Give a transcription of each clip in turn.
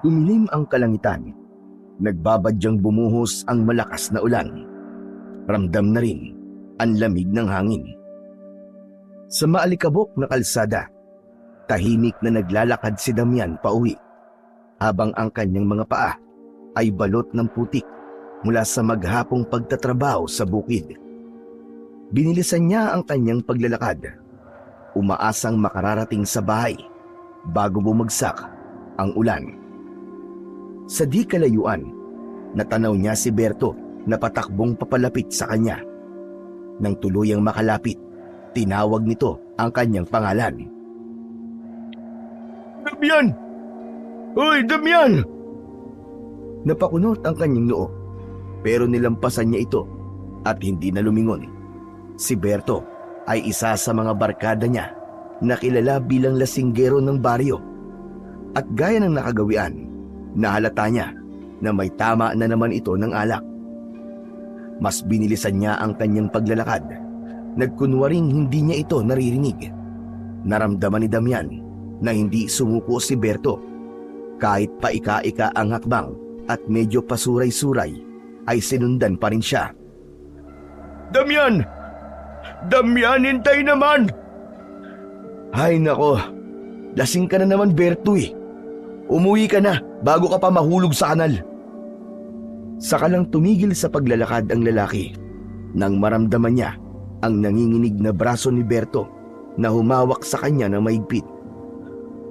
Tumilim ang kalangitan. Nagbabadyang bumuhos ang malakas na ulan. Ramdam na rin ang lamig ng hangin. Sa maalikabok na kalsada, tahimik na naglalakad si Damian pauwi, habang ang kanyang mga paa ay balot ng putik mula sa maghapong pagtatrabaho sa bukid. Binilisan niya ang kanyang paglalakad, umaasang makararating sa bahay bago bumagsak ang ulan. Sa di kalayuan, natanaw niya si Berto na patakbong papalapit sa kanya. Nang tuluyang makalapit, tinawag nito ang kanyang pangalan. Damian! Hoy, Damian! Napakunot ang kanyang noo, pero nilampasan niya ito at hindi na lumingon. Si Berto ay isa sa mga barkada niya na kilala bilang lasinggero ng baryo. At gaya ng nakagawian, nahalata niya na may tama na naman ito ng alak. Mas binilisan niya ang kanyang paglalakad. Nagkunwaring hindi niya ito naririnig. Naramdaman ni Damian na hindi sumuko si Berto. Kahit paika-ika ang hakbang at medyo pasuray-suray, ay sinundan pa rin siya. Damian! Damian, hintay naman! Hay nako, lasing ka na naman, Berto eh. Umuwi ka na bago ka pa mahulog sa kanal. Saka lang tumigil sa paglalakad ang lalaki nang maramdaman niya ang nanginginig na braso ni Berto na humawak sa kanya na mahigpit.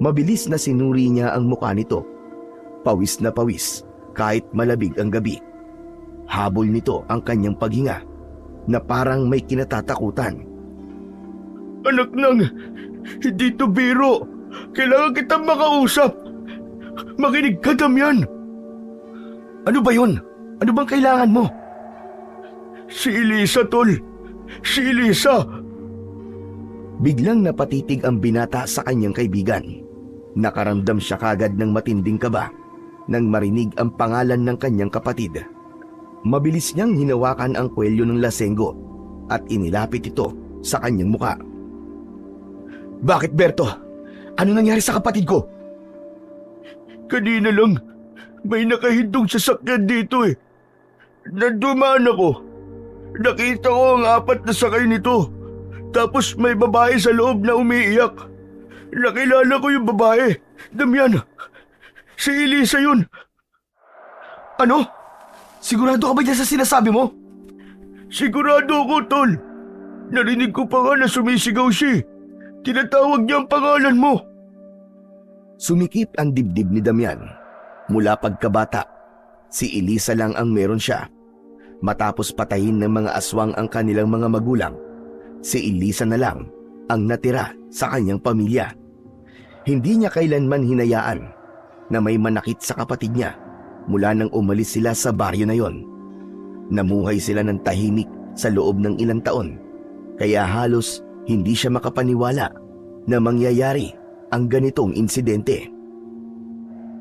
Mabilis na sinuri niya ang mukha nito. Pawis na pawis kahit malabig ang gabi. Habol nito ang kanyang paghinga na parang may kinatatakutan. Anak nang, hindi to biro. Kailangan kitang makausap. Makinig ka, Damian. Ano ba yun? Ano bang kailangan mo? Si Elisa, tol. Si Elisa. Biglang napatitig ang binata sa kanyang kaibigan. Nakaramdam siya kagad ng matinding kaba nang marinig ang pangalan ng kanyang kapatid. Mabilis niyang hinawakan ang kwelyo ng lasenggo at inilapit ito sa kanyang muka. Bakit, Berto? Ano nangyari sa kapatid ko? Kanina lang, may nakahintong sasakyan dito eh. Nandumaan ako. Nakita ko ang 4 na sakay nito. Tapos may babae sa loob na umiiyak. Nakilala ko yung babae. Damian, si Elisa yun. Ano? Sigurado ka ba dyan sa sinasabi mo? Sigurado ako, tol. Narinig ko pa nga na sumisigaw siya. Tinatawag niya ang pangalan mo. Sumikip ang dibdib ni Damian. Mula pagkabata, si Elisa lang ang meron siya. Matapos patayin ng mga aswang ang kanilang mga magulang, si Elisa na lang ang natira sa kanyang pamilya. Hindi niya kailanman hinayaan na may manakit sa kapatid niya mula nang umalis sila sa baryo na yon. Namuhay sila ng tahimik sa loob ng ilang taon, kaya halos hindi siya makapaniwala na mangyayari ang ganitong insidente.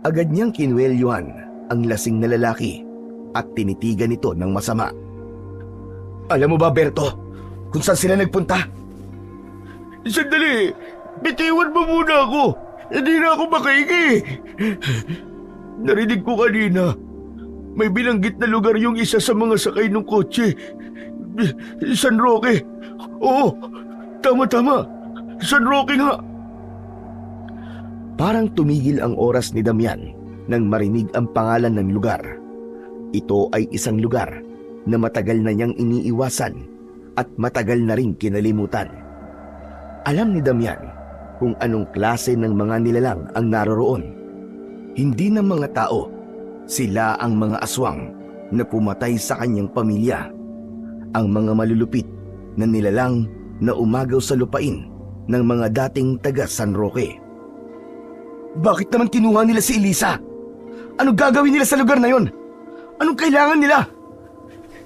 Agad niyang kinwelyuhan ang lasing na lalaki at tinitigan ito ng masama. Alam mo ba, Berto, kung saan sila nagpunta? Sandali! Bitiwan mo muna ako! Hindi na ako makaigi! Narinig ko kanina, may binanggit na lugar yung isa sa mga sakay ng kotse. San Roque! Oo! Tama-tama! San Roque nga! Parang tumigil ang oras ni Damian nang marinig ang pangalan ng lugar. Ito ay isang lugar na matagal na niyang iniiwasan at matagal na ring kinalimutan. Alam ni Damian kung anong klase ng mga nilalang ang naroroon. Hindi ng mga tao, sila ang mga aswang na pumatay sa kanyang pamilya. Ang mga malulupit na nilalang na umagaw sa lupain ng mga dating taga San Roque. Bakit naman kinuha nila si Elisa? Anong gagawin nila sa lugar na yon? Anong kailangan nila?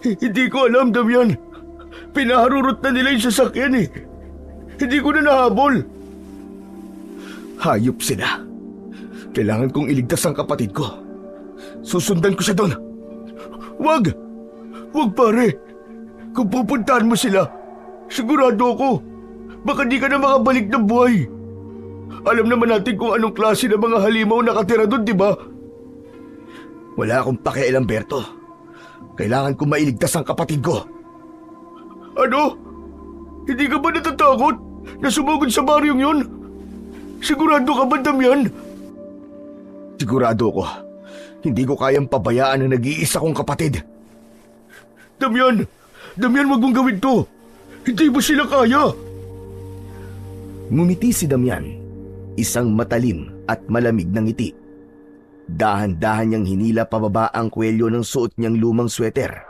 Hindi ko alam, Damian. Pinaharurot na nila yung sasakyan eh. Hindi ko na nahabol. Hayop sila. Kailangan kong iligtas ang kapatid ko. Susundan ko siya doon. Wag! Wag, pare. Kung pupuntahan mo sila, sigurado ako, baka di ka na makabalik ng buhay. Alam naman natin kung anong klase ng mga halimaw nakatira doon, di ba? Wala akong pakialam, Berto. Kailangan ko mailigtas ang kapatid ko. Ano? Hindi ka ba natatakot na sumugod sa baryong yun? Sigurado ka ba, Damian? Sigurado ko. Hindi ko kayang pabayaan ang nag-iisa kong kapatid. Damian! Damian, wag mong gawin to! Hindi mo sila kaya! Ngumiti si Damian, isang matalim at malamig na ngiti. Dahan-dahan niyang hinila pababa ang kwelyo ng suot niyang lumang sweater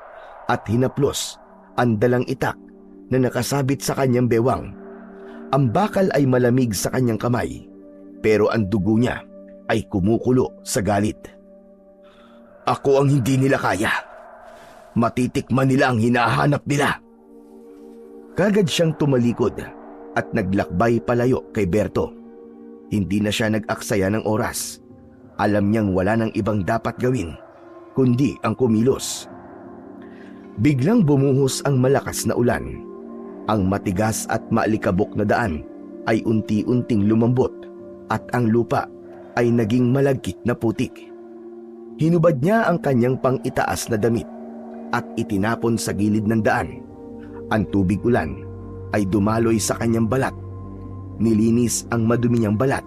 at hinaplos ang dalang itak na nakasabit sa kanyang bewang. Ang bakal ay malamig sa kanyang kamay, pero ang dugo niya ay kumukulo sa galit. Ako ang hindi nila kaya. Matitikman nila ang hinahanap nila. Kagad siyang tumalikod at naglakbay palayo kay Berto. Hindi na siya nag-aksaya ng oras. Alam niyang wala nang ibang dapat gawin, kundi ang kumilos. Biglang bumuhos ang malakas na ulan. Ang matigas at maalikabok na daan ay unti-unting lumambot at ang lupa ay naging malagkit na putik. Hinubad niya ang kanyang pang-itaas na damit at itinapon sa gilid ng daan. Ang tubig ulan ay dumaloy sa kanyang balat. Nilinis ang madumi niyang balat.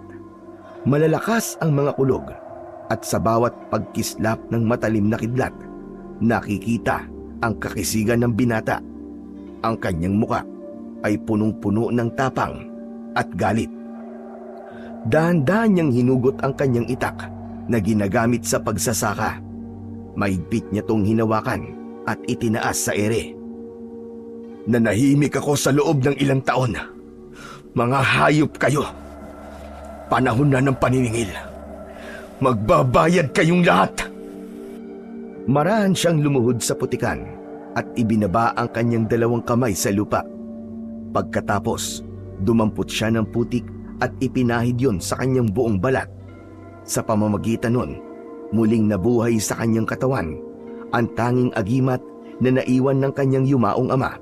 Malalakas ang mga kulog at sa bawat pagkislap ng matalim na kidlat, nakikita ang kakisigan ng binata. Ang kanyang muka ay punong-puno ng tapang at galit. Dahan-dahan niyang hinugot ang kanyang itak na ginagamit sa pagsasaka. Mahigpit niya tong hinawakan at itinaas sa ere. Nanahimik ako sa loob ng ilang taon. Mga hayop kayo. Panahon na ng paniningil. Magbabayad kayong lahat. Marahan siyang lumuhod sa putikan at ibinaba ang kanyang dalawang kamay sa lupa. Pagkatapos, dumampot siya ng putik at ipinahid yon sa kanyang buong balat. Sa pamamagitan nun, muling nabuhay sa kanyang katawan ang tanging agimat na naiwan ng kanyang yumaong ama.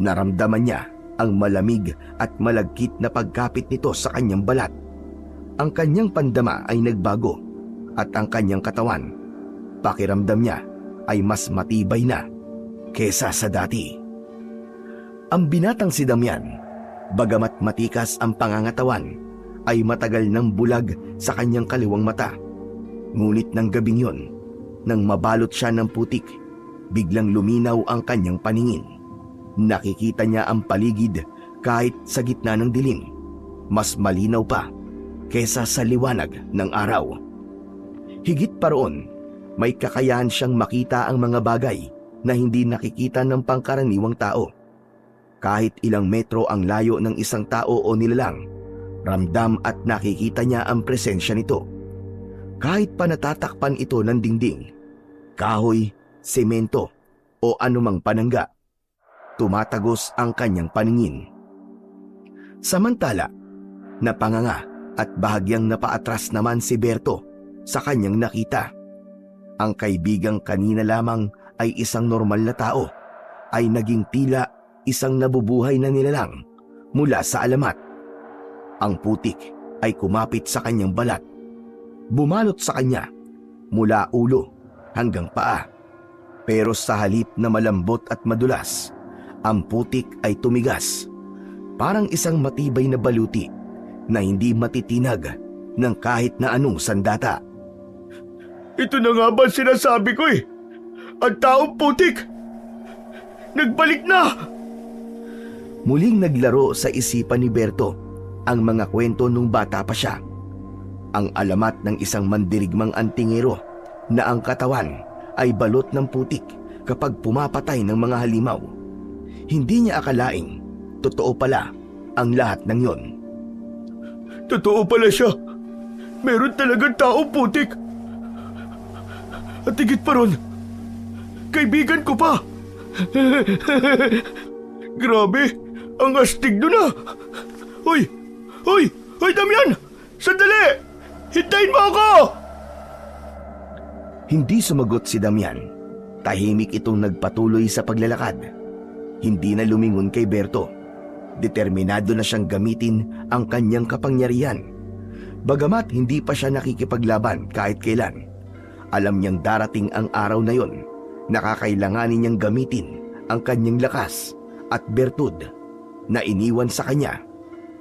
Naramdaman niya ang malamig at malagkit na pagkapit nito sa kanyang balat. Ang kanyang pandama ay nagbago at ang kanyang katawan, pakiramdam niya, ay mas matibay na kesa sa dati. Ang binatang si Damian, bagamat matikas ang pangangatawan, ay matagal nang bulag sa kanyang kaliwang mata. Ngunit ng gabing yon, nang mabalot siya ng putik, biglang luminaw ang kanyang paningin. Nakikita niya ang paligid kahit sa gitna ng dilim. Mas malinaw pa kesa sa liwanag ng araw. Higit pa roon, may kakayahan siyang makita ang mga bagay na hindi nakikita ng pangkaraniwang tao. Kahit ilang metro ang layo ng isang tao o nilalang, ramdam at nakikita niya ang presensya nito. Kahit pa natatakpan ito ng dingding, kahoy, semento o anumang panangga, tumatagos ang kanyang paningin. Samantala, napanganga at bahagyang napaatras naman si Berto sa kanyang nakita. Ang kaibigang kanina lamang ay isang normal na tao, ay naging tila isang nabubuhay na nilalang mula sa alamat. Ang putik ay kumapit sa kanyang balat. Bumalot sa kanya mula ulo hanggang paa. Pero sa halip na malambot at madulas, ang putik ay tumigas. Parang isang matibay na baluti na hindi matitinag ng kahit na anong sandata. Ito na nga ba sinasabi ko eh? Ang taong putik! Nagbalik na! Muling naglaro sa isipan ni Berto ang mga kwento nung bata pa siya. Ang alamat ng isang mandirigmang antingero na ang katawan ay balot ng putik kapag pumapatay ng mga halimaw. Hindi niya akalaing totoo pala ang lahat ng yon. Totoo pala siya. Meron talagang taong putik. At higit pa ron, kaibigan ko pa. Grabe, ang astig doon ah. Hoy, Damian! Sandali! Hintayin mo ako! Hindi sumagot si Damian. Tahimik itong nagpatuloy sa paglalakad. Hindi na lumingon kay Berto. Determinado na siyang gamitin ang kanyang kapangyarihan. Bagamat hindi pa siya nakikipaglaban kahit kailan, Alam niyang darating ang araw na yon na kakailanganin niyang gamitin ang kanyang lakas at bertud na iniwan sa kanya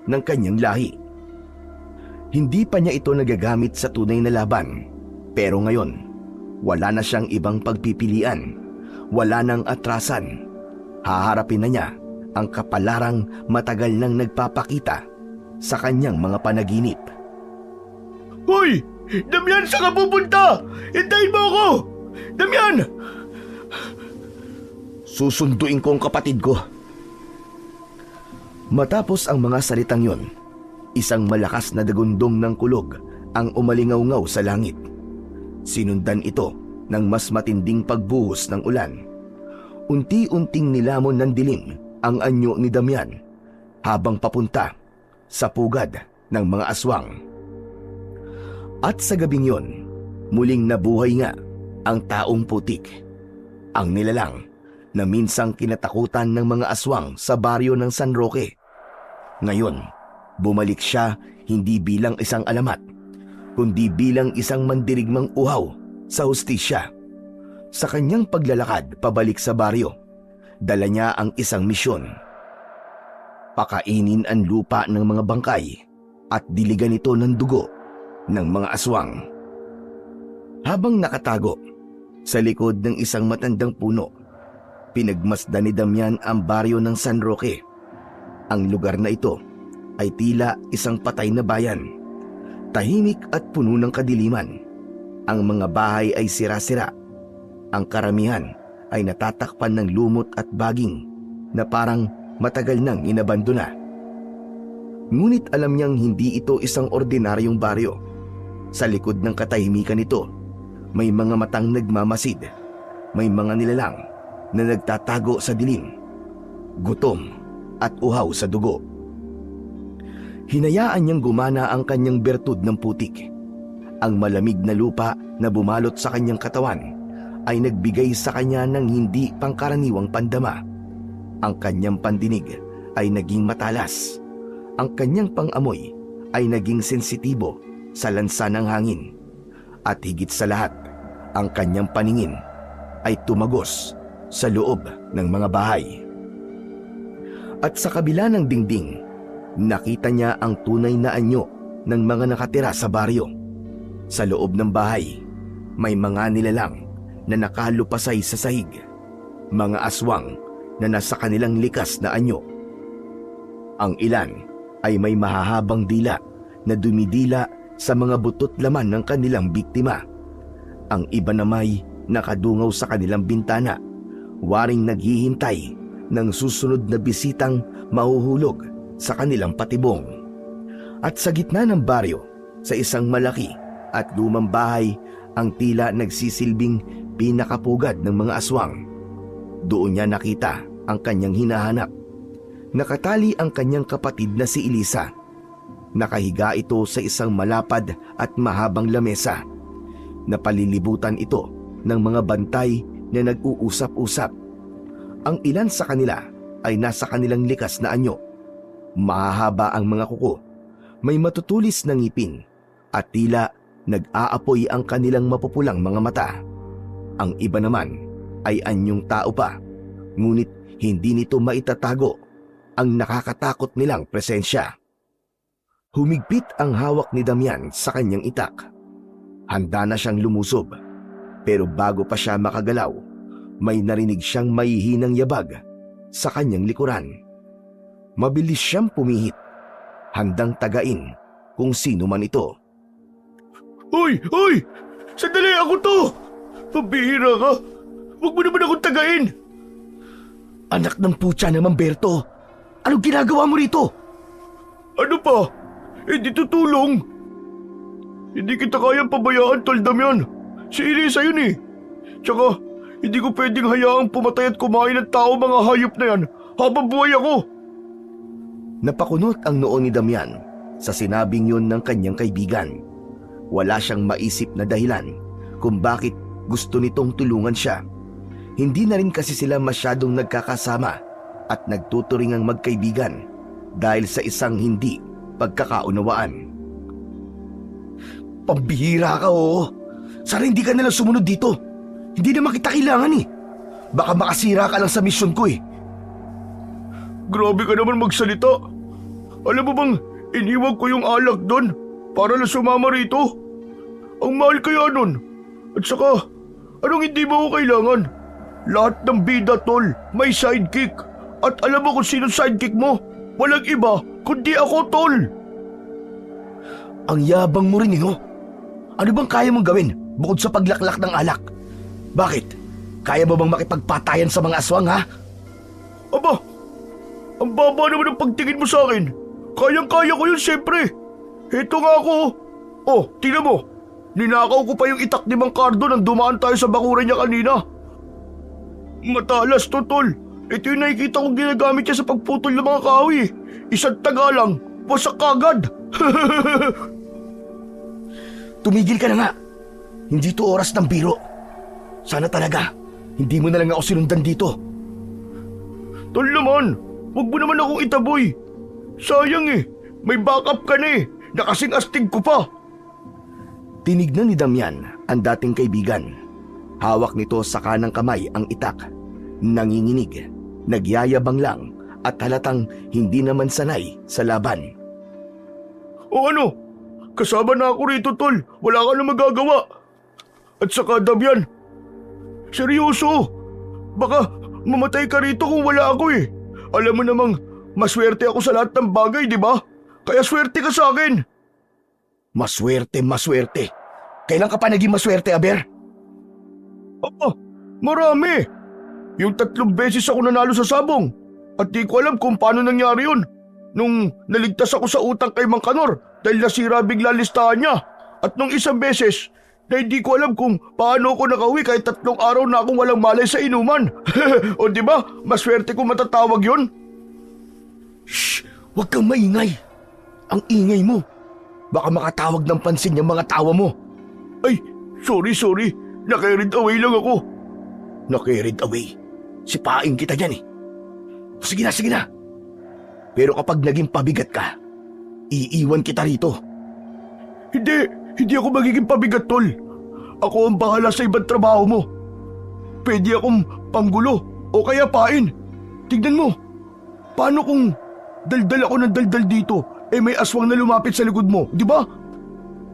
ng kanyang lahi. Hindi pa niya ito nagagamit sa tunay na laban, pero ngayon, wala na siyang ibang pagpipilian, wala nang atrasan. Haharapin na niya ang kapalarang matagal nang nagpapakita sa kanyang mga panaginip. Hoy! Damian, saan ka pupunta? Hintayin mo ako! Damian! Susunduin ko ang kapatid ko. Matapos ang mga salitang yon, isang malakas na dagundong ng kulog ang umalingaw-ngaw sa langit. Sinundan ito ng mas matinding pagbuhos ng ulan. Unti-unting nilamon ng dilim ang anyo ni Damian habang papunta sa pugad ng mga aswang. At sa gabing yon, muling nabuhay nga ang taong putik, ang nilalang na minsang kinatakutan ng mga aswang sa baryo ng San Roque. Ngayon, bumalik siya hindi bilang isang alamat, kundi bilang isang mandirigmang uhaw sa hustisya. Sa kanyang paglalakad pabalik sa baryo, dala niya ang isang misyon. Pakainin ang lupa ng mga bangkay at diligan ito ng dugo ng mga aswang. Habang nakatago sa likod ng isang matandang puno, pinagmasdan ni Damian ang baryo ng San Roque. Ang lugar na ito ay tila isang patay na bayan. Tahimik at puno ng kadiliman. Ang mga bahay ay sira-sira. Ang karamihan ay natatakpan ng lumot at baging na parang matagal nang inabandona. Ngunit alam niyang hindi ito isang ordinaryong baryo. Sa likod ng katahimikan nito, may mga matang nagmamasid, may mga nilalang na nagtatago sa dilim, gutom at uhaw sa dugo. Hinayaan niyang gumana ang kanyang bertud ng putik. Ang malamig na lupa na bumalot sa kanyang katawan ay nagbigay sa kanya ng hindi pangkaraniwang pandama. Ang kanyang pandinig ay naging matalas. Ang kanyang pangamoy ay naging sensitibo sa lansa ng hangin. At higit sa lahat, ang kanyang paningin ay tumagos sa loob ng mga bahay. At sa kabila ng dingding, nakita niya ang tunay na anyo ng mga nakatira sa baryo. Sa loob ng bahay, may mga nilalang na nakalupasay sa sahig, mga aswang na nasa kanilang likas na anyo. Ang ilan ay may mahahabang dila na dumidila sa mga butot laman ng kanilang biktima. Ang iba namay nakadungaw sa kanilang bintana, waring naghihintay ng susunod na bisitang mahuhulog sa kanilang patibong. At sa gitna ng baryo, sa isang malaki at lumang bahay, ang tila nagsisilbing pinakapugad ng mga aswang. Doon niya nakita ang kanyang hinahanap. Nakatali ang kanyang kapatid na si Elisa. Nakahiga ito sa isang malapad at mahabang lamesa. Napalilibutan ito ng mga bantay na nag-uusap-usap. Ang ilan sa kanila ay nasa kanilang likas na anyo. Mahahaba ang mga kuko, may matutulis na ngipin, at tila nag-aapoy ang kanilang mapupulang mga mata. Ang iba naman ay anyong tao pa, ngunit hindi nito maitatago ang nakakatakot nilang presensya. Humigpit ang hawak ni Damian sa kanyang itak. Handa na siyang lumusob, pero bago pa siya makagalaw, may narinig siyang mahihinang yabag sa kanyang likuran. Mabilis siyang pumihit, handang tagain kung sino man ito. Hoy! Hoy! Sandali, ako to! Pambihira ka! Huwag mo naman akong tagain! Anak ng putya naman, Berto! Anong ginagawa mo rito? Ano pa? Hindi tutulong! Hindi kita kayang pabayaan, Tol Damian. Si Elisa yun eh. Tsaka, hindi ko pwedeng hayaang pumatay at kumain ng tao mga hayop na yan habang buhay ako. Napakunot ang noo ni Damian sa sinabing yun ng kanyang kaibigan. Wala siyang maisip na dahilan kung bakit gusto nitong tulungan siya. Hindi na rin kasi sila masyadong nagkakasama at nagtuturingang magkaibigan dahil sa isang hindi pagkakaunawaan. Pambihira ka, oo. Sana hindi ka nalang sumunod dito. Hindi naman kita kailangan eh. Baka makasira ka lang sa misyon ko eh. Grabe ka naman magsalita. Alam mo bang iniwag ko yung alak doon para lang sumama rito? Ang mahal kaya nun. At saka, anong hindi mo ko kailangan? Lahat ng bida, tol, may sidekick. At alam mo kung sino sidekick mo? Walang iba, kundi ako, tol. Ang yabang mo rin eh, no? Ano bang kaya mong gawin bukod sa paglaklak ng alak? Bakit? Kaya mo bang makipagpatayan sa mga aswang, ha? Aba, ang baba naman ang pagtingin mo sa akin. Kayang-kaya ko yun, siyempre. Heto nga ako. Oh, tingnan mo. Ninakaw ko pa yung itak ni Mang Cardo nang dumaan tayo sa bakuran niya kanina. Matalas to, tol. Ito yung nakikita kong ginagamit niya sa pagputol ng mga kahoy. Isang taga lang, wasak kagad. Tumigil ka na nga. Hindi to oras ng biro. Sana talaga, hindi mo na lang ako sinundan dito. Tol naman, huwag mo naman akong itaboy. Sayang eh, may backup ka na eh. Nakasing astig ko pa. Tinignan ni Damian ang dating kaibigan. Hawak nito sa kanang kamay ang itak. Nanginginig, nagyayabang lang at halatang hindi naman sanay sa laban. O ano, kasama na ako rito, tol. Wala ka na magagawa. At saka, Damian, seryoso, baka mamatay ka rito kung wala ako eh. Alam mo namang maswerte ako sa lahat ng bagay, di ba? Kaya swerte ka sa akin. Maswerte, maswerte. Kailan ka pa naging maswerte, Aber? Oo, marami. Yung 3 beses ako nanalo sa sabong. At di ko alam kung paano nangyari yun. Nung naligtas ako sa utang kay Mang Kanor dahil nasira bigla listahan niya. At nung isang beses na hindi ko alam kung paano ako nakauwi kahit 3 araw na akong walang malay sa inuman. O di ba, maswerte kung matatawag yun? Shh! Huwag kang maingay. Ang ingay mo. Baka makatawag ng pansin yung mga tawa mo. Ay, sorry. Naka-carried away lang ako. Na-carried away. Sipain kita dyan eh. Sige na. Pero kapag naging pabigat ka, iiwan kita rito. Hindi ako magiging pabigat, tol. Ako ang bahala sa ibang trabaho mo. Pwede akong panggulo o kaya pain. Tignan mo, paano kung daldal ako ng daldal dito, may aswang na lumapit sa likod mo, di ba?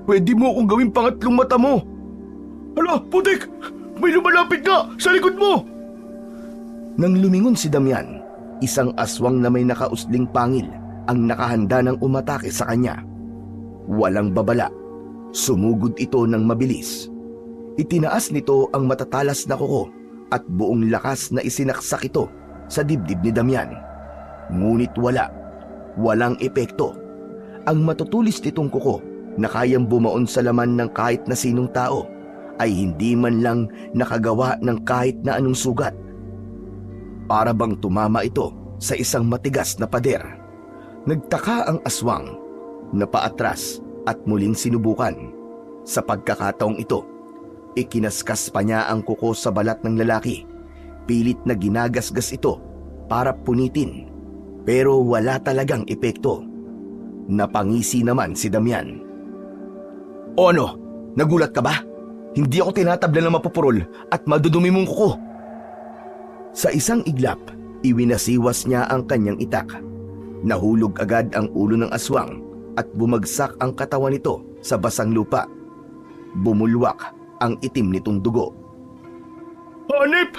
Pwede mo akong gawing pangatlong mata mo. Hala, putik! May lumalapit nga sa likod mo! Nang lumingon si Damian, isang aswang na may nakausling pangil ang nakahanda ng umatake sa kanya. Walang babala, sumugod ito ng mabilis. Itinaas nito ang matatalas na kuko at buong lakas na isinaksak ito sa dibdib ni Damian. Ngunit walang epekto. Ang matutulis nitong kuko na kayang bumaon sa laman ng kahit na sinong tao ay hindi man lang nakagawa ng kahit na anong sugat. Para bang tumama ito sa isang matigas na pader. Nagtaka ang aswang, napaatras at muling sinubukan. Sa pagkakataong ito, ikinaskas pa niya ang kuko sa balat ng lalaki. Pilit na ginagasgas ito para punitin, pero wala talagang epekto. Napangisi naman si Damian. O ano, nagulat ka ba? Hindi ako tinatabla ng mapupurol at madudumi mong kuko. Sa isang iglap, iwinasiwas niya ang kanyang itak. Nahulog agad ang ulo ng aswang at bumagsak ang katawan nito sa basang lupa. Bumulwak ang itim nitong dugo. Hanip!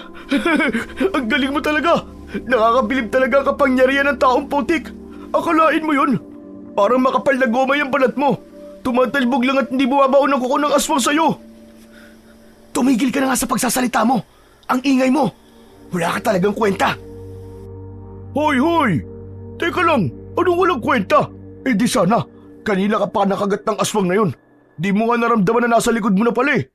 Ang galing mo talaga! Nakakabilib talaga ang kapangyarihan ng taong putik! Akalain mo yun! Parang makapal na goma yung balat mo! Tumatalbog lang at hindi bumabaon ng kuko ng aswang sa'yo! Tumigil ka na nga sa pagsasalita mo! Ang ingay mo! Wala ka talagang kwenta! Hoy! Teka lang, anong walang kwenta? Di sana, kanina ka pa nakagat ng aswang na yun. Di mo nga naramdaman na nasa likod mo na pala eh.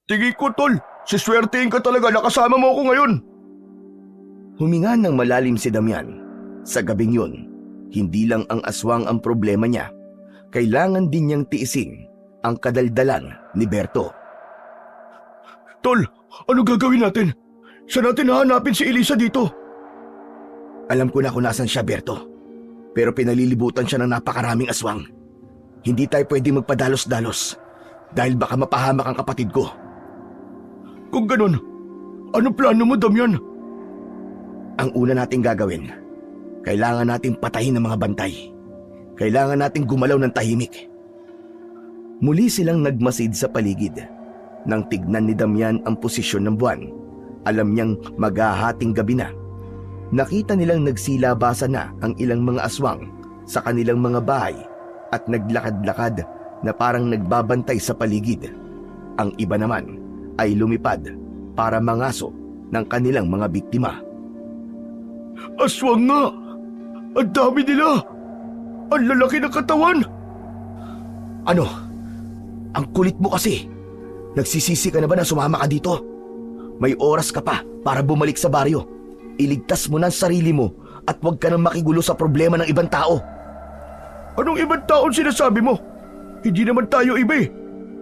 Tingin ko, tol, siswertein ka talaga na kasama mo ako ngayon. Huminga ng malalim si Damian. Sa gabing yun, hindi lang ang aswang ang problema niya. Kailangan din niyang tiisin ang kadaldalan ni Berto. Tol, ano gagawin natin? Saan natin hahanapin si Elisa dito? Alam ko na kung nasan siya, Berto. Pero pinalilibutan siya ng napakaraming aswang. Hindi tayo pwedeng magpadalos-dalos dahil baka mapahamak ang kapatid ko. Kung ganun, ano plano mo, Damian? Ang una nating gagawin, kailangan nating patayin ang mga bantay. Kailangan nating gumalaw ng tahimik. Muli silang nagmasid sa paligid. Nang tignan ni Damian ang posisyon ng buwan, alam niyang maghahating gabi na. Nakita nilang nagsilabasa na ang ilang mga aswang sa kanilang mga bahay at naglakad-lakad na parang nagbabantay sa paligid. Ang iba naman ay lumipad para mangaso ng kanilang mga biktima. Aswang nga! Ang dami nila! Ang lalaki ng katawan! Ano? Ang kulit mo kasi! Nagsisisi ka na ba na sumama ka dito? May oras ka pa para bumalik sa baryo. Iligtas mo na ang sarili mo at huwag ka nang makigulo sa problema ng ibang tao. Anong ibang taon sinasabi mo? Hindi naman tayo iba eh.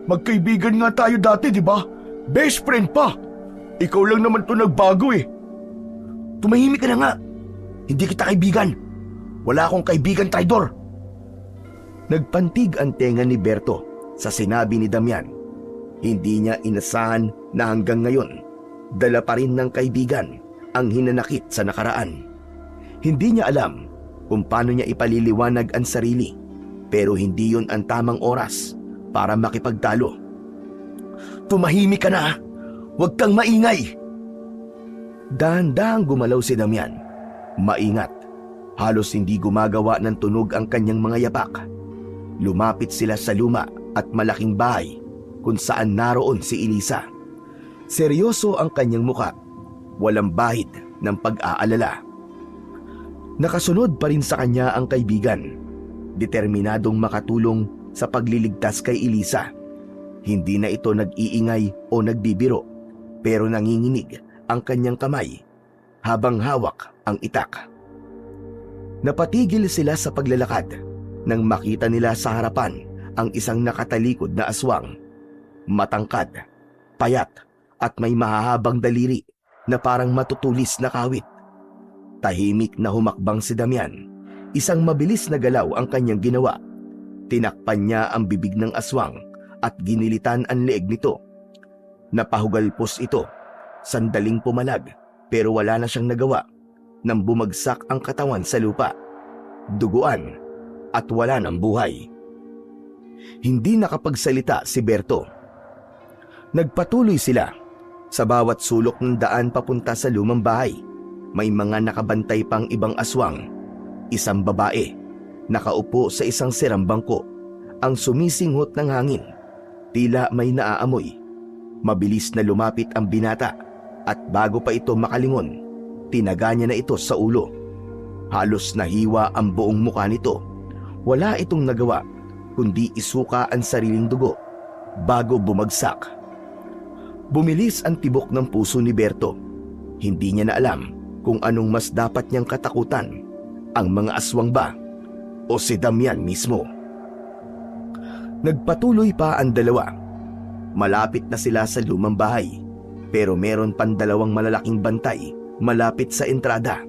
Magkaibigan nga tayo dati, di ba? Best friend pa. Ikaw lang naman to nagbago eh. Tumahimik ka na nga. Hindi kita kaibigan. Wala akong kaibigan, traidor. Nagpantig ang tenga ni Berto sa sinabi ni Damian. Hindi niya inasahan na hanggang ngayon, dala pa rin ng kaibigan ang hinanakit sa nakaraan. Hindi niya alam kung paano niya ipaliliwanag ang sarili, pero hindi yun ang tamang oras para makipagtalo. Tumahimik ka na! Huwag kang maingay! Dahan-dahang gumalaw si Damian. Maingat. Halos hindi gumagawa ng tunog ang kanyang mga yapak. Lumapit sila sa luma at malaking bahay kung saan naroon si Elisa. Seryoso ang kanyang muka. Walang bahid ng pag-aalala. Nakasunod pa rin sa kanya ang kaibigan. Determinadong makatulong sa pagliligtas kay Elisa. Hindi na ito nag-iingay o nagbibiro, pero nanginginig ang kanyang kamay habang hawak ang itak. Napatigil sila sa paglalakad nang makita nila sa harapan ang isang nakatalikod na aswang. Matangkad, payat at may mahahabang daliri na parang matutulis na kawit. Tahimik na humakbang si Damian. Isang mabilis na galaw ang kanyang ginawa. Tinakpan niya ang bibig ng aswang at ginilitan ang leeg nito. Napahugalpos ito. Sandaling pumalag pero wala na siyang nagawa nang bumagsak ang katawan sa lupa. Duguan at wala ng buhay. Hindi nakapagsalita si Berto. Nagpatuloy sila. Sa bawat sulok ng daan papunta sa lumang bahay, may mga nakabantay pang ibang aswang. Isang babae, nakaupo sa isang sirang bangko, ang sumisinghot ng hangin. Tila may naaamoy. Mabilis na lumapit ang binata at bago pa ito makalingon, tinaga niya na ito sa ulo. Halos nahiwa ang buong mukha nito. Wala itong nagawa kundi isuka ang sariling dugo bago bumagsak. Bumilis ang tibok ng puso ni Berto. Hindi niya na alam kung anong mas dapat niyang katakutan, ang mga aswang ba o si Damian mismo. Nagpatuloy pa ang dalawa. Malapit na sila sa lumang bahay, pero meron pang dalawang malalaking bantay malapit sa entrada.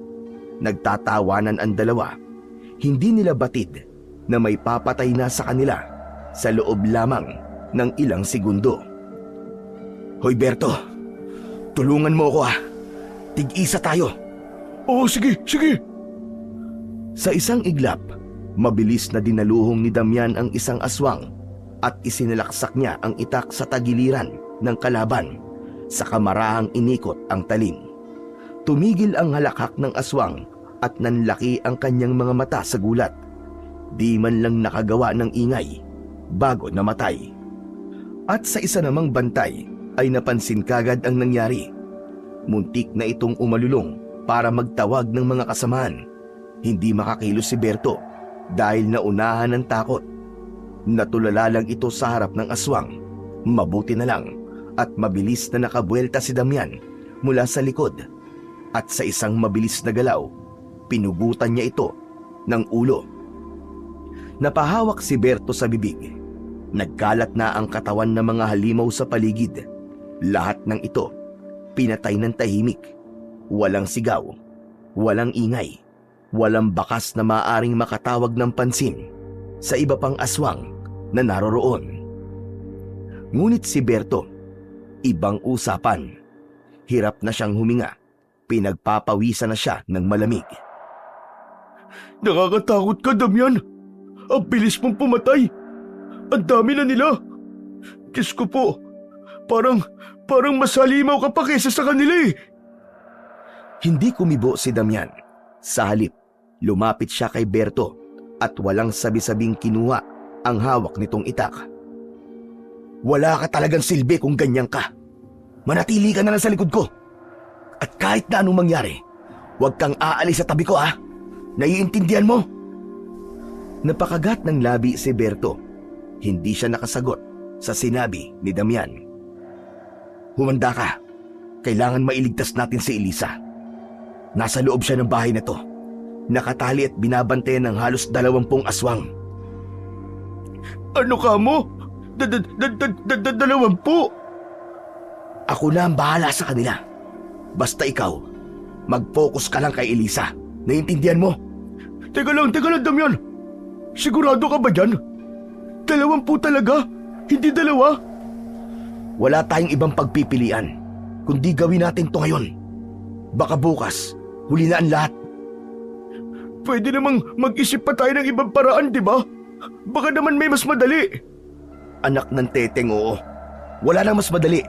Nagtatawanan ang dalawa. Hindi nila batid na may papatay na sa kanila sa loob lamang ng ilang segundo. Hoy Berto, tulungan mo ako Tig-isa tayo. Oo, sige, sige. Sa isang iglap, mabilis na dinaluhong ni Damian ang isang aswang at isinalaksak niya ang itak sa tagiliran ng kalaban. Sa kamarahang inikot ang talim. Tumigil ang halakhak ng aswang at nanlaki ang kanyang mga mata sa gulat. Di man lang nakagawa ng ingay bago namatay. At sa isa namang bantay ay napansin kagad ang nangyari. Muntik na itong umalulong para magtawag ng mga kasamaan. Hindi makakilos si Berto dahil naunahan ng takot. Natulala lang ito sa harap ng aswang. Mabuti na lang at mabilis na nakabuelta si Damian mula sa likod. At sa isang mabilis na galaw, pinugutan niya ito ng ulo. Napahawak si Berto sa bibig. Nagkalat na ang katawan ng mga halimaw sa paligid. Lahat ng ito, pinatay ng tahimik. Walang sigaw, walang ingay, walang bakas na maaring makatawag ng pansin sa iba pang aswang na naroroon. Ngunit si Berto, Ibang usapan. Hirap na siyang huminga. Pinagpapawisan na siya ng malamig. Nakakatakot ka, Damian. Ang bilis mong pumatay. Ang dami na nila. Diyos ko po, parang mas halimaw ka pa kaysa sa kanila eh. Hindi kumibo si Damian. Sa halip, lumapit siya kay Berto at walang sabi-sabing kinuha ang hawak nitong itak. Wala ka talagang silbi kung ganyan ka. Manatili ka na lang sa likod ko. At kahit na anong mangyari, huwag kang aalis sa tabi ko ha. Naiintindihan mo? Napakagat ng labi si Berto. Hindi siya nakasagot sa sinabi ni Damian. Humanda ka. Kailangan mailigtas natin si Elisa. Nasa loob siya ng bahay na to. Nakatali at binabantayan ng halos 20 aswang. Ano ka mo? 20? Ako na ang bahala sa kanila. Basta ikaw, mag-focus ka lang kay Elisa. Naiintindihan mo? Teka lang, Damian. Sigurado ka ba dyan? 20 talaga? Hindi 2? Wala tayong ibang pagpipilian, kundi gawin natin to ngayon. Baka bukas, huli na ang lahat. Pwede namang mag-isip pa tayo ng ibang paraan, di ba? Baka naman may mas madali. Anak ng teteng, oo. Wala nang mas madali.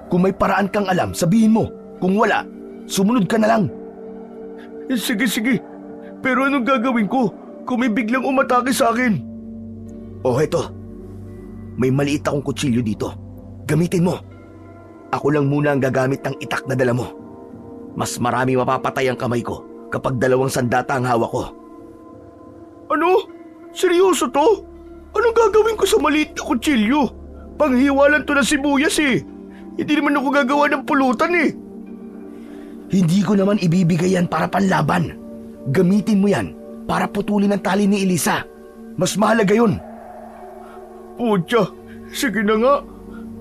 Kung may paraan kang alam, sabihin mo. Kung wala, sumunod ka na lang. Sige. Pero anong gagawin ko kung may biglang umatake sa akin? Oh, heto. May maliit akong kutsilyo dito. Gamitin mo. Ako lang muna ang gagamit ng itak na dala mo. Mas marami mapapatay ang kamay ko kapag 2 sandata ang hawak ko. Ano? Seryoso to? Anong gagawin ko sa maliit na kutsilyo? Panghiwalan to ng sibuyas eh. Hindi naman ako gagawa ng pulutan eh. Hindi ko naman ibibigay yan para panlaban. Gamitin mo yan para putulin ang tali ni Elisa. Mas mahalaga yun. Putya, sige na nga.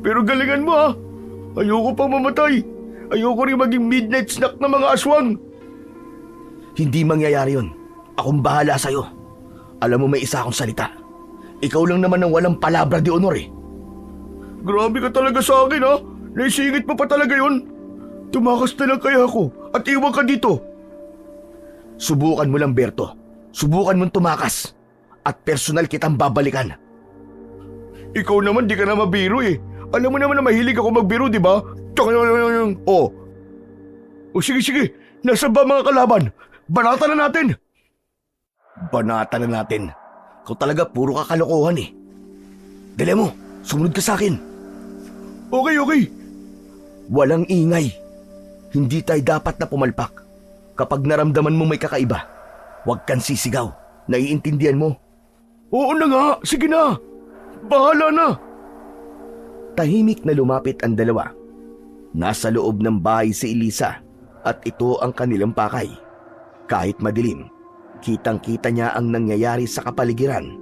Pero galingan mo ha. Ayoko pang mamatay. Ayoko rin maging midnight snack ng mga aswang. Hindi mangyayari yun. Akong bahala sa'yo. Alam mo may isa akong salita. Ikaw lang naman ang walang palabra de honor eh. Grabe ka talaga sa akin ha. Naisingit mo pa talaga yun. Tumakas na lang kaya ako at iwan ka dito. Subukan mo lang, Berto. Subukan mong tumakas. At personal kitang babalikan. Ikaw naman di ka na mabiro eh. Alam mo naman na mahilig ako magbiro, di ba? Oh. O sige. Nasa ba mga kalaban? Banatan na natin. Banatan na natin. Ikaw talaga puro kakalokohan eh. Dali mo, sumunod ka sa akin. Okay. Walang ingay. Hindi tayo dapat na pumalpak. Kapag naramdaman mo may kakaiba, huwag kang sisigaw. Naiintindihan mo? Oo na nga, sige na. Bahala na. Tahimik na lumapit ang dalawa. Nasa loob ng bahay si Elisa at ito ang kanilang pakay. Kahit madilim, kitang-kita niya ang nangyayari sa kapaligiran.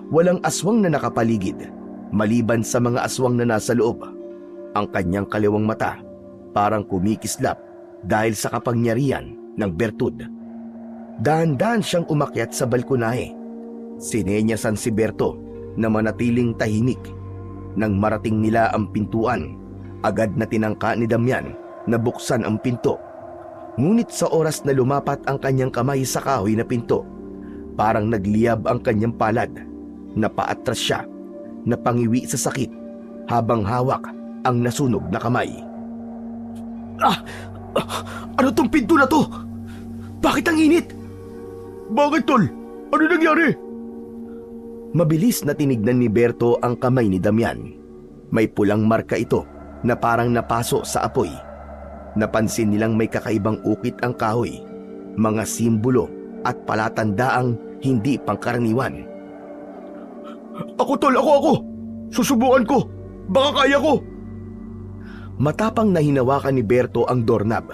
Walang aswang na nakapaligid, maliban sa mga aswang na nasa loob. Ang kanyang kaliwang mata parang kumikislap dahil sa kapangyarihan ng bertud. Dahan-dahan siyang umakyat sa balkonahe. Sinenyasan si Berto na manatiling tahimik. Nang marating nila ang pintuan, agad na tinangka ni Damian na buksan ang pinto. Ngunit sa oras na lumapat ang kanyang kamay sa kahoy na pinto, parang nagliyab ang kanyang palad. Napaatras siya, napangiwi sa sakit habang hawak ang nasunog na kamay. Ano tong pinto na to? Bakit ang init? Bakit tol? Ano nangyari? Mabilis na tinignan ni Berto ang kamay ni Damian. May pulang marka ito na parang napaso sa apoy. Napansin nilang may kakaibang ukit ang kahoy, mga simbolo at palatandaang hindi pangkaraniwan. Ako tol, ako! Susubukan ko! Baka kaya ko! Matapang na hinawakan ni Berto ang doorknob.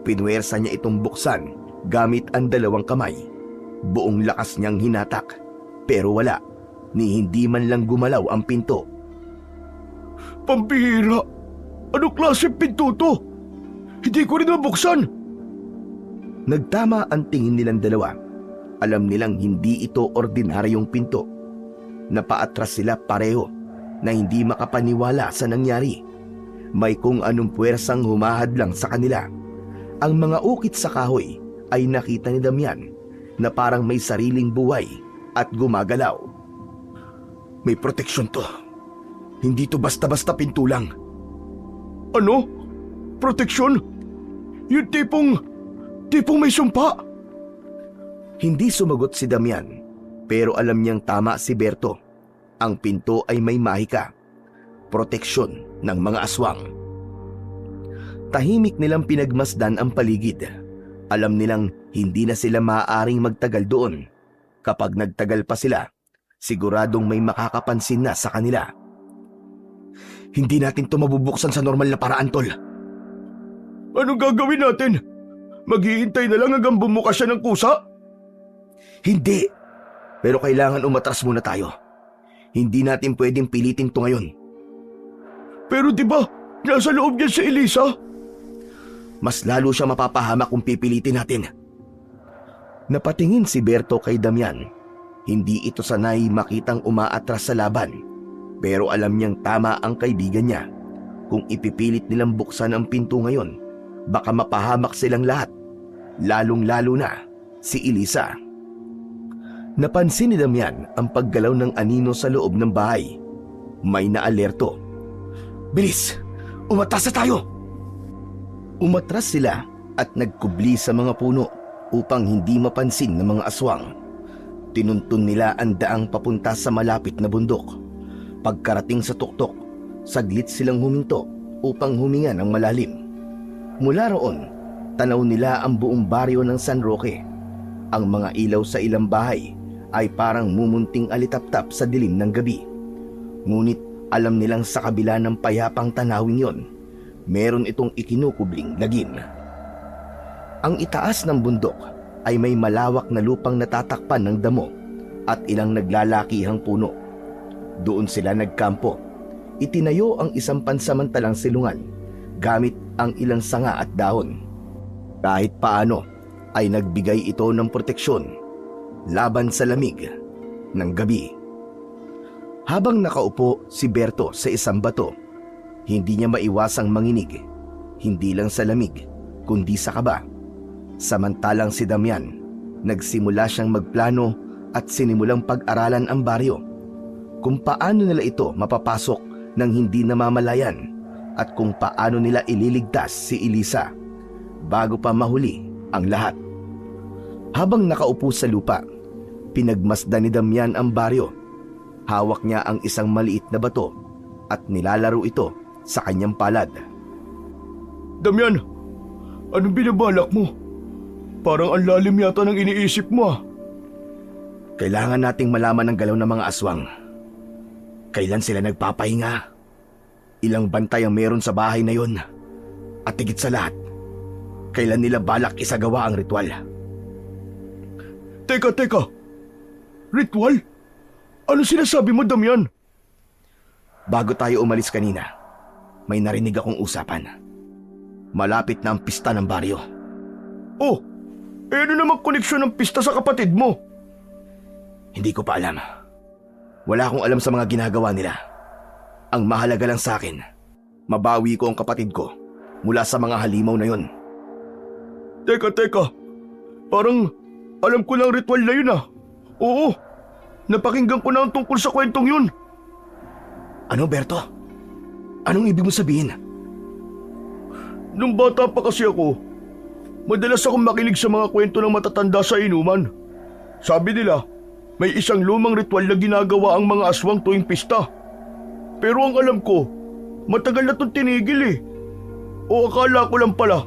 Pinuwersa niya itong buksan gamit ang 2 kamay. Buong lakas niyang hinatak, pero wala, ni hindi man lang gumalaw ang pinto. Pambihira! Anong klase pinto to? Hindi ko rin mabuksan! Nagtama ang tingin nilang dalawa. Alam nilang hindi ito ordinaryong pinto. Napaatras sila pareho na hindi makapaniwala sa nangyari. may kung anong puwersang humahadlang sa kanila. Ang mga ukit sa kahoy ay nakita ni Damian na parang may sariling buhay at gumagalaw. May proteksyon to. Hindi to basta-basta pinto lang. Ano? Proteksyon? Yung tipong may sumpa? Hindi sumagot si Damian, pero alam niyang tama si Berto. Ang pinto ay may mahika. Proteksyon ng mga aswang. Tahimik nilang pinagmasdan ang paligid. Alam nilang hindi na sila maaaring magtagal doon. Kapag nagtagal pa sila, siguradong may makakapansin na sa kanila. Hindi natin to mabubuksan sa normal na paraan, tol. Anong gagawin natin? Maghihintay na lang hanggang bumukas siya ng kusa? Hindi. Pero kailangan umatras muna tayo. Hindi natin pwedeng pilitin to ngayon. Pero di ba, nasa loob niya si Elisa? Mas lalo siya mapapahamak kung pipilitin natin. Napatingin si Berto kay Damian. Hindi ito sanay makitang umaatras sa laban. Pero alam niyang tama ang kaibigan niya. Kung ipipilit nilang buksan ang pinto ngayon, baka mapahamak silang lahat. Lalong-lalo na si Elisa. Napansin ni Damian ang paggalaw ng anino sa loob ng bahay. May naalerto. Bilis! Umatras na tayo! Umatras sila at nagkubli sa mga puno upang hindi mapansin ng mga aswang. Tinuntun nila ang daang papunta sa malapit na bundok. Pagkarating sa tuktok, saglit silang huminto upang huminga ng malalim. Mula roon, tanaw nila ang buong baryo ng San Roque. Ang mga ilaw sa ilang bahay ay parang mumunting alitaptap sa dilim ng gabi. Ngunit alam nilang sa kabila ng payapang tanawin yon, meron itong ikinukubling lagim. Ang itaas ng bundok ay may malawak na lupang natatakpan ng damo at ilang naglalakihang puno. Doon sila nagkampo. Itinayo ang isang pansamantalang silungan gamit ang ilang sanga at dahon. Kahit paano ay nagbigay ito ng proteksyon laban sa lamig ng gabi. Habang nakaupo si Berto sa isang bato, hindi niya maiwasang manginig, hindi lang sa lamig, kundi sa kaba. Samantalang si Damian, nagsimula siyang magplano at sinimulang pag-aralan ang baryo. Kung paano nila ito mapapasok ng hindi namamalayan at kung paano nila ililigtas si Elisa bago pa mahuli ang lahat. Habang nakaupo sa lupa, pinagmasdan ni Damian ang baryo. Hawak niya ang isang maliit na bato at nilalaro ito sa kanyang palad. Damian, anong binabalak mo? Parang ang lalim yata ng iniisip mo ah. Kailangan nating malaman ang galaw ng mga aswang. Kailan sila nagpapahinga? Ilang bantay ang meron sa bahay na yon? At higit sa lahat, kailan nila balak isagawa ang ritual? Teka. Ritual? Ano sinasabi mo, Damian? Bago tayo umalis kanina, may narinig akong usapan. Malapit na ang pista ng baryo. Oh, ano namang koneksyon ng pista sa kapatid mo? Hindi ko pa alam. Wala akong alam sa mga ginagawa nila. Ang mahalaga lang sa akin, mabawi ko ang kapatid ko mula sa mga halimaw na yon. Teka. Parang alam ko lang ritual na yun ah. Oo, napakinggan ko na ang tungkol sa kwentong yun. Ano, Berto? Anong ibig mo sabihin? Nung bata pa kasi ako, madalas akong makinig sa mga kwento ng matatanda sa inuman. Sabi nila, may isang lumang ritual na ginagawa ang mga aswang tuwing pista. Pero ang alam ko, matagal na itong tinigil eh. O akala ko lang pala.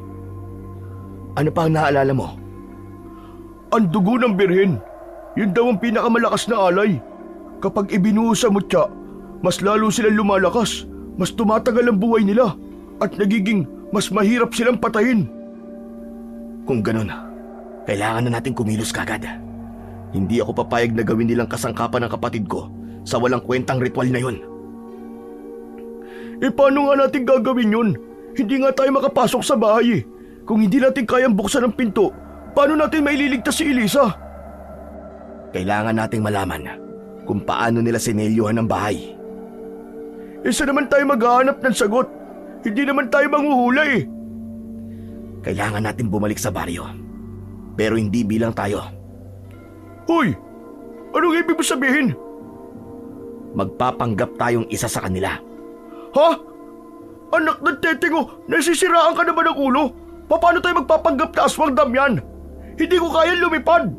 Ano pa ang naalala mo? Ang dugo ng birhen, yun daw ang pinakamalakas na alay. Kapag ibinuhos sa mutya, mas lalo silang lumalakas, mas tumatagal ang buhay nila, at nagiging mas mahirap silang patayin. Kung ganun, kailangan na natin kumilos kagad. Hindi ako papayag na gawin nilang kasangkapan ng kapatid ko sa walang kwentang ritual na yun. Eh paano nga natin gagawin yun? Hindi nga tayo makapasok sa bahay eh. Kung hindi natin kayang buksan ang pinto, paano natin maililigtas si Elisa? Kailangan nating malaman kung paano nila sinelyuhan ang bahay. Isa naman tayo maghahanap ng sagot. Hindi naman tayo manghuhula eh. Kailangan natin bumalik sa baryo. Pero hindi bilang tayo. Hoy! Anong ibig mo sabihin? Magpapanggap tayong isa sa kanila. Ha? Anak ng tetingo, nasisiraan ka na ba ng ulo? Paano tayo magpapanggap na aswang, Damian? Hindi ko kaya lumipad.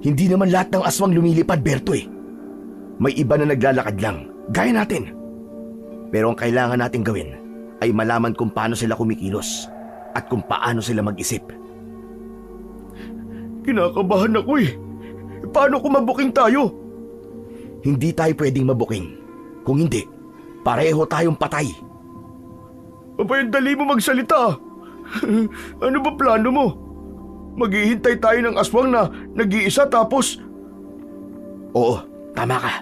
Hindi naman lahat ng aswang lumilipad, Berto eh. May iba na naglalakad lang, gaya natin. Pero ang kailangan natin gawin ay malaman kung paano sila kumikilos at kung paano sila mag-isip. Kinakabahan ako eh. Paano kung mabuking tayo? Hindi tayo pwedeng mabuking. Kung hindi, pareho tayong patay. Abay, dali mo magsalita. Ano ba plano mo? Maghihintay tayo ng aswang na nag-iisa tapos... Oo, tama ka.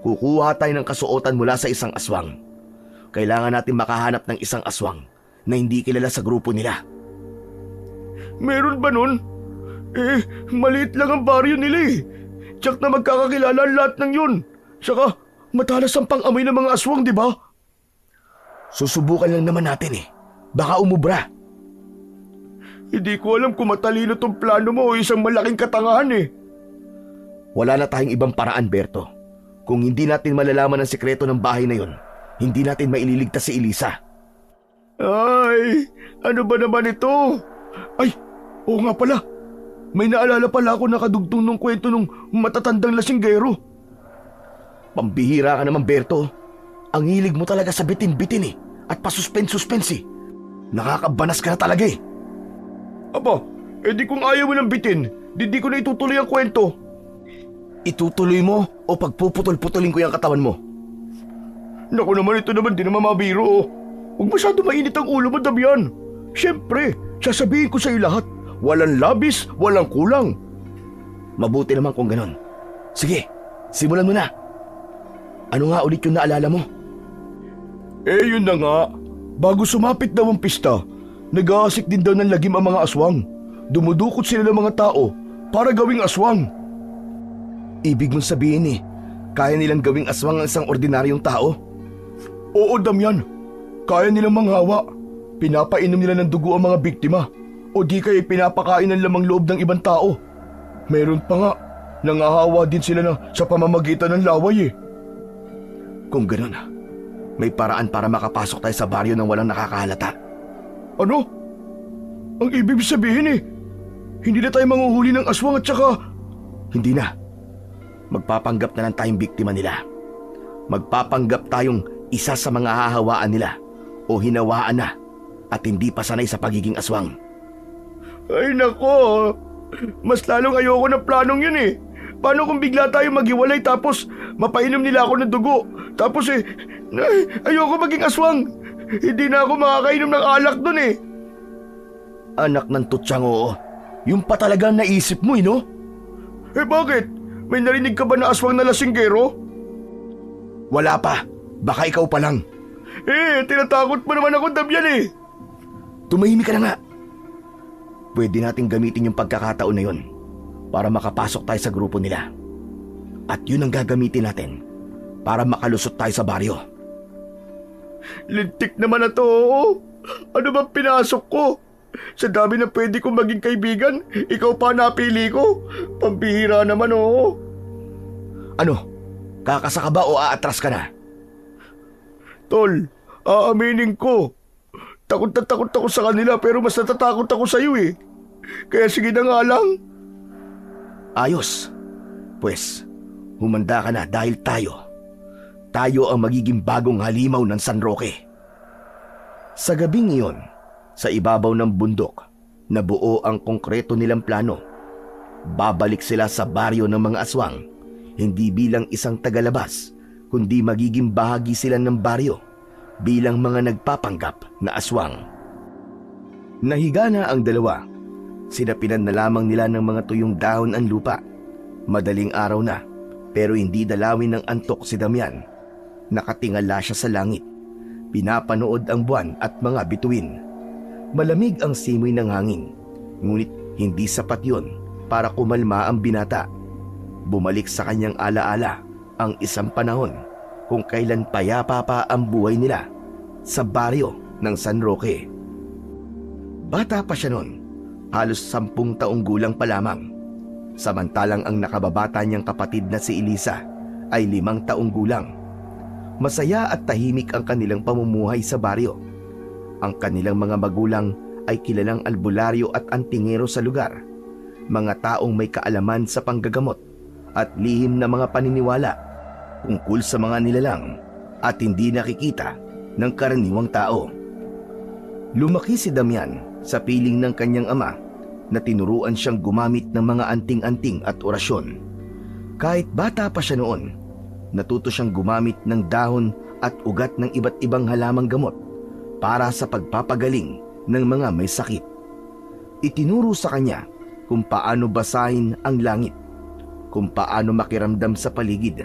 Kukuha tayo ng kasuotan mula sa isang aswang. Kailangan natin makahanap ng isang aswang na hindi kilala sa grupo nila. Meron ba nun? Maliit lang ang baryo nila eh. Tiyak na magkakakilala ang lahat ng yun. Saka, matalas ang pang-amoy ng mga aswang, di ba? Susubukan lang naman natin eh. Baka umubra. Hindi ko alam kung matalino tong plano mo o isang malaking katangahan eh. Wala na tayong ibang paraan, Berto. Kung hindi natin malalaman ang sikreto ng bahay na yon, hindi natin maililigtas si Elisa. Ay, ano ba naman ito? Ay, oo nga pala. May naalala pala ako nakadugtong ng kwento ng matatandang lasinggero. Pambihira ka naman, Berto. Ang hilig mo talaga sa bitin-bitin eh. At pasuspense-suspense eh. Nakakabanas ka na talaga eh. Aba, di kung ayaw mo ng bitin, di ko na itutuloy ang kwento. Itutuloy mo o pagpuputol-putulin ko yung katawan mo? Naku naman, ito naman di naman mabiro oh. Huwag masyado mainit ang ulo mo, Damian. Siyempre, sasabihin ko sa iyo lahat. Walang labis, walang kulang. Mabuti naman kung ganon. Sige, simulan mo na. Ano nga ulit yung naalala mo? Yun na nga. Bago sumapit daw ang pista, nag-aasik din daw ng lagim ang mga aswang. Dumudukot sila ng mga tao para gawing aswang. Ibig mong sabihin eh, kaya nilang gawing aswang ang isang ordinaryong tao? Oo, Damian. Kaya nilang manghawa. Pinapainom nila ng dugo ang mga biktima. O di kaya pinapakain ng lamang loob ng ibang tao. Meron pa nga, nangahawa din sila sa pamamagitan ng laway eh. Kung gano'n, may paraan para makapasok tayo sa baryo nang walang nakakahalata. Ano? Ang ibig sabihin eh, hindi na tayo manghuhuli ng aswang at saka... Hindi na. Magpapanggap na lang tayong biktima nila. Magpapanggap tayong isa sa mga hahawaan nila o hinawaan na at hindi pa sanay sa pagiging aswang. Ay nako, mas lalong ayoko ng planong yun eh. Paano kung bigla tayo maghiwalay tapos mapainom nila ako ng dugo? Tapos ayoko maging aswang. Hindi na ako makakainom ng alak dun eh. Anak ng tutsang oo. Yung pa talagang naisip mo no? Bakit? May narinig ka ba na aswang na lasinggero? Wala pa. Baka ikaw pa lang. Tinatakot mo naman ako, Damian eh. Tumahimik ka na nga. Pwede nating gamitin yung pagkakataon na yun para makapasok tayo sa grupo nila. At yun ang gagamitin natin para makalusot tayo sa baryo. Lintik naman na to. Ano bang pinasok ko? Sa dami na pwede kong maging kaibigan, ikaw pa napili ko. Pambihira naman oh. Ano? Kakasa ka ba o aatras ka na? Tol, aaminin ko. Takot na takot ako sa kanila pero mas natatakot ako sa iyo eh. Kaya sige na nga lang. Ayos. Pues, humanda ka na dahil tayo ang magiging bagong halimaw ng San Roque. Sa gabing iyon, sa ibabaw ng bundok, nabuo ang konkreto nilang plano. Babalik sila sa baryo ng mga aswang, hindi bilang isang tagalabas, kundi magiging bahagi sila ng baryo bilang mga nagpapanggap na aswang. Nahiga na ang dalawa. Sinapinan na lamang nila ng mga tuyong dahon ang lupa. Madaling araw na, pero hindi dalawin ng antok si Damian. Nakatingala siya sa langit. Pinapanood ang buwan at mga bituin. Malamig ang simoy ng hangin, ngunit hindi sapat yon para kumalma ang binata. Bumalik sa kanyang alaala ang isang panahon kung kailan payapa pa ang buhay nila sa baryo ng San Roque. Bata pa siya noon, halos 10 taong gulang pa lamang. Samantalang ang nakababata niyang kapatid na si Elisa ay 5 taong gulang. Masaya at tahimik ang kanilang pamumuhay sa baryo. Ang kanilang mga magulang ay kilalang albularyo at antingero sa lugar, mga taong may kaalaman sa panggagamot at lihim na mga paniniwala tungkol sa mga nilalang at hindi nakikita ng karaniwang tao. Lumaki si Damian sa piling ng kanyang ama na tinuruan siyang gumamit ng mga anting-anting at orasyon. Kahit bata pa siya noon, natuto siyang gumamit ng dahon at ugat ng iba't ibang halamang gamot para sa pagpapagaling ng mga may sakit. Itinuro sa kanya kung paano basahin ang langit, kung paano makiramdam sa paligid,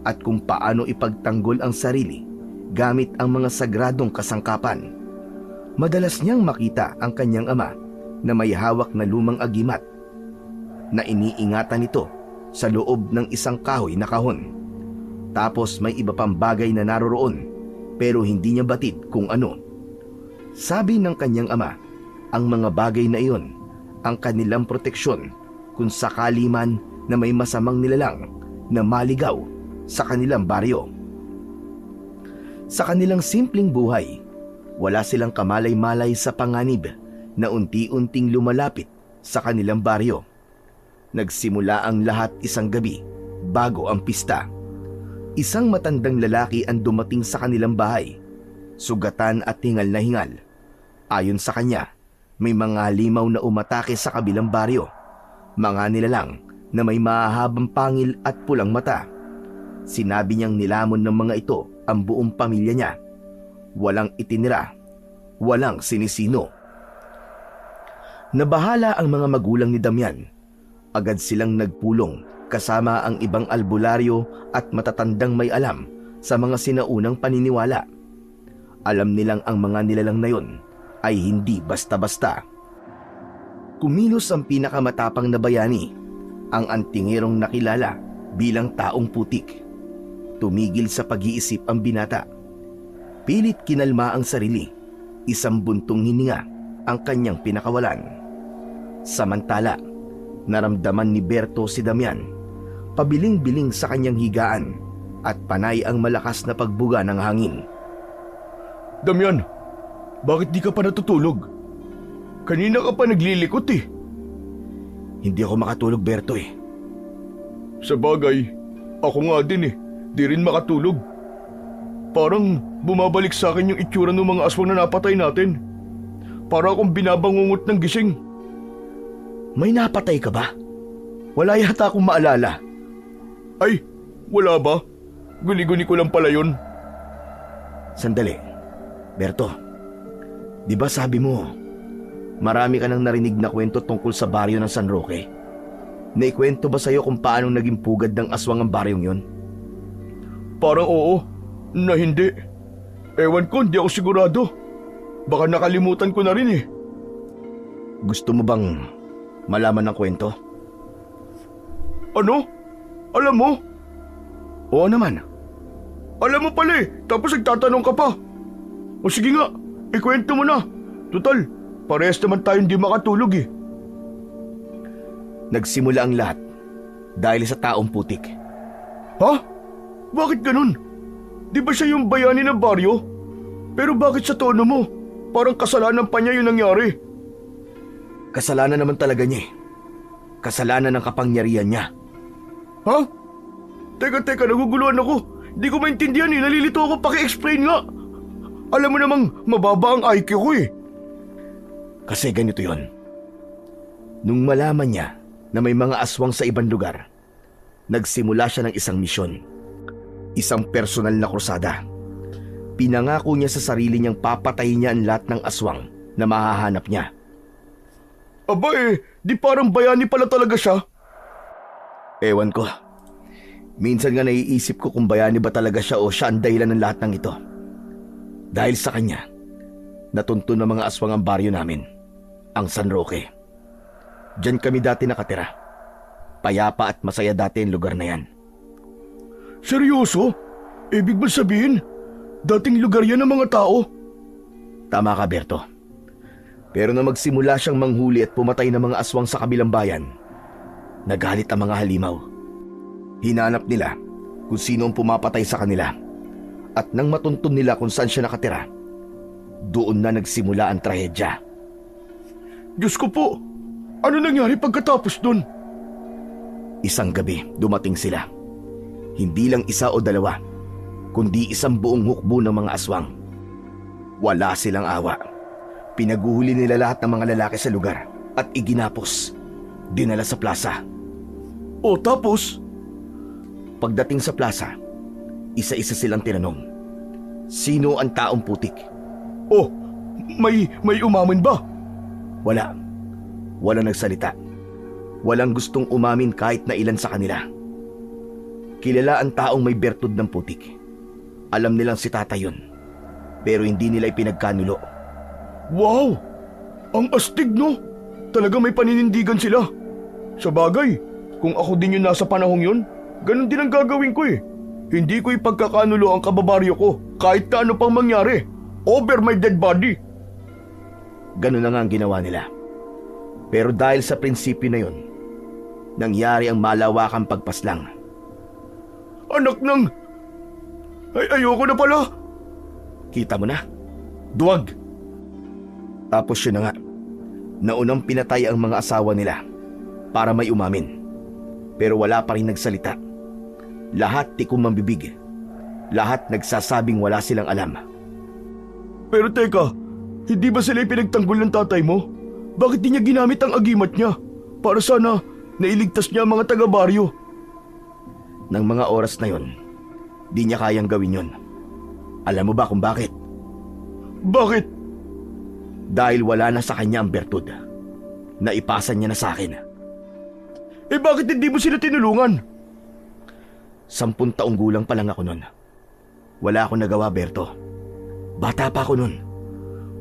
at kung paano ipagtanggol ang sarili gamit ang mga sagradong kasangkapan. Madalas niyang makita ang kanyang ama na may hawak na lumang agimat na iniingatan nito sa loob ng isang kahoy na kahon. Tapos may iba pang bagay na naroroon pero hindi niya batid kung ano. Sabi ng kanyang ama, ang mga bagay na iyon ang kanilang proteksyon kung sakali man na may masamang nilalang na maligaw sa kanilang baryo. Sa kanilang simpleng buhay, wala silang kamalay-malay sa panganib na unti-unting lumalapit sa kanilang baryo. Nagsimula ang lahat isang gabi bago ang pista. Isang matandang lalaki ang dumating sa kanilang bahay, sugatan at hingal na hingal. Ayon sa kanya, may mga limaw na umatake sa kabilang baryo, mga nilalang na may mahahabang pangil at pulang mata. Sinabi niyang nilamon ng mga ito ang buong pamilya niya. Walang itinira, walang sinisino. Nabahala ang mga magulang ni Damian. Agad silang nagpulong kasama ang ibang albularyo at matatandang may alam sa mga sinaunang paniniwala. Alam nilang ang mga nilalang na yon ay hindi basta-basta. Kumilos ang pinakamatapang na bayani, ang antingerong nakilala bilang taong putik. Tumigil sa pag-iisip ang binata. Pilit kinalma ang sarili. Isang buntong hininga ang kanyang pinakawalan. Samantala, naramdaman ni Berto si Damian. Pabiling-biling sa kanyang higaan at panay ang malakas na pagbuga ng hangin. Damian, bakit di ka pa natutulog? Kanina ka pa naglilikot eh. Hindi ako makatulog, Berto eh. Sa bagay, ako nga din eh. Di rin makatulog. Parang bumabalik sa akin yung itsura ng mga aswang na napatay natin. Para akong binabangungot ng gising. May napatay ka ba? Wala yata akong maalala. Ay, wala ba? Guni-guni ko lang pala yun. Sandali. Berto, di ba sabi mo, marami ka nang narinig na kwento tungkol sa baryo ng San Roque? Naikwento ba sa'yo kung paano naging pugad ng aswang ang baryong yon? Parang oo, na hindi. Ewan ko, hindi ako sigurado. Baka nakalimutan ko na rin eh. Gusto mo bang malaman ng kwento? Ano? Alam mo? Oo naman. Alam mo pala eh, tapos nagtatanong ka pa. O sige nga, ikwento mo na. Tutal, parehas naman tayo hindi makatulog eh. Nagsimula ang lahat dahil sa taong putik. Ha? Bakit ganun? Di ba siya yung bayani ng baryo? Pero bakit sa tono mo? Parang kasalanan pa niya yung nangyari. Kasalanan naman talaga niya eh. Kasalanan ng kapangyarihan niya. Ha? Teka, naguguluhan ako. Di ko maintindihan eh, nalilito ako, paki-explain nga. Alam mo namang mababa ang IQ ko eh. Kasi ganito yon. Nung malaman niya na may mga aswang sa ibang lugar, nagsimula siya ng isang misyon. Isang personal na krusada. Pinangako niya sa sarili niyang papatayin niya ang lahat ng aswang na mahahanap niya. Aba eh, di parang bayani pala talaga siya. Ewan ko. Minsan nga naiisip ko kung bayani ba talaga siya o siya ang dahilan ng lahat ng ito. Dahil sa kanya, natunto ng mga aswang ang baryo namin, ang San Roque. Diyan kami dati nakatira. Payapa at masaya dati ang lugar na yan. Seryoso? Ibig ba sabihin, dating lugar yan ng mga tao? Tama ka, Berto. Pero nang magsimula siyang manghuli at pumatay ng mga aswang sa kabilang bayan, nagalit ang mga halimaw. Hinanap nila kung sino ang pumapatay sa kanila. At nang matuntun nila kung saan siya nakatira, doon na nagsimula ang trahedya. Diyos ko po, ano nangyari pagkatapos dun? Isang gabi, dumating sila. Hindi lang isa o dalawa, kundi isang buong hukbo ng mga aswang. Wala silang awa. Pinaguhuli nila lahat ng mga lalaki sa lugar at iginapos. Dinala sa plaza. O tapos? Pagdating sa plaza, isa-isa silang tinanong. Sino ang taong putik? Oh, may umamin ba? Wala. Walang nagsalita. Walang gustong umamin kahit na ilan sa kanila. Kilala ang taong may bertud ng putik. Alam nilang si Tatay yun. Pero hindi nila ipinagkanulo. Wow! Ang astig, no? Talaga may paninindigan sila. Sa bagay, kung ako din yung nasa panahong yun, ganun din ang gagawin ko eh. Hindi ko ipagkakanulo ang kababaryo ko kahit na ano pang mangyari. Over my dead body. Ganun na nga ang ginawa nila. Pero dahil sa prinsipyo na yun, nangyari ang malawakang pagpaslang. Anak ng... ayoko na pala. Kita mo na? Duwag! Tapos yun na nga, naunang pinatay ang mga asawa nila para may umamin. Pero wala pa rin nagsalita. Lahat tikom ang bibig. Lahat nagsasabing wala silang alam. Pero teka, hindi ba sila ipinagtanggol ng tatay mo? Bakit di niya ginamit ang agimat niya? Para sana nailigtas niya ang mga taga-baryo. Nang mga oras na yon, di niya kayang gawin yon. Alam mo ba kung bakit? Bakit? Dahil wala na sa kanya ang bertud. Naipasa niya na sa akin. Eh bakit hindi mo sila tinulungan? 10 taong gulang pa lang ako nun. Wala akong nagawa, Berto. Bata pa ako nun.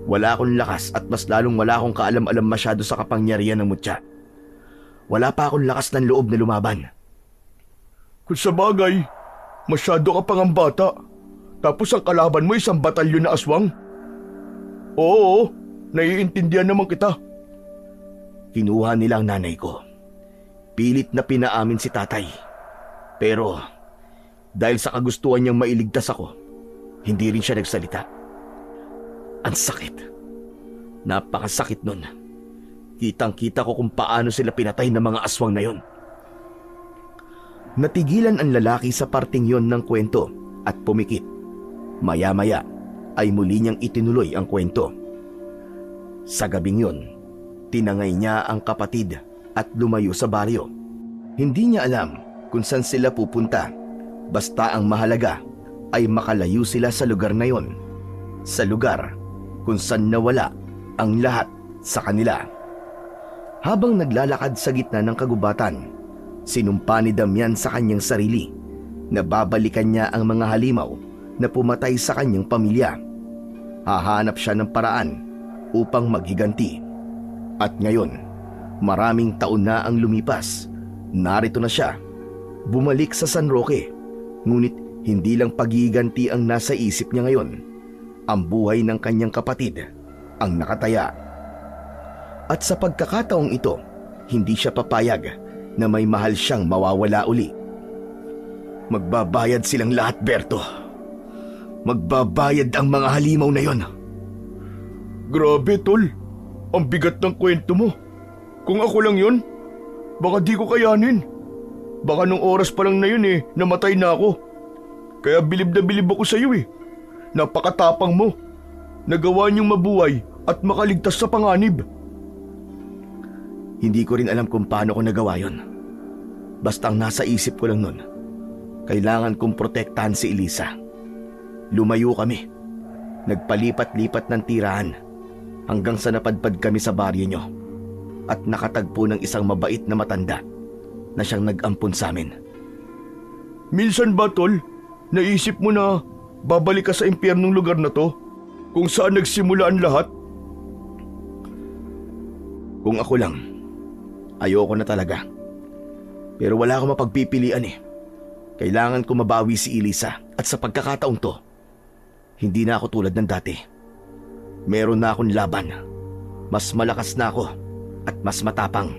Wala akong lakas at mas lalong wala akong kaalam-alam masyado sa kapangyarihan ng mutya. Wala pa akong lakas ng loob na lumaban. Kung sa bagay, masyado ka pang ang bata. Tapos ang kalaban mo isang batalyon na aswang. Oo, naiintindihan naman kita. Kinuha nila ang nanay ko. Pilit na pinaamin si tatay. Pero dahil sa kagustuhan niyang mailigtas ako, hindi rin siya nagsalita. Ang sakit. Napakasakit nun. Kitang-kita ko kung paano sila pinatay ng mga aswang na yon. Natigilan ang lalaki sa parting yon ng kwento at pumikit. Maya-maya ay muli niyang itinuloy ang kwento. Sa gabing yon, tinangay niya ang kapatid at lumayo sa baryo. Hindi niya alam kung saan sila pupunta. Basta ang mahalaga ay makalayo sila sa lugar na yon. Sa lugar kung saan nawala ang lahat sa kanila. Habang naglalakad sa gitna ng kagubatan, sinumpa ni Damian sa kanyang sarili na babalikan niya ang mga halimaw na pumatay sa kanyang pamilya. Hahanap siya ng paraan upang maghiganti. At ngayon, maraming taon na ang lumipas. Narito na siya, bumalik sa San Roque. Ngunit hindi lang paghiganti ang nasa isip niya ngayon. Ang buhay ng kanyang kapatid ang nakataya. At sa pagkakataong ito, hindi siya papayag na may mahal siyang mawawala uli. Magbabayad silang lahat, Berto. Magbabayad ang mga halimaw na yon. Grabe, tol. Ang bigat ng kwento mo. Kung ako lang yun, baka di ko kayanin. Baka nung oras pa lang na yun namatay na ako. Kaya bilib na bilib ako sa iyo Napakatapang mo. Nagawa niyong mabuhay at makaligtas sa panganib. Hindi ko rin alam kung paano ko nagawa yon. Basta ang nasa isip ko lang nun, kailangan kong protektahan si Elisa. Lumayo kami. Nagpalipat-lipat ng tirahan hanggang sa napadpad kami sa baryo nyo at nakatagpo ng isang mabait na matanda na siyang nag-ampon sa amin. Minsan ba, tol, naisip mo na babalik ka sa impyernong lugar na to kung saan nagsimula ang lahat? Kung ako lang, ayoko na talaga. Pero wala akong mapagpipilian Kailangan ko mabawi si Elisa at sa pagkakataong to, hindi na ako tulad ng dati. Meron na akong laban. Mas malakas na ako at mas matapang.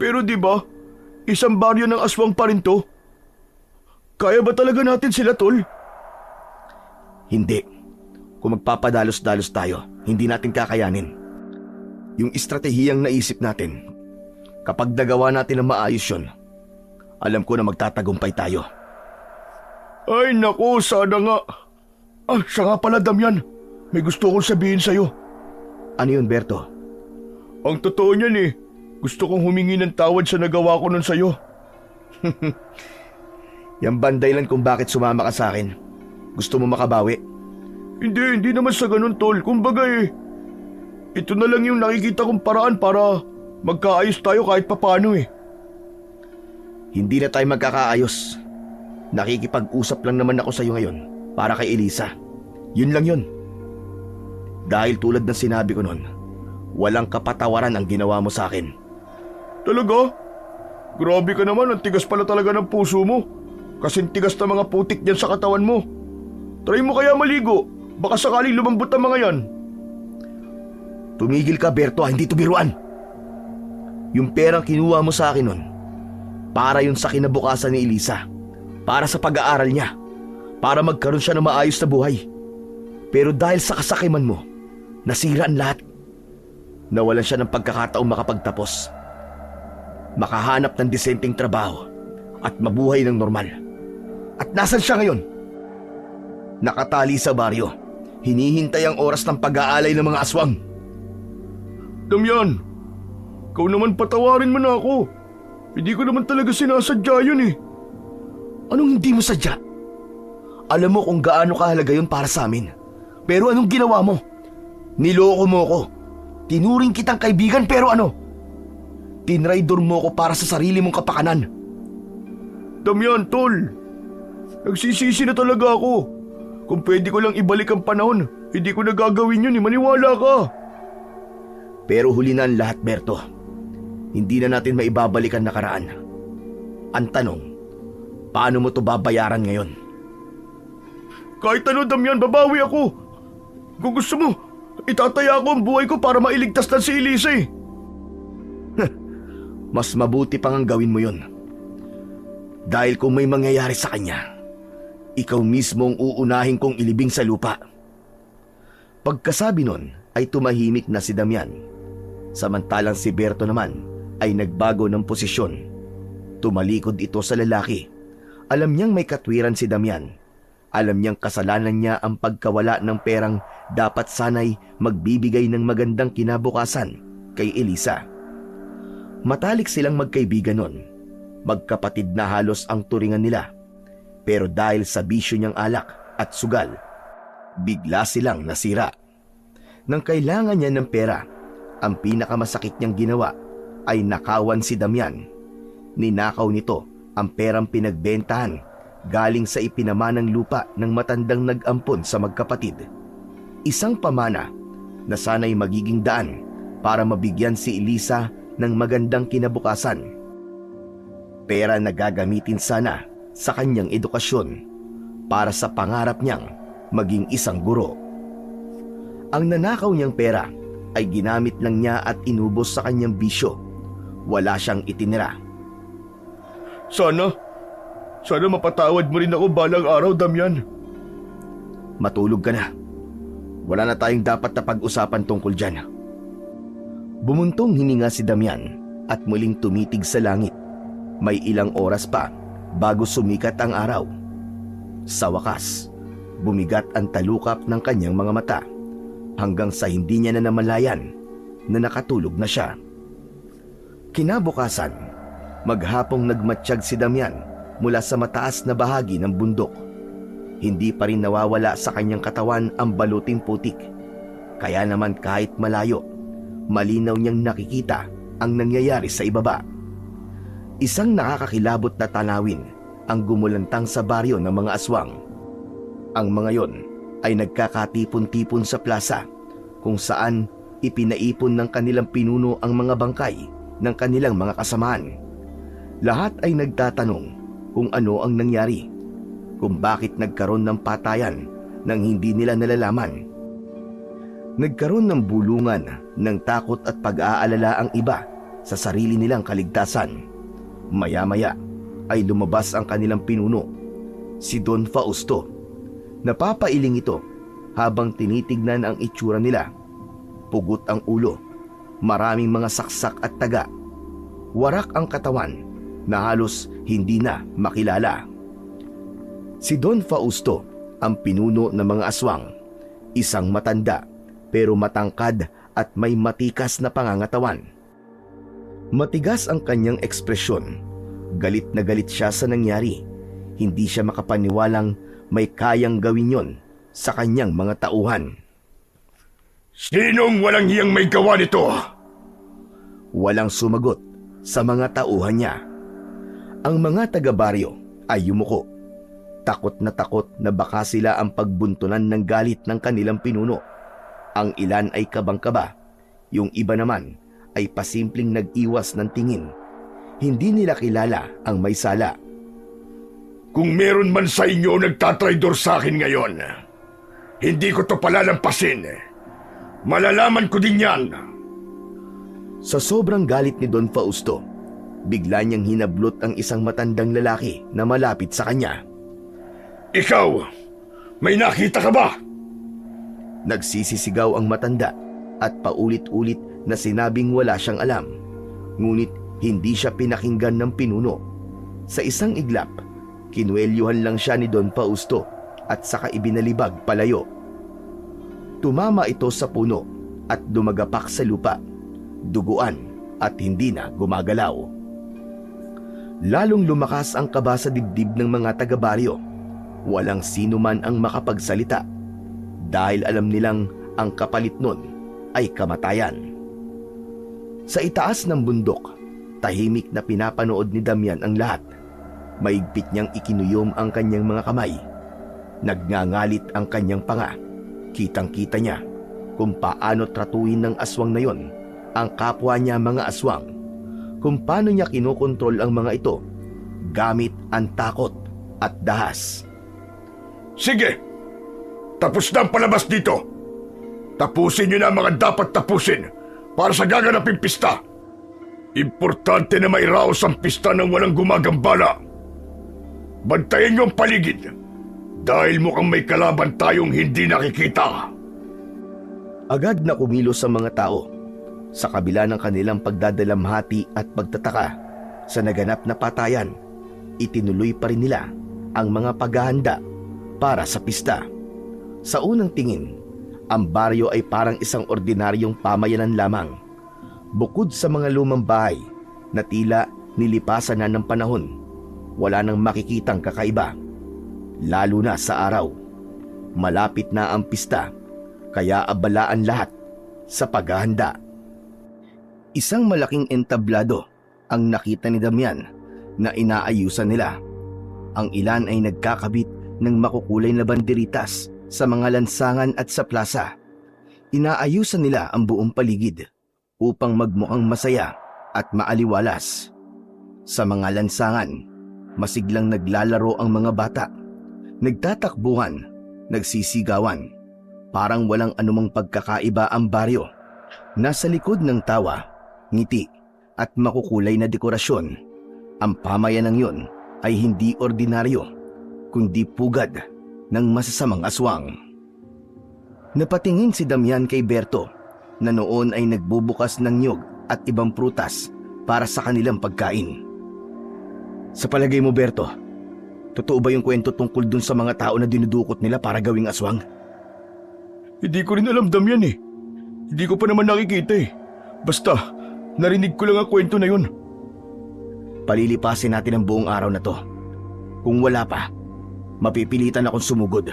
Pero di ba, isang baryo ng aswang pa rin to? Kaya ba talaga natin sila, tol? Hindi. Kung magpapadalos-dalos tayo, hindi natin kakayanin. Yung estratehiyang naisip natin, kapag nagawa natin ang maayos yun, alam ko na magtatagumpay tayo. Ay naku, sana nga. Siya nga pala, Damian. May gusto kong sabihin sa'yo. Ano yun, Berto? Ang totoo niyan gusto kong humingi ng tawad sa nagawa ko nun sa'yo. Yan ba ang dahilan kung bakit sumama ka sa akin? Gusto mo makabawi? Hindi naman sa ganun, tol. Kumbaga ito na lang yung nakikita kong paraan para magkaayos tayo kahit papano . Hindi na tayo magkakaayos. Nakikipag-usap lang naman ako sa iyo ngayon para kay Elisa. Yun lang yun. Dahil tulad ng sinabi ko noon, walang kapatawaran ang ginawa mo sa akin. Talaga? Grabe ka naman, ang tigas pala talaga ng puso mo. Kasing tigas na mga putik dyan sa katawan mo. Try mo kaya maligo, baka sakaling lumambot ang mga yan. Tumigil ka, Berto, hindi to biruan. Yung perang kinuha mo sa akin noon, para yun sa kinabukasan ni Elisa. Para sa pag-aaral niya. Para magkaroon siya ng maayos na buhay. Pero dahil sa kasakiman mo, nasira ang lahat. Nawalan siya ng pagkakataong makapagtapos. Makahanap ng disenteng trabaho at mabuhay ng normal. At nasan siya ngayon? Nakatali sa baryo. Hinihintay ang oras ng pag-aalay ng mga aswang. Damian, ikaw naman patawarin mo na ako. Hindi ko naman talaga sinasadya yun . Anong hindi mo sadya? Alam mo kung gaano kahalaga yun para sa amin. Pero anong ginawa mo? Niloko mo ko. Tinuring kitang kaibigan pero ano? Tinraidor mo ko para sa sarili mong kapakanan. Damian, tol. Nagsisisi na talaga ako. Kung pwede ko lang ibalik ang panahon, hindi ko na gagawin yun . Maniwala ka. Pero huli na ang lahat, Berto. Hindi na natin maibabalik ang nakaraan. Ang tanong, paano mo to babayaran ngayon? Kahit ano, Damian, babawi ako. Kung gusto mo, itataya ko ang buhay ko para mailigtas lang si Elisa . Mas mabuti pang ang gawin mo yun. Dahil kung may mangyayari sa kanya, ikaw mismo ang uunahin kong ilibing sa lupa. Pagkasabi nun ay tumahimik na si Damian. Samantalang si Berto naman ay nagbago ng posisyon. Tumalikod ito sa lalaki. Alam niyang may katwiran si Damian. Alam niyang kasalanan niya ang pagkawala ng perang dapat sanay magbibigay ng magandang kinabukasan kay Elisa. Matalik silang magkaibigan nun. Magkapatid na halos ang turingan nila. Pero dahil sa bisyo niyang alak at sugal, bigla silang nasira. Nang kailangan niya ng pera, ang pinakamasakit niyang ginawa ay nakawan si Damian. Ninakaw nito ang perang pinagbentahan galing sa ipinamanang lupa ng matandang nag-ampon sa magkapatid. Isang pamana na sana'y magiging daan para mabigyan si Elisa ng magandang kinabukasan. Pera na gagamitin sana sa kanyang edukasyon para sa pangarap niyang maging isang guro. Ang nanakaw niyang pera ay ginamit lang niya at inubos sa kanyang bisyo. Wala siyang itinira. Sana mapatawad mo rin ako balang araw, Damian. Matulog ka na. Wala na tayong dapat na pag-usapan tungkol dyan. Bumuntong hininga si Damian at muling tumitig sa langit. May ilang oras pa bago sumikat ang araw. Sa wakas, bumigat ang talukap ng kanyang mga mata hanggang sa hindi niya na namalayan na nakatulog na siya. Kinabukasan, maghapong nagmatsyag si Damian mula sa mataas na bahagi ng bundok. Hindi pa rin nawawala sa kanyang katawan ang baluting putik. Kaya naman kahit malayo, malinaw niyang nakikita ang nangyayari sa ibaba. Isang nakakakilabot na tanawin ang gumulantang sa baryo ng mga aswang. Ang mga yon ay nagkakatipon-tipon sa plaza kung saan ipinaipon ng kanilang pinuno ang mga bangkay ng kanilang mga kasamaan. Lahat ay nagtatanong kung ano ang nangyari, kung bakit nagkaroon ng patayan nang hindi nila nalalaman. Nagkaroon ng bulungan ng takot at pag-aalala ang iba sa sarili nilang kaligtasan. Maya-maya ay lumabas ang kanilang pinuno, si Don Fausto. Napapailing ito habang tinitignan ang itsura nila. Pugot ang ulo, maraming mga saksak at taga. Warak ang katawan na halos hindi na makilala. Si Don Fausto ang pinuno ng mga aswang, isang matanda pero matangkad at may matikas na pangangatawan. Matigas ang kanyang ekspresyon. Galit na galit siya sa nangyari. Hindi siya makapaniwalang may kayang gawin yon sa kanyang mga tauhan. Sinong walang hiyang may gawa nito? Walang sumagot sa mga tauhan niya. Ang mga taga-baryo ay yumuko. Takot na baka sila ang pagbuntunan ng galit ng kanilang pinuno. Ang ilan ay kabang-kaba, yung iba naman ay pasimpleng nag-iwas ng tingin. Hindi nila kilala ang may sala. Kung meron man sa inyo nagtatraidor sa akin ngayon, hindi ko to palalampasin. Malalaman ko din yan. Sa sobrang galit ni Don Fausto, bigla niyang hinablot ang isang matandang lalaki na malapit sa kanya. Ikaw, may nakita ka ba? Nagsisisigaw ang matanda at paulit-ulit na sinabing wala siyang alam. Ngunit hindi siya pinakinggan ng pinuno. Sa isang iglap, kinuwelyuhan lang siya ni Don Fausto at saka ibinalibag palayo. Tumama ito sa puno at dumagapak sa lupa, duguan at hindi na gumagalaw. Lalong lumakas ang kaba sa dibdib ng mga taga-baryo. Walang sino man ang makapagsalita dahil alam nilang ang kapalit nun ay kamatayan. Sa itaas ng bundok, tahimik na pinapanood ni Damian ang lahat. Maigpit niyang ikinuyom ang kanyang mga kamay. Nagngangalit ang kanyang panga. Kitang-kita niya kung paano tratuhin ng aswang na yon ang kapwa niya mga aswang. Kung paano niya kinokontrol ang mga ito gamit ang takot at dahas. Sige, tapos na ang palabas dito. Tapusin niyo na ang mga dapat tapusin para sa gaganaping pista. Importante na mairaos ang pista ng walang gumagambala. Bantayan niyo ang paligid dahil mukhang may kalaban tayong hindi nakikita. Agad na kumilos sa mga tao. Sa kabila ng kanilang pagdadalamhati at pagtataka sa naganap na patayan, itinuloy pa rin nila ang mga paghahanda para sa pista. Sa unang tingin, ang baryo ay parang isang ordinaryong pamayanan lamang. Bukod sa mga lumang bahay na tila nilipasan na ng panahon, wala nang makikitang kakaiba. Lalo na sa araw. Malapit na ang pista, kaya abalaan lahat sa paghahanda. Isang malaking entablado ang nakita ni Damian na inaayusan nila. Ang ilan ay nagkakabit ng makukulay na banderitas sa mga lansangan at sa plaza. Inaayusan nila ang buong paligid upang magmukhang masaya at maaliwalas. Sa mga lansangan, masiglang naglalaro ang mga bata. Nagtatakbuhan, nagsisigawan. Parang walang anumang pagkakaiba ang baryo. Nasa likod ng tawa, ngiti at makukulay na dekorasyon, ang pamayanang yon ay hindi ordinaryo, kundi pugad ng masasamang aswang. Napatingin si Damian kay Berto na noon ay nagbubukas ng niyog at ibang prutas para sa kanilang pagkain. Sa palagay mo, Berto, totoo ba yung kwento tungkol dun sa mga tao na dinudukot nila para gawing aswang? Hindi ko rin alam, Damian eh. Hindi ko pa naman nakikita eh. Basta, narinig ko lang ang kwento na yun. Palilipasin natin ang buong araw na to. Kung wala pa, mapipilitan akong sumugod.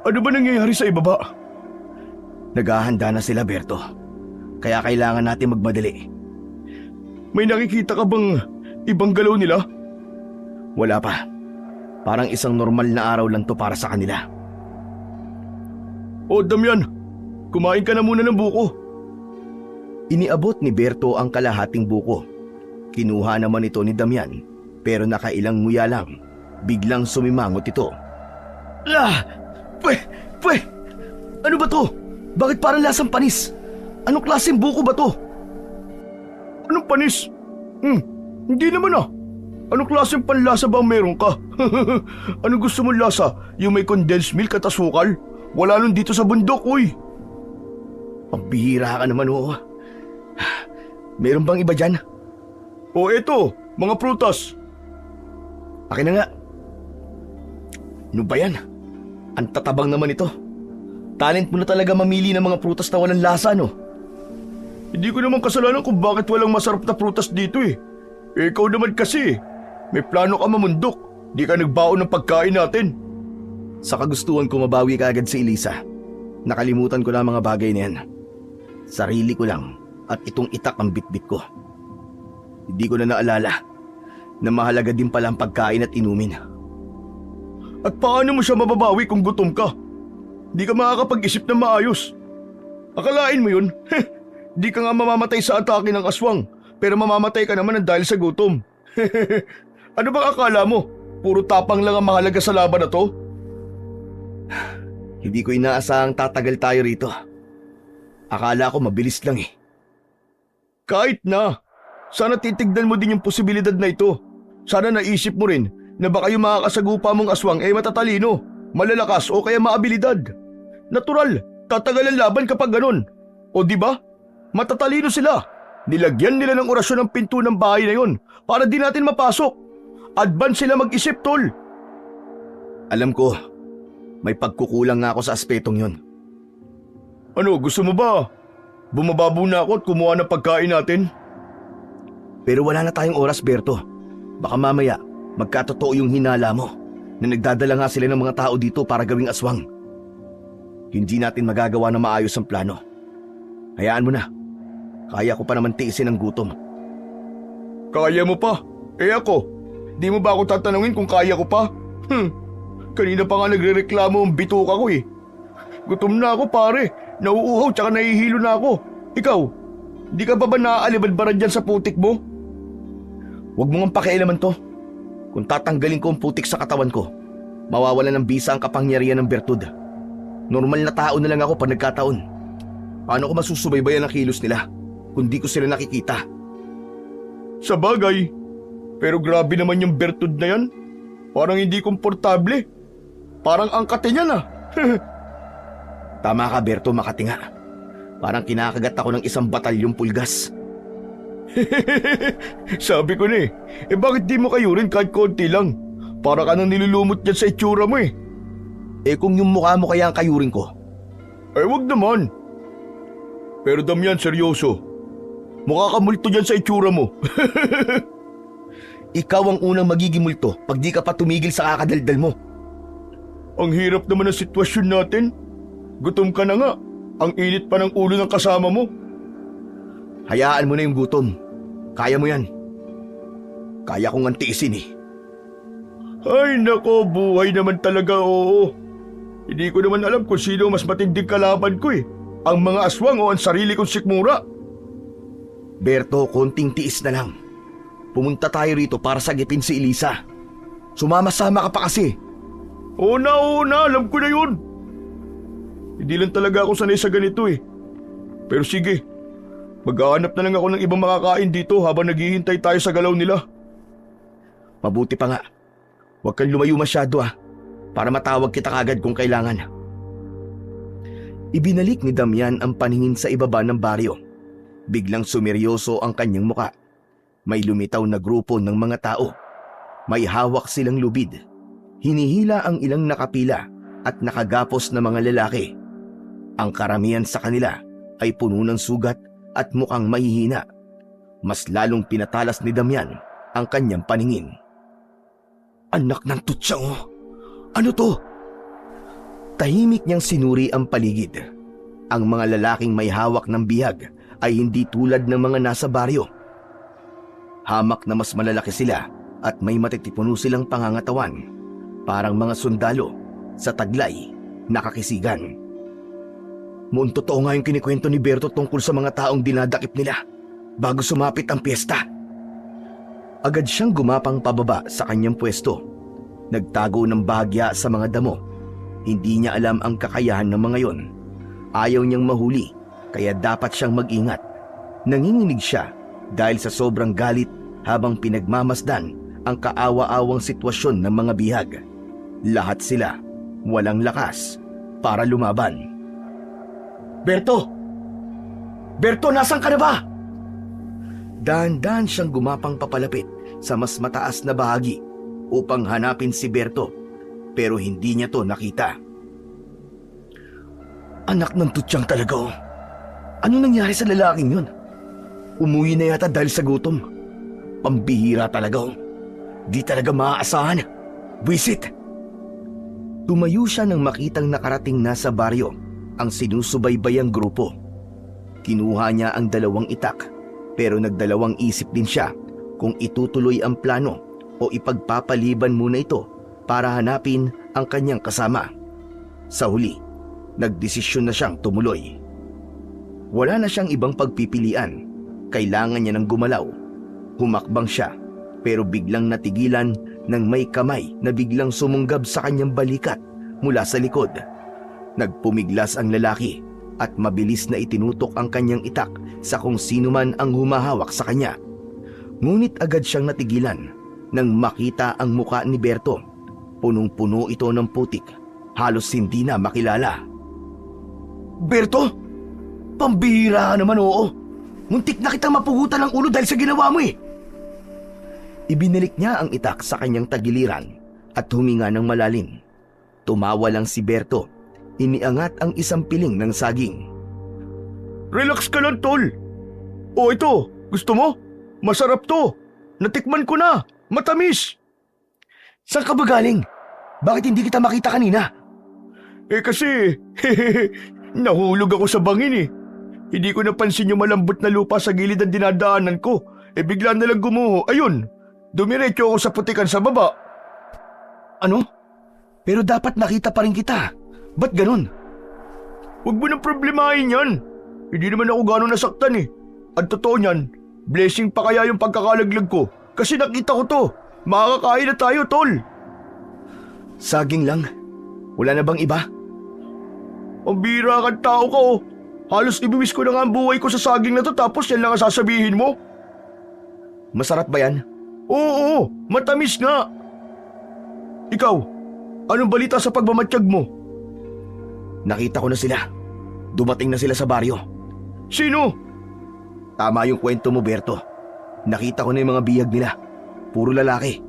Ano ba nangyayari sa ibaba? Naghahanda na sila, Berto. Kaya kailangan natin magmadali. May nakikita ka bang ibang galaw nila? Wala pa. Parang isang normal na araw lang to para sa kanila. O Damian, kumain ka na muna ng buko. Iniabot ni Berto ang kalahating buko. Kinuha naman ito ni Damian, pero nakailang nguya lang. Biglang sumimangot ito. Ano ba to? Bakit parang lasang panis? Anong klaseng buko ba to? Anong panis? Hindi naman ah. Anong klaseng panlasa ba ang meron ka? Anong gusto mong lasa? Yung may condensed milk at asukal? Wala nun dito sa bundok, uy. Pambihira ka naman, oh. Meron bang iba dyan? O eto, mga prutas. Akin na nga. Ano ba yan? Ang tatabang naman ito. Talent mo na talaga mamili ng mga prutas na walang lasa, no? Hindi ko naman kasalanan kung bakit walang masarap na prutas dito eh. Ikaw naman kasi, may plano ka mamundok. Di ka nagbaon ng pagkain natin. Sa kagustuhan ko mabawi ka agad si Elisa, nakalimutan ko na ang mga bagay na yan. Sarili ko lang at itong itak ang bitbit ko. Hindi ko na naalala na mahalaga din pala ang pagkain at inumin. At paano mo siya mababawi kung gutom ka? Di ka makakapag-isip na maayos. Akalain mo yun? Di ka nga mamamatay sa atake ng aswang, pero mamamatay ka naman dahil sa gutom. Ano bang akala mo? Puro tapang lang ang mahalaga sa laban na to? Hindi ko inaasahang tatagal tayo rito. Akala ko mabilis lang eh. Kahit na. Sana titignan mo din yung posibilidad na ito. Sana naisip mo rin na baka yung makakasagupa mong aswang ay matatalino, malalakas o kaya maabilidad. Natural, tatagal ang laban kapag ganun. O di ba? Matatalino sila. Nilagyan nila ng orasyon ng pinto ng bahay na yon para di natin mapasok. Advance sila mag-isip, tol. Alam ko, may pagkukulang nga ako sa aspetong yon. Ano, gusto mo ba? Bumababo na ako at kumuha ng pagkain natin. Pero wala na tayong oras, Berto. Baka mamaya, magkatotoo yung hinala mo na nagdadala nga sila ng mga tao dito para gawing aswang. Hindi natin magagawa na maayos ang plano. Hayaan mo na. Kaya ko pa naman tiisin ang gutom. Kaya mo pa? Eh ako, di mo ba ako tatanungin kung kaya ko pa? Kanina pa nga nagrereklamo ang bituka ko eh. Gutom na ako pare, nauuhaw tsaka nahihilo na ako. Ikaw, di ka pa ba naaalibadbaran dyan sa putik mo? Huwag mo nga pakialaman to. Kung tatanggalin ko ang putik sa katawan ko, mawawalan ng bisa ang kapangyarihan ng bertud. Normal na tao na lang ako pag nagkataon. Paano ko masusubaybayan ang kilos nila kung di ko sila nakikita? Sa bagay, pero grabe naman yung bertud na yan. Parang hindi komportable. Parang angkate niya na. Tama ka, Berto, Makati nga. Parang kinakagat ako ng isang batalyong pulgas. Sabi ko na eh bakit di mo kayo rin kahit konti lang? Para ka nang nilulumot dyan sa itsura mo eh. Eh kung yung mukha mo kaya ang kayurin ko? Eh wag naman. Pero Damian, seryoso. Mukha ka multo dyan sa itsura mo. Ikaw ang unang magiging multo pag di ka pa tumigil sa kakadaldal mo. Ang hirap naman ng sitwasyon natin. Gutom ka na nga. Ang init pa ng ulo ng kasama mo. Hayaan mo na yung gutom. Kaya mo yan. Kaya kong antiisin eh. Ay nako, buhay naman talaga, oo. Hindi ko naman alam kung sino mas matinding kalaban ko eh. Ang mga aswang o ang sarili kong sikmura. Berto, konting tiis na lang. Pumunta tayo rito para sagipin si Elisa. Sumama-sama ka pa kasi. Oo na, alam ko na yun. Hindi lang talaga ako sanay sa ganito eh. Pero sige, maghahanap na lang ako ng ibang makakain dito habang naghihintay tayo sa galaw nila. Mabuti pa nga. Huwag kang lumayo masyado para matawag kita kagad kung kailangan. Ibinalik ni Damian ang paningin sa ibaba ng baryo. Biglang sumeryoso ang kanyang muka. May lumitaw na grupo ng mga tao. May hawak silang lubid. Hinihila ang ilang nakapila at nakagapos na mga lalaki. Ang karamihan sa kanila ay puno ng sugat at mukhang mahihina. Mas lalong pinatalas ni Damian ang kanyang paningin. Anak ng tutsang, ano to? Tahimik niyang sinuri ang paligid. Ang mga lalaking may hawak ng bihag ay hindi tulad ng mga nasa baryo. Hamak na mas malalaki sila at may matitipuno silang pangangatawan. Parang mga sundalo sa taglay nakakisigan. Mukhang totoo nga yung kinikwento ni Berto tungkol sa mga taong dinadakip nila bago sumapit ang piyesta. Agad siyang gumapang pababa sa kanyang pwesto. Nagtago ng bahagya sa mga damo. Hindi niya alam ang kakayahan ng mga yon. Ayaw niyang mahuli, kaya dapat siyang mag-ingat. Nanginginig siya dahil sa sobrang galit habang pinagmamasdan ang kaawa-awang sitwasyon ng mga bihag. Lahat sila walang lakas para lumaban. Berto! Berto, nasan ka na ba? Dahan-dahan siyang gumapang papalapit sa mas mataas na bahagi upang hanapin si Berto, pero hindi niya to nakita. Anak ng tutyang talaga oh. Ano nangyari sa lalaking yun? Umuwi na yata dahil sa gutom. Pambihira talaga oh. Di talaga maaasahan. Buwisit! Tumayo siya nang makitang nakarating na sa baryo ang sinusubaybayang grupo. Kinuha niya ang 2 itak, pero nagdalawang isip din siya kung itutuloy ang plano o ipagpapaliban muna ito para hanapin ang kanyang kasama. Sa huli, nagdesisyon na siyang tumuloy. Wala na siyang ibang pagpipilian. Kailangan niya ng gumalaw. Humakbang siya, pero biglang natigilan ng may kamay na biglang sumunggab sa kanyang balikat mula sa likod. Nagpumiglas ang lalaki at mabilis na itinutok ang kanyang itak sa kung sino man ang humahawak sa kanya. Ngunit agad siyang natigilan nang makita ang muka ni Berto. Punong-puno ito ng putik, halos hindi na makilala. Berto! Pambihira ka naman, oo. Muntik na kitang mapugutan ng ulo dahil sa ginawa mo eh. Ibinalik niya ang itak sa kanyang tagiliran at huminga ng malalim. Tumawa lang si Berto. Iniangat ang isang piling ng saging. Relax ka lang, tol. O ito, gusto mo? Masarap to. Natikman ko na. Matamis. Saan ka ba galing? Bakit hindi kita makita kanina? Kasi, nahulog ako sa bangin eh. Hindi ko napansin yung malambot na lupa sa gilid ng dinadaanan ko. Bigla na lang gumuho. Ayun, dumiretso ako sa putikan sa baba. Ano? Pero dapat nakita pa rin kita. Ba't ganun? Huwag mo nang problemahin yan. Hindi naman ako gano'n nasaktan eh. At totoo niyan, blessing pa kaya yung pagkakalaglag ko. Kasi nakita ko to. Makakakain na tayo, tol. Saging lang? Wala na bang iba? Ang bira kang tao ka oh. Halos ibiwis ko na nga ang buhay ko sa saging na to tapos yan lang ang sasabihin mo. Masarap ba yan? Oo, matamis nga. Ikaw, anong balita sa pagmamatsyag mo? Nakita ko na sila. Dumating na sila sa baryo. Sino? Tama yung kwento mo, Berto. Nakita ko na yung mga biyag nila. Puro lalaki.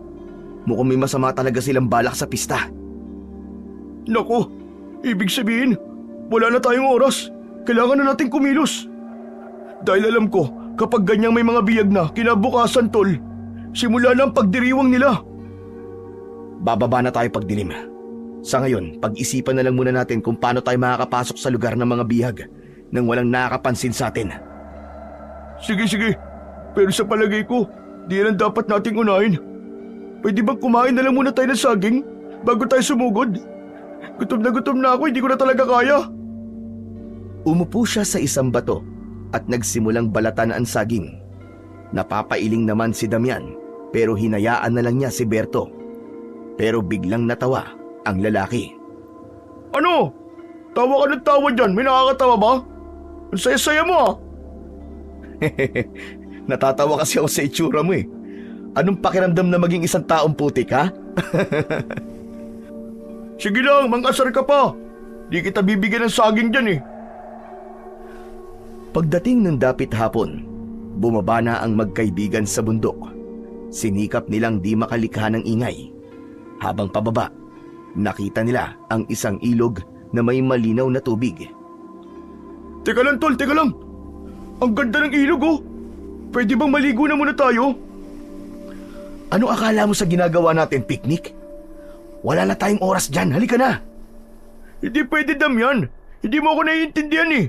Mukhang may masama talaga silang balak sa pista. Naku, ibig sabihin, wala na tayong oras. Kailangan na natin kumilos. Dahil alam ko, kapag ganyang may mga biyag na kinabukasan, tol, simula na ang pagdiriwang nila. Bababa na tayo pagdilim. Sa ngayon, pag-isipan na lang muna natin kung paano tayo makakapasok sa lugar ng mga bihag nang walang nakakapansin sa atin. Sige. Pero sa palagay ko, di yan ang dapat nating unahin. Pwede bang kumain na lang muna tayo ng saging bago tayo sumugod? Gutom na ako, hindi ko na talaga kaya. Umupo siya sa isang bato at nagsimulang balatan ang saging. Napapailing naman si Damian pero hinayaan na lang niya si Berto. Pero biglang natawa ang lalaki. Ano? Tawa ka ng tawa dyan, may nakakatawa ba? Ang saya-saya mo ah. Natatawa kasi ako sa itsura mo eh. Anong pakiramdam na maging isang taong putik ha? Sige lang, mang-asar ka pa. Di kita bibigyan ng saging dyan eh. Pagdating ng dapit hapon, bumaba na ang magkaibigan sa bundok. Sinikap nilang di makalikha ng ingay. Habang pababa, nakita nila ang isang ilog na may malinaw na tubig. Teka lang tol, teka lang. Ang ganda ng ilog oh. Pwede bang maligo na muna tayo? Ano akala mo sa ginagawa natin, picnic? Wala na tayong oras dyan, halika na. Hindi pwede, Damian. Hindi mo ako naiintindihan eh.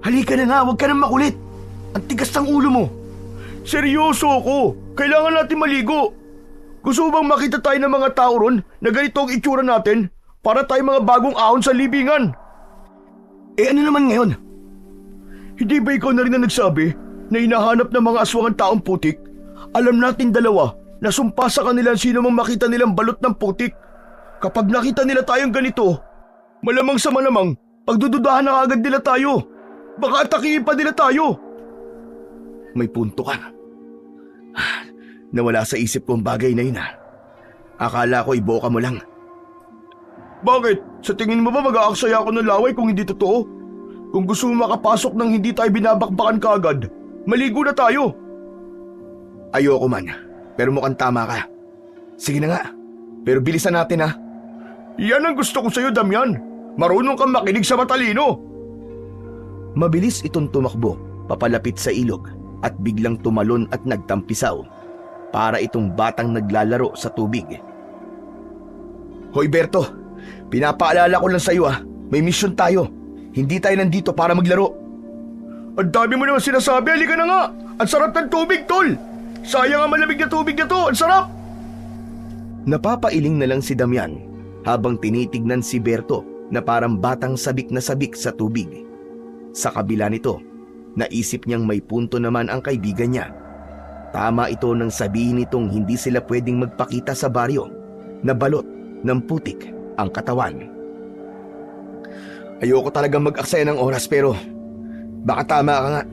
Halika na nga, huwag ka nang makulit. Ang tigas ng ulo mo. Seryoso ako. Kailangan natin maligo. Gusto mo bang makita tayo ng mga tao ron na ganito ang itsura natin para tayo mga bagong ahon sa libingan? Ano naman ngayon? Hindi ba ikaw na rin na nagsabi na hinahanap ng mga aswang ang taong putik? Alam natin dalawa na sumpa sa kanila sino mang makita nilang balot ng putik. Kapag nakita nila tayong ganito, malamang sa malamang, Pagdududahan na agad nila tayo. Baka atakihin pa nila tayo. May punto ka. Nawala sa isip ko ang bagay na yun. Akala ko iboka mo lang. Bakit? Sa tingin mo ba mag-aaksaya ako ng laway kung hindi totoo? Kung gusto mo makapasok nang hindi tayo binabakbakan kaagad, maligo na tayo. Ayoko man, pero mukhang tama ka. Sige na nga, pero bilisan natin ha. Yan ang gusto ko sa'yo, Damian. Marunong kang makinig sa matalino. Mabilis itong tumakbo, papalapit sa ilog at biglang tumalon at nagtampisaw. Para itong batang naglalaro sa tubig. Hoy Berto, pinapaalala ko lang sa iyo may misyon tayo. Hindi tayo nandito para maglaro. Ang dami mo naman sinasabi, halika na nga. Ang sarap ng tubig, tol. Sayang ang malamig na tubig na to, ang sarap. Napapailing na lang si Damian habang tinitignan si Berto na parang batang sabik na sabik sa tubig. Sa kabila nito, naisip niyang may punto naman ang kaibigan niya. Tama ito nang sabihin nitong hindi sila pwedeng magpakita sa baryo na balot ng putik ang katawan. Ayoko talagang mag-aksaya ng oras pero baka tama ka nga.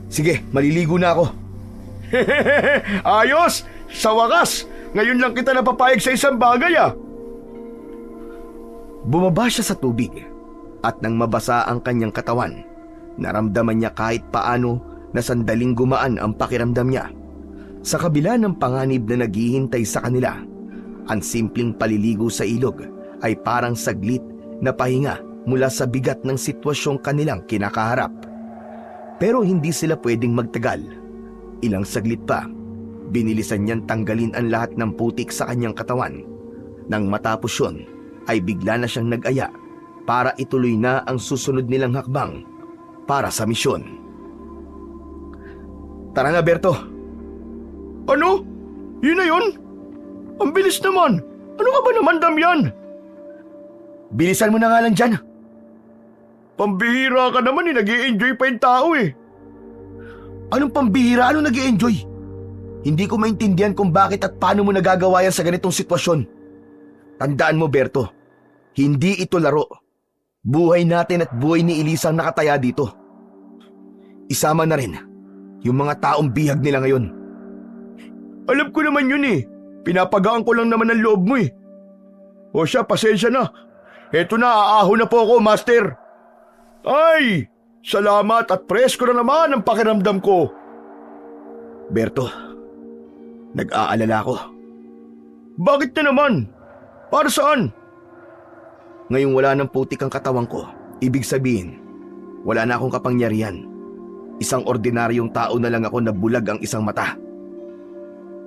Sige, maliligo na ako. Ayos! Sa wakas, ngayon lang kita napapayag sa isang bagay Bumaba siya sa tubig at nang mabasa ang kanyang katawan, naramdaman niya kahit paano na sandaling gumaan ang pakiramdam niya. Sa kabila ng panganib na naghihintay sa kanila, ang simpleng paliligo sa ilog ay parang saglit na pahinga mula sa bigat ng sitwasyong kanilang kinakaharap. Pero hindi sila pwedeng magtagal. Ilang saglit pa, binilisan niyang tanggalin ang lahat ng putik sa kanyang katawan. Nang matapos yun, ay bigla na siyang nag-aya para ituloy na ang susunod nilang hakbang para sa misyon. Tara na, Berto. Ano? Yun na yun? Ang bilis naman. Ano ka ba naman, Damian? Bilisan mo na nga lang dyan. Pambihira ka naman nag-i-enjoy pa yung tao Anong pambihira? Anong nag-i-enjoy? Hindi ko maintindihan kung bakit at paano mo nagagawa yan sa ganitong sitwasyon. Tandaan mo, Berto, hindi ito laro. Buhay natin at buhay ni Elisa ang nakataya dito. Isama na rin yung mga taong bihag nila ngayon. Alam ko naman yun Pinapagaan ko lang naman ang loob mo O siya, pasensya na. Eto na, aahon na po ako, Master. Ay, salamat at presko na naman ang pakiramdam ko. Berto, nag-aalala ako. Bakit na naman? Para saan? Ngayong wala ng putik ang katawan ko, ibig sabihin, wala na akong kapangyarihan. Isang ordinaryong tao na lang ako na bulag ang isang mata.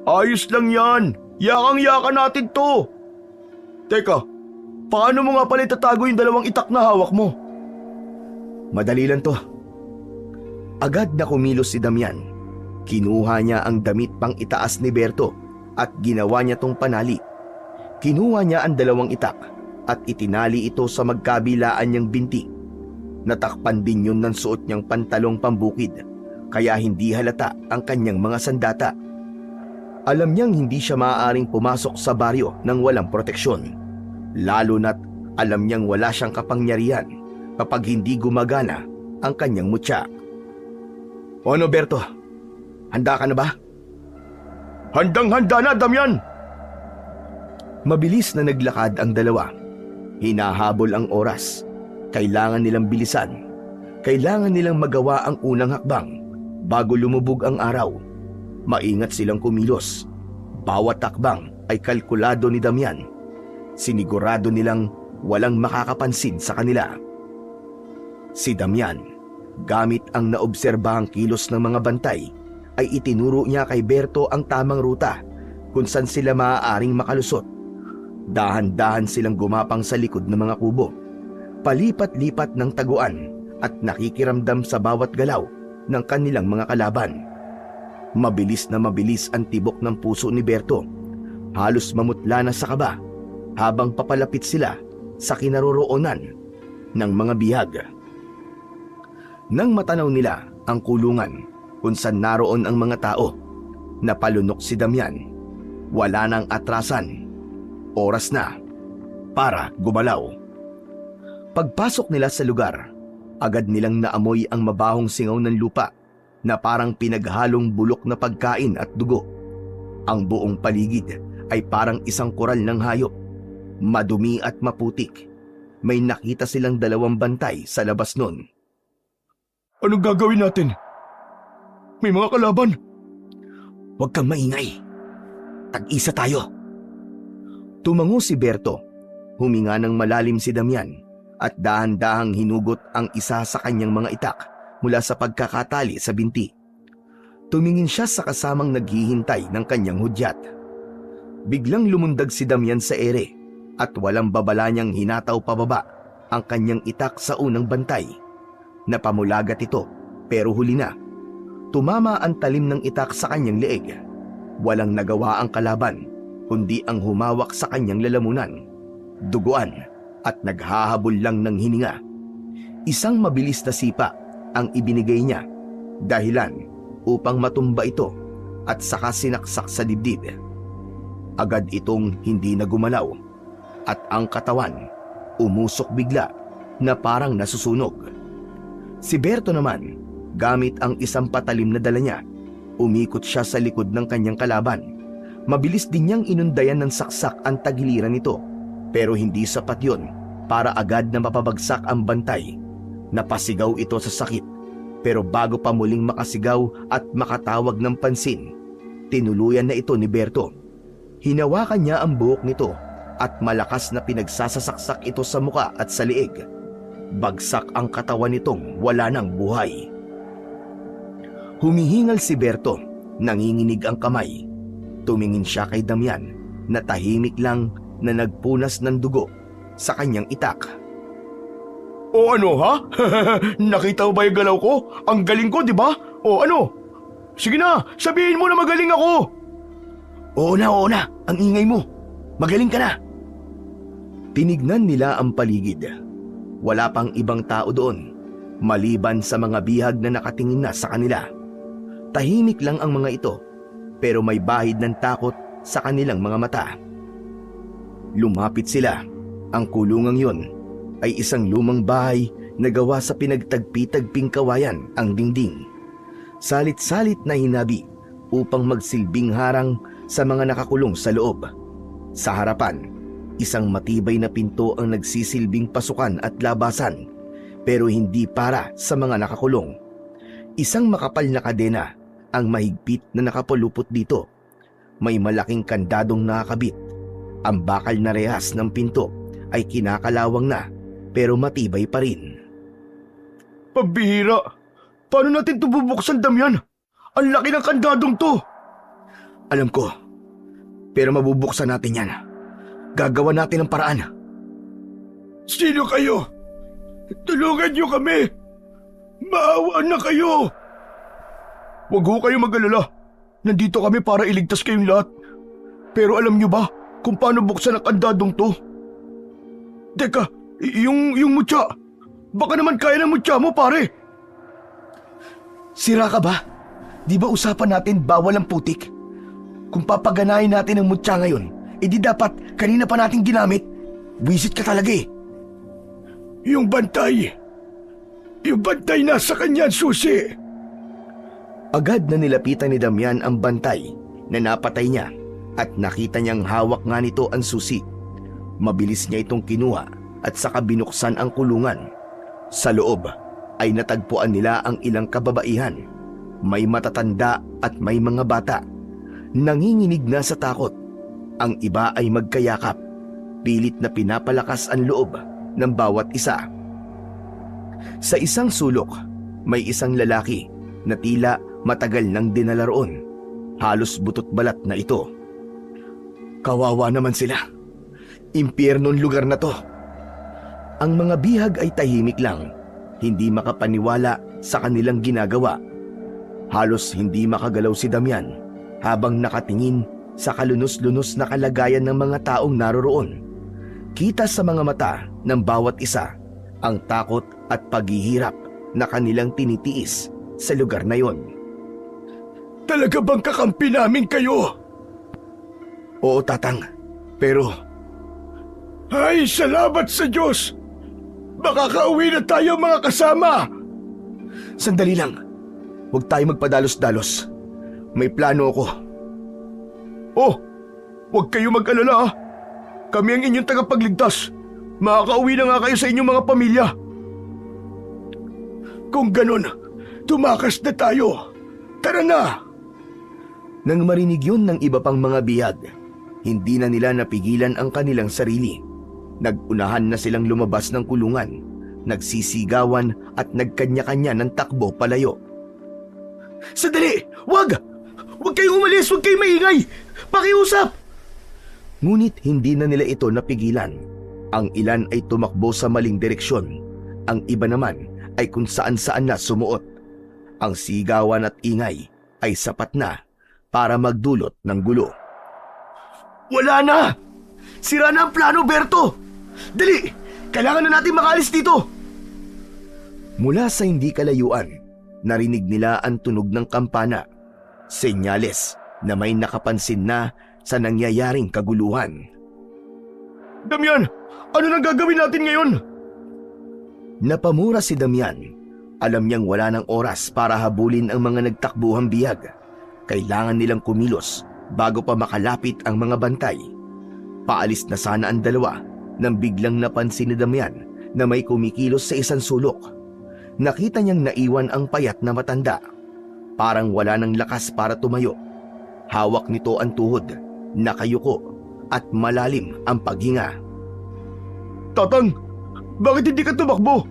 Ayos lang yan. Yakang-yaka natin to. Teka, paano mo nga pala itatago yung dalawang itak na hawak mo? Madali lang to. Agad na kumilos si Damian. Kinuha niya ang damit pang itaas ni Berto at ginawa niya tong panali. Kinuha niya ang dalawang itak at itinali ito sa magkabilaan niyang binti. Natakpan din yun ng suot niyang pantalong pambukid, kaya hindi halata ang kanyang mga sandata. Alam niyang hindi siya maaaring pumasok sa baryo nang walang proteksyon, lalo na't alam niyang wala siyang kapangyarihan kapag hindi gumagana ang kanyang mutya. Ano, Berto? Handa ka na ba? Handang-handa na, Damian! Mabilis na naglakad ang dalawa. Hinahabol ang oras. Kailangan nilang bilisan. Kailangan nilang magawa ang unang hakbang bago lumubog ang araw. Maingat silang kumilos. Bawat hakbang ay kalkulado ni Damian. Sinigurado nilang walang makakapansin sa kanila. Si Damian, gamit ang naobserbahang kilos ng mga bantay, ay itinuro niya kay Berto ang tamang ruta kung saan sila maaaring makalusot. Dahan-dahan silang gumapang sa likod ng mga kubo, palipat-lipat ng taguan at nakikiramdam sa bawat galaw ng kanilang mga kalaban. Mabilis na mabilis ang tibok ng puso ni Berto. Halos mamutla na sa kaba habang papalapit sila sa kinaroroonan ng mga bihag. Nang matanaw nila ang kulungan kung saan naroon ang mga tao, napalunok si Damian. Wala nang atrasan. Oras na para gumalaw. Pagpasok nila sa lugar, agad nilang naamoy ang mabahong singaw ng lupa na parang pinaghalong bulok na pagkain at dugo. Ang buong paligid ay parang isang koral ng hayop, madumi at maputik. May nakita silang 2 bantay sa labas nun. Anong gagawin natin? May mga kalaban. Huwag kang maingay. Tag-isa tayo. Tumango si Berto. Huminga ng malalim si Damian at dahan-dahang hinugot ang isa sa kanyang mga itak mula sa pagkakatali sa binti. Tumingin siya sa kasamang naghihintay ng kanyang hudyat. Biglang lumundag si Damian sa ere at walang babala niyang hinataw pababa ang kanyang itak sa unang bantay. Napamulagat ito pero huli na. Tumama ang talim ng itak sa kanyang leeg. Walang nagawa ang kalaban kundi ang humawak sa kanyang lalamunan, duguan at naghahabol lang ng hininga. Isang mabilis na sipa ang ibinigay niya, dahilan upang matumba ito at saka sinaksak sa dibdib. Agad itong hindi na gumalaw at ang katawan umusok bigla na parang nasusunog. Si Berto naman, gamit ang isang patalim na dala niya, umikot siya sa likod ng kanyang kalaban. Mabilis din niyang inundayan ng saksak ang tagiliran nito, pero hindi sapat yun para agad na mapabagsak ang bantay. Napasigaw ito sa sakit, pero bago pa muling makasigaw at makatawag ng pansin, tinuluyan na ito ni Berto. Hinawakan niya ang buhok nito at malakas na pinagsasasaksak ito sa muka at sa liig. Bagsak ang katawan nitong wala ng buhay. Humihingal si Berto, nanginginig ang kamay. Tumingin siya kay Damian na tahimik lang na nagpunas ng dugo sa kanyang itak. O ano ha? Nakita mo ba yung galaw ko? Ang galing ko, di ba? O ano? Sige na, sabihin mo na magaling ako. Oo na, ang ingay mo. Magaling ka na. Tinignan nila ang paligid. Wala pang ibang tao doon, maliban sa mga bihag na nakatingin na sa kanila. Tahimik lang ang mga ito, pero may bahid ng takot sa kanilang mga mata. Lumapit sila. Ang kulungang yon ay isang lumang bahay na gawa sa pinagtagpi-tagping kawayan ang dingding. Salit-salit na hinabi upang magsilbing harang sa mga nakakulong sa loob. Sa harapan, isang matibay na pinto ang nagsisilbing pasukan at labasan, pero hindi para sa mga nakakulong. Isang makapal na kadena ang mahigpit na nakapulupot dito. May malaking kandadong nakakabit. Ang bakal na rehas ng pinto ay kinakalawang na, pero matibay pa rin. Pambihira! Paano natin ito bubuksan, Damian? Ang laki ng kandadong to! Alam ko, pero mabubuksan natin yan. Gagawa natin ang paraan. Sino kayo? Tulungan niyo kami! Maawa na kayo! Huwag ho kayo mag-alala. Nandito kami para iligtas kayong lahat. Pero alam niyo ba kung paano buksan ang kandadong to? Teka, yung mutya. Baka naman kaya ng mutya mo, pare. Sira ka ba? Di ba usapan natin bawal ang putik? Kung papaganahin natin ang mutya ngayon, edi dapat kanina pa natin ginamit. Wisit ka talaga eh. Yung bantay nasa kanya, susi. Agad na nilapitan ni Damian ang bantay na napatay niya at nakita niyang hawak nga nito ang susi. Mabilis niya itong kinuha at saka binuksan ang kulungan. Sa loob ay natagpuan nila ang ilang kababaihan. May matatanda at may mga bata. Nanginginig na sa takot. Ang iba ay magkayakap. Pilit na pinapalakas ang loob ng bawat isa. Sa isang sulok, may isang lalaki na tila matagal nang dinala roon. Halos butot balat na ito. Kawawa naman sila. Impyernong lugar na to. Ang mga bihag ay tahimik lang, hindi makapaniwala sa kanilang ginagawa. Halos hindi makagalaw si Damian habang nakatingin sa kalunos-lunos na kalagayan ng mga taong naroroon. Kita sa mga mata ng bawat isa ang takot at paghihirap na kanilang tinitiis sa lugar na yon. Talaga bang kakampi namin kayo? Oo, Tatang. Pero... Ay, salamat sa Diyos! Makakauwi na tayo mga kasama! Sandali lang. Huwag tayo magpadalos-dalos. May plano ako. Oh, huwag kayo mag-alala ah. Kami ang inyong tagapagligtas. Makakauwi na nga kayo sa inyong mga pamilya. Kung ganun, tumakas na tayo. Tara na! Nang marinig yun ng iba pang mga bihag, hindi na nila napigilan ang kanilang sarili. Nagunahan na silang lumabas ng kulungan, nagsisigawan at nagkanya-kanya ng takbo palayo. Sandali! Wag! Huwag kayong umalis! Huwag kayong maingay! Pakiusap! Ngunit hindi na nila ito napigilan. Ang ilan ay tumakbo sa maling direksyon. Ang iba naman ay kung saan-saan na sumuot. Ang sigawan at ingay ay sapat na para magdulot ng gulo. Wala na! Sira na ang plano, Berto! Dali! Kailangan na natin makalis dito! Mula sa hindi kalayuan, narinig nila ang tunog ng kampana. Senyales na may nakapansin na sa nangyayaring kaguluhan. Damian! Ano nang gagawin natin ngayon? Napamura si Damian. Alam niyang wala ng oras para habulin ang mga nagtakbuhang bihag. Kailangan nilang kumilos bago pa makalapit ang mga bantay. Paalis na sana ang dalawa nang biglang napansin ni Damian na may kumikilos sa isang sulok. Nakita niyang naiwan ang payat na matanda. Parang wala ng lakas para tumayo. Hawak nito ang tuhod, nakayuko at malalim ang paghinga. Tatang, bakit hindi ka tumakbo?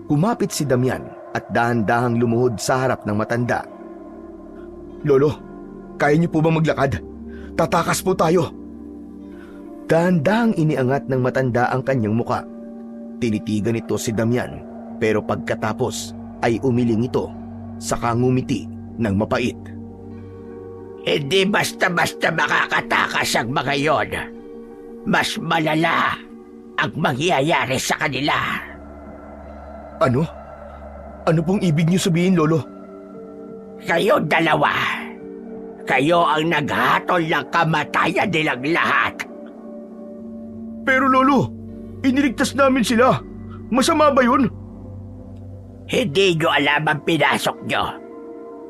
Kumapit si Damian at dahan-dahang lumuhod sa harap ng matanda. Lolo, kaya niyo po bang maglakad? Tatakas po tayo. Dahan-dahang iniangat ng matanda ang kanyang muka. Tinitigan ito si Damian, pero pagkatapos ay umiling ito, saka ngumiti ng mapait. Hindi basta-basta makakatakas ang mga yon. Mas malala ang mangyayari sa kanila. Ano? Ano pong ibig niyo sabihin, Lolo? Kayo dalawa. Kayo ang naghatol ng kamatayan nilang lahat. Pero Lolo, iniligtas namin sila. Masama ba yun? Hindi nyo alam ang pinasok nyo.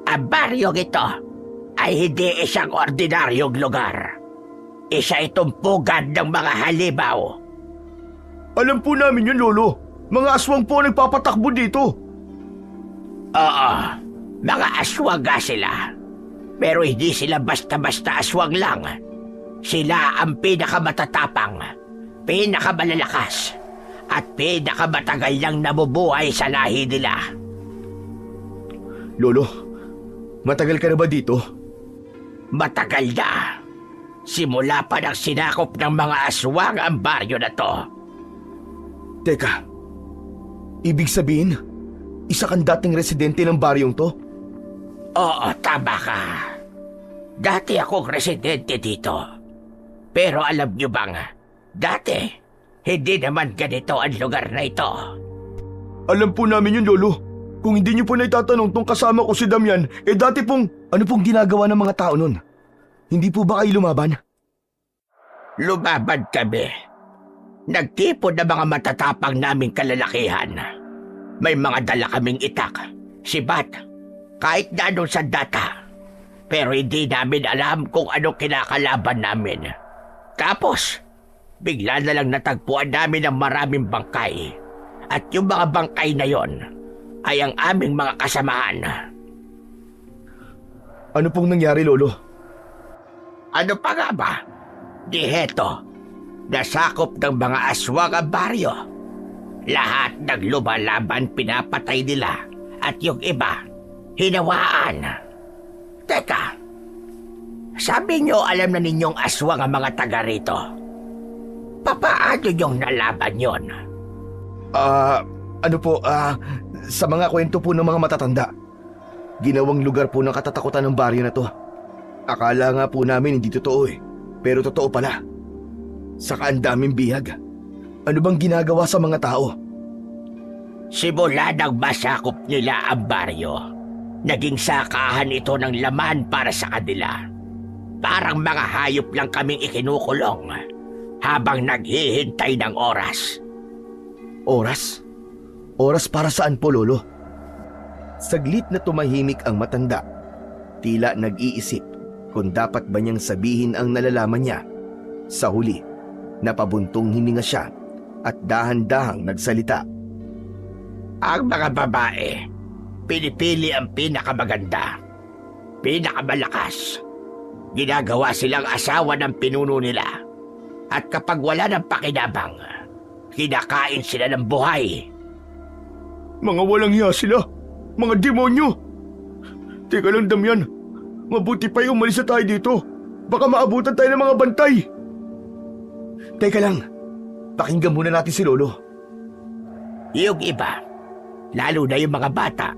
Ang baryong ito ay hindi isang ordinaryong lugar. Isa itong pugad ng mga halimaw. Alam po namin yun, Lolo. Mga aswang po ang nagpapatakbo dito. Oo, mga aswang nga sila. Pero hindi sila basta-basta aswang lang. Sila ang pinakamatatapang, pinakamalalakas, at pinakamatagal nang nabubuhay sa lahi nila. Lolo, matagal ka na ba dito? Matagal na. Simula pa nang sinakop ng mga aswang ang baryo na to. Teka, ibig sabihin, isa kang dating residente ng baryong to? Oo, tama ka. Dati akong residente dito. Pero alam niyo bang, dati, hindi naman ganito ang lugar na ito. Alam po namin yun, Lolo. Kung hindi niyo po naitatanong tong kasama ko si Damian, dati pong... Ano pong ginagawa ng mga tao nun? Hindi po ba kayo lumaban? Lumaban kami. Nagtipon na mga matatapang naming kalalakihan. May mga dala kaming itak, sibat, kahit na anong sandata. Pero hindi namin alam kung anong kinakalaban namin. Tapos, bigla na lang natagpuan namin ang maraming bangkay. At yung mga bangkay na yon ay ang aming mga kasamahan. Ano pong nangyari, Lolo? Ano pa nga ba? Di heto, nasakop ng mga aswang ang baryo. Lahat naglumalaban, pinapatay nila. At yung iba, hinawaan. Teka, sabi nyo alam na ninyong aswang ang mga taga rito. Papaano nyong nalaban yon? Sa mga kwento po ng mga matatanda. Ginawang lugar po ng katatakutan ng baryo na to. Akala nga po namin hindi totoo pero totoo pala. Saka ang daming bihag. Ano bang ginagawa sa mga tao? Simula nang masakop nila ang baryo, naging sakahan ito ng laman para sa kanila. Parang mga hayop lang kaming ikinukulong habang naghihintay ng oras. Oras? Oras para saan po, Lolo? Saglit na tumahimik ang matanda. Tila nag-iisip kung dapat ba niyang sabihin ang nalalaman niya. Sa huli, napabuntong hininga siya at dahan-dahang nagsalita. Ang mga babae, pinipili ang pinakamaganda, pinakamalakas. Ginagawa silang asawa ng pinuno nila. At kapag wala ng pakinabang, kinakain sila ng buhay. Mga walang hiya sila. Mga demonyo. Teka lang, Damian. Mabuti pa umalis na tayo dito. Baka maabutan tayo ng mga bantay. Teka lang, pakinggan muna natin si Lolo. Yung iba, lalo na yung mga bata,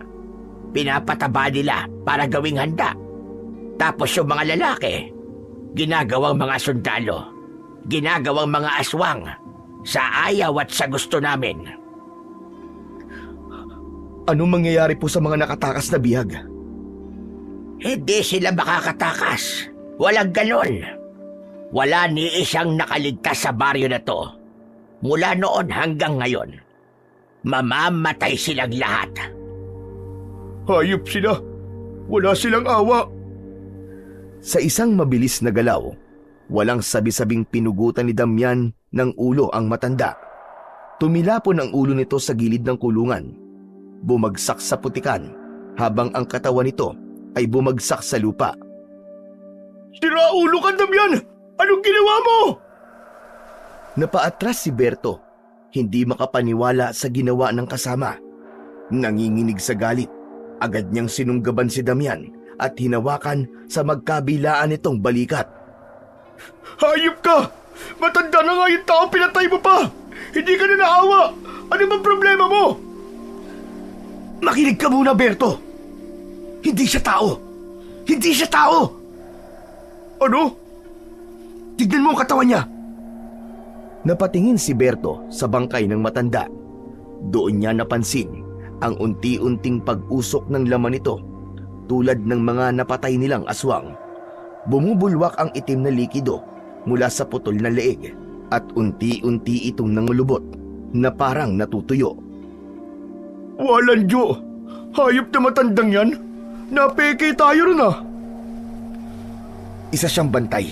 pinapataba nila para gawing handa. Tapos yung mga lalaki, ginagawang mga sundalo, ginagawang mga aswang, sa ayaw at sa gusto namin. Anong mangyayari po sa mga nakatakas na bihag? Hindi sila makakatakas. Walang ganon. Wala ni isang nakaligtas sa baryo na to. Mula noon hanggang ngayon, mamamatay silang lahat. Hayop sila. Wala silang awa. Sa isang mabilis na galaw, walang sabi-sabing pinugutan ni Damian ng ulo ang matanda. Tumilapon ang ulo nito sa gilid ng kulungan. Bumagsak sa putikan habang ang katawan nito ay bumagsak sa lupa. Sira ulo ka, Damian! Anong ginawa mo? Napaatras si Berto, hindi makapaniwala sa ginawa ng kasama. Nanginginig sa galit, agad niyang sinunggaban si Damian at hinawakan sa magkabilaan nitong balikat. Hayop ka! Matanda na nga yung tao, pinatay mo pa! Hindi ka na naawa! Ano bang problema mo? Makinig ka muna, Berto! Hindi siya tao! Hindi siya tao! Ano? Tignan mo ang katawan niya! Napatingin si Berto sa bangkay ng matanda. Doon niya napansin ang unti-unting pag-usok ng laman nito tulad ng mga napatay nilang aswang. Bumubulwak ang itim na likido mula sa putol na leeg at unti-unti itong nangulubot na parang natutuyo. Walang Diyo! Hayop na matandang yan! Napeke tayo ron ah! Isa siyang bantay.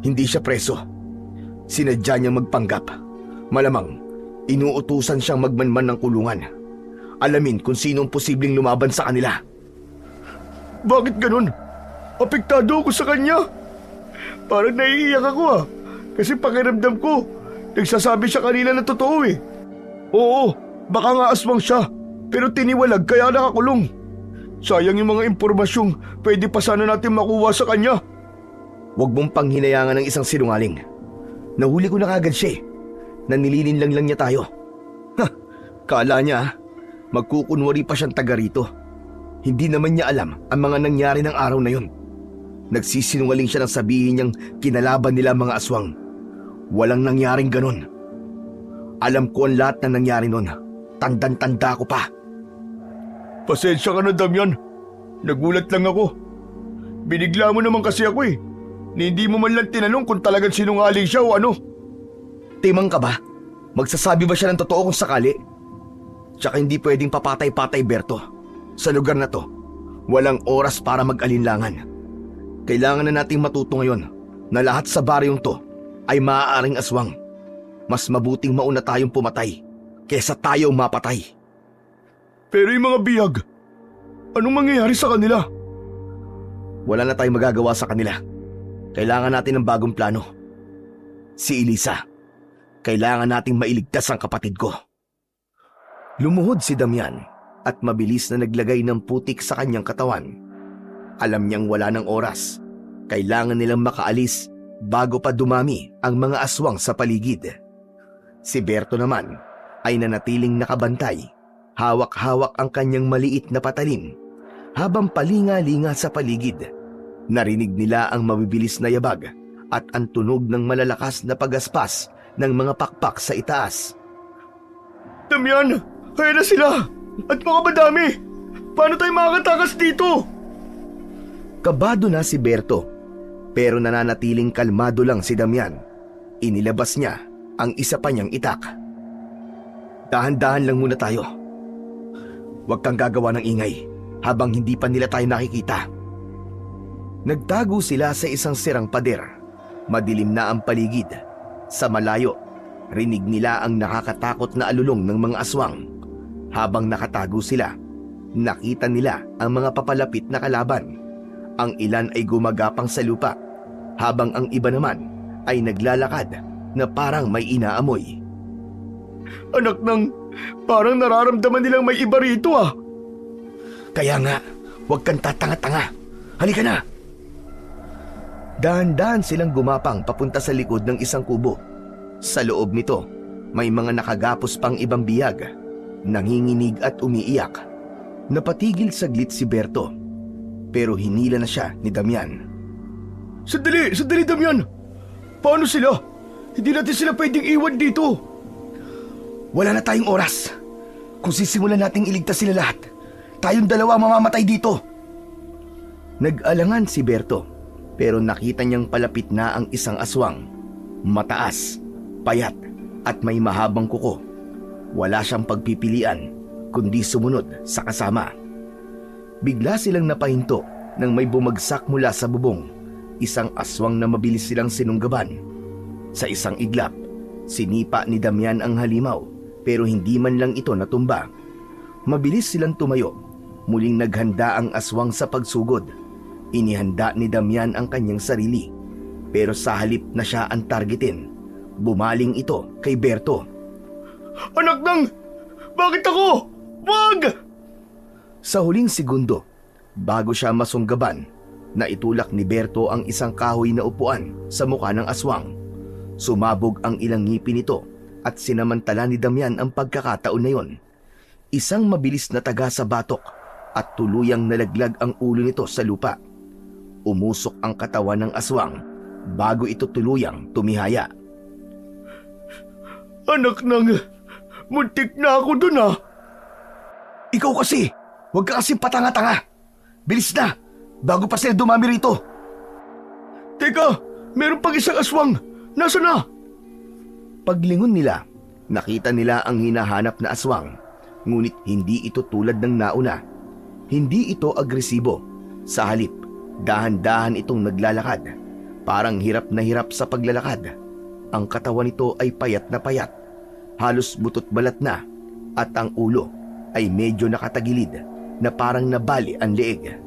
Hindi siya preso. Sinadya niyang magpanggap. Malamang, inuutusan siyang magmanman ng kulungan. Alamin kung sinong posibleng lumaban sa kanila. Bakit ganun? Apektado ako sa kanya. Parang naiiyak ako ah. Kasi pakiramdam ko, nagsasabi siya kanina na totoo eh. Oo, baka nga aswang siya. Pero tiniwalag kaya nakakulong. Sayang yung mga impormasyong pwede pa sana natin makuha sa kanya. Huwag mong panghinayangan ng isang sinungaling. Nahuli ko na kagad siya eh. Nanilinin lang niya tayo. Kala niya magkukunwari pa siyang taga rito. Hindi naman niya alam ang mga nangyari ng araw na yun. Nagsisinungaling siya nang sabihin niyang kinalaban nila mga aswang. Walang nangyaring ganon. Alam ko ang lahat na nangyari nun. Tandang-tanda ko pa. Pasensya ka na, Damian. Nagulat lang ako. Binigla mo naman kasi ako eh. Hindi mo man lang tinanong kung talagang sinungaling siya o ano. Timang ka ba? Magsasabi ba siya ng totoo kung sakali? Tsaka hindi pwedeng papatay-patay, Berto. Sa lugar na to, walang oras para mag-alinlangan. Kailangan na nating matuto ngayon na lahat sa baryong to ay maaaring aswang. Mas mabuting mauna tayong pumatay kesa tayo mapatay. Pero yung mga bihag, anong mangyayari sa kanila? Wala na tayong magagawa sa kanila. Kailangan natin ng bagong plano. Si Elisa, kailangan nating mailigtas ang kapatid ko. Lumuhod si Damian at mabilis na naglagay ng putik sa kanyang katawan. Alam niyang wala ng oras. Kailangan nilang makaalis bago pa dumami ang mga aswang sa paligid. Si Berto naman ay nanatiling nakabantay. Hawak-hawak ang kanyang maliit na patalim habang palinga-linga sa paligid. Narinig nila ang mabibilis na yabag at ang tunog ng malalakas na pagaspas ng mga pakpak sa itaas. Damian, kaya na sila! At mga madami! Paano tayo makakatakas dito? Kabado na si Berto, pero nananatiling kalmado lang si Damian. Inilabas niya ang isa pa niyang itak. Dahan-dahan lang muna tayo. Huwag kang gagawa ng ingay habang hindi pa nila tayo nakikita. Nagtago sila sa isang sirang pader. Madilim na ang paligid. Sa malayo, rinig nila ang nakakatakot na alulong ng mga aswang. Habang nakatago sila, nakita nila ang mga papalapit na kalaban. Ang ilan ay gumagapang sa lupa, habang ang iba naman ay naglalakad na parang may inaamoy. Anak ng, parang nararamdaman nilang may iba rito ah. Kaya nga, huwag kang tatanga-tanga. Halika na! Dahan-dahan silang gumapang papunta sa likod ng isang kubo. Sa loob nito, may mga nakagapos pang ibang biyag, nanginginig at umiiyak. Napatigil saglit si Berto, pero hinila na siya ni Damian. Sandali Damian! Paano sila? Hindi natin sila pwedeng iwan dito. Wala na tayong oras. Kung sisimulan nating iligtas sila lahat, tayong dalawa mamamatay dito. Nag-alangan si Berto, pero nakita niyang palapit na ang isang aswang. Mataas, payat at may mahabang kuko. Wala siyang pagpipilian kundi sumunod sa kasama. Bigla silang napahinto nang may bumagsak mula sa bubong. Isang aswang na mabilis silang sinunggaban. Sa isang iglap, sinipa ni Damian ang halimaw pero hindi man lang ito natumba. Mabilis silang tumayo. Muling naghanda ang aswang sa pagsugod. Inihanda ni Damian ang kanyang sarili. Pero sa halip na siya ang targetin, bumaling ito kay Berto. Anak ng, bakit ako? Wag! Sa huling segundo, bago siya masunggaban, naitulak ni Berto ang isang kahoy na upuan sa mukha ng aswang. Sumabog ang ilang ngipin nito at sinamantala ni Damian ang pagkakataon na yon. Isang mabilis na taga sa batok at tuluyang nalaglag ang ulo nito sa lupa. Umusok ang katawan ng aswang bago ito tuluyang tumihaya. Anak ng, muntik na ako dun ah. Ikaw kasi, huwag ka kasing patanga-tanga. Bilis na, bago pa sila dumami rito. Teka, meron pang isang aswang. Nasaan na? Paglingon nila, nakita nila ang hinahanap na aswang. Ngunit hindi ito tulad ng nauna. Hindi ito agresibo. Sa halip, dahan-dahan itong naglalakad. Parang hirap na hirap sa paglalakad. Ang katawan nito ay payat na payat. Halos butot balat na. At ang ulo ay medyo nakatagilid na parang nabali ang leeg.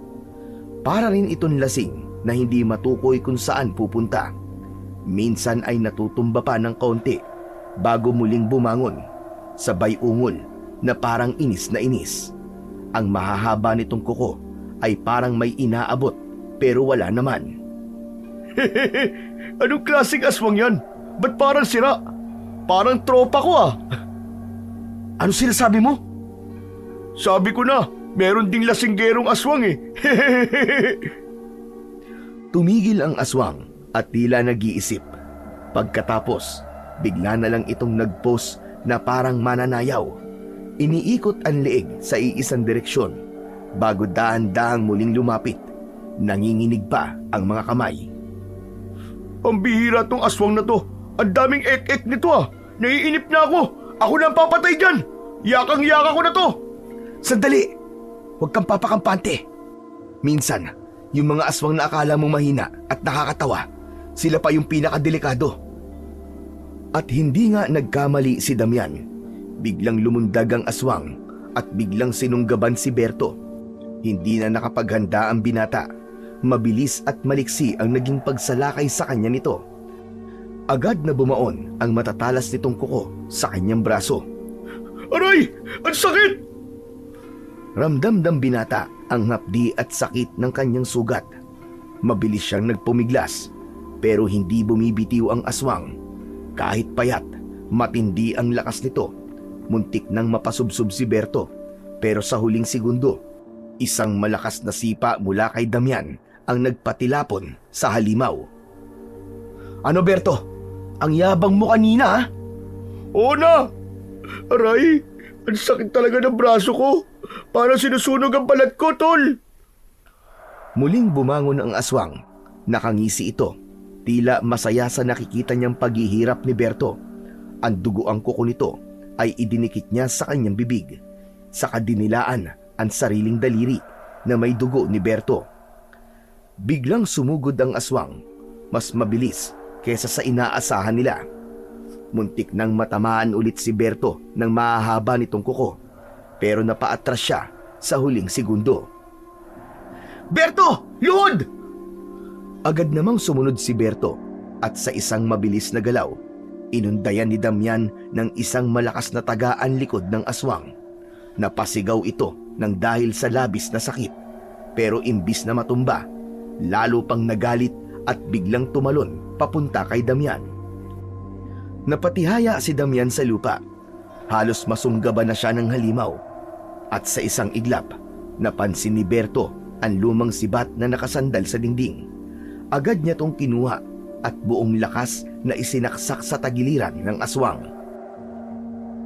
Para rin itong lasing na hindi matukoy kung saan pupunta. Minsan ay natutumba pa ng kaunti bago muling bumangon. Sabay ungol na parang inis na inis. Ang mahahaba nitong kuko ay parang may inaabot pero wala naman. Anong klaseng aswang yan? Ba't parang sira? Parang tropa ko ah. Ano sinasabi mo? Sabi ko na, meron ding lasinggerong aswang eh. Tumigil ang aswang at tila nag-iisip. Pagkatapos, bigla na lang itong nag-pose na parang mananayaw. Iniikot ang leeg sa iisang direksyon bago dahan-dahang muling lumapit. Nanginginig pa ang mga kamay. Ang bihira tong aswang na to. Ang daming ek-ek nito ah. Naiinip na ako. Ako na ang papatay dyan. Yakang-yaka ko na to. Sandali! Huwag kang papakampante. Minsan, yung mga aswang na akala mong mahina at nakakatawa, sila pa yung pinakadelikado. At hindi nga nagkamali si Damian. Biglang lumundag ang aswang at biglang sinunggaban si Berto. Hindi na nakapaghanda ang binata. Mabilis at maliksi ang naging pagsalakay sa kanya nito. Agad na bumaon ang matatalas nitong kuko sa kanyang braso. Aray! Ang sakit! Ramdam ng binata ang hapdi at sakit ng kanyang sugat. Mabilis siyang nagpumiglas pero hindi bumibitiw ang aswang. Kahit payat, matindi ang lakas nito. Muntik nang mapasubsob si Berto pero sa huling segundo, isang malakas na sipa mula kay Damian ang nagpatilapon sa halimaw. Ano Berto? Ang yabang mo kanina ha? Oo na! Aray! Ang sakit talaga ng braso ko. Parang sinusunog ang balat ko, tol. Muling bumangon ang aswang. Nakangisi ito. Tila masaya sa nakikita niyang paghihirap ni Berto. Ang dugo ang kuko nito ay idinikit niya sa kanyang bibig, saka dinilaan ang sariling daliri na may dugo ni Berto. Biglang sumugod ang aswang, mas mabilis kesa sa inaasahan nila. Muntik nang matamaan ulit si Berto ng mahahaba nitong kuko, pero napaatras siya sa huling segundo. "Berto! Luhod!" Agad namang sumunod si Berto at sa isang mabilis na galaw, inundayan ni Damian ng isang malakas na tagaan likod ng aswang. Napasigaw ito ng dahil sa labis na sakit, pero imbis na matumba, lalo pang nagalit at biglang tumalon papunta kay Damian. Napatihaya si Damian sa lupa. Halos masunggaban na siya ng halimaw. At sa isang iglap, napansin ni Berto ang lumang sibat na nakasandal sa dingding. Agad niya tong kinuha at buong lakas na isinaksak sa tagiliran ng aswang.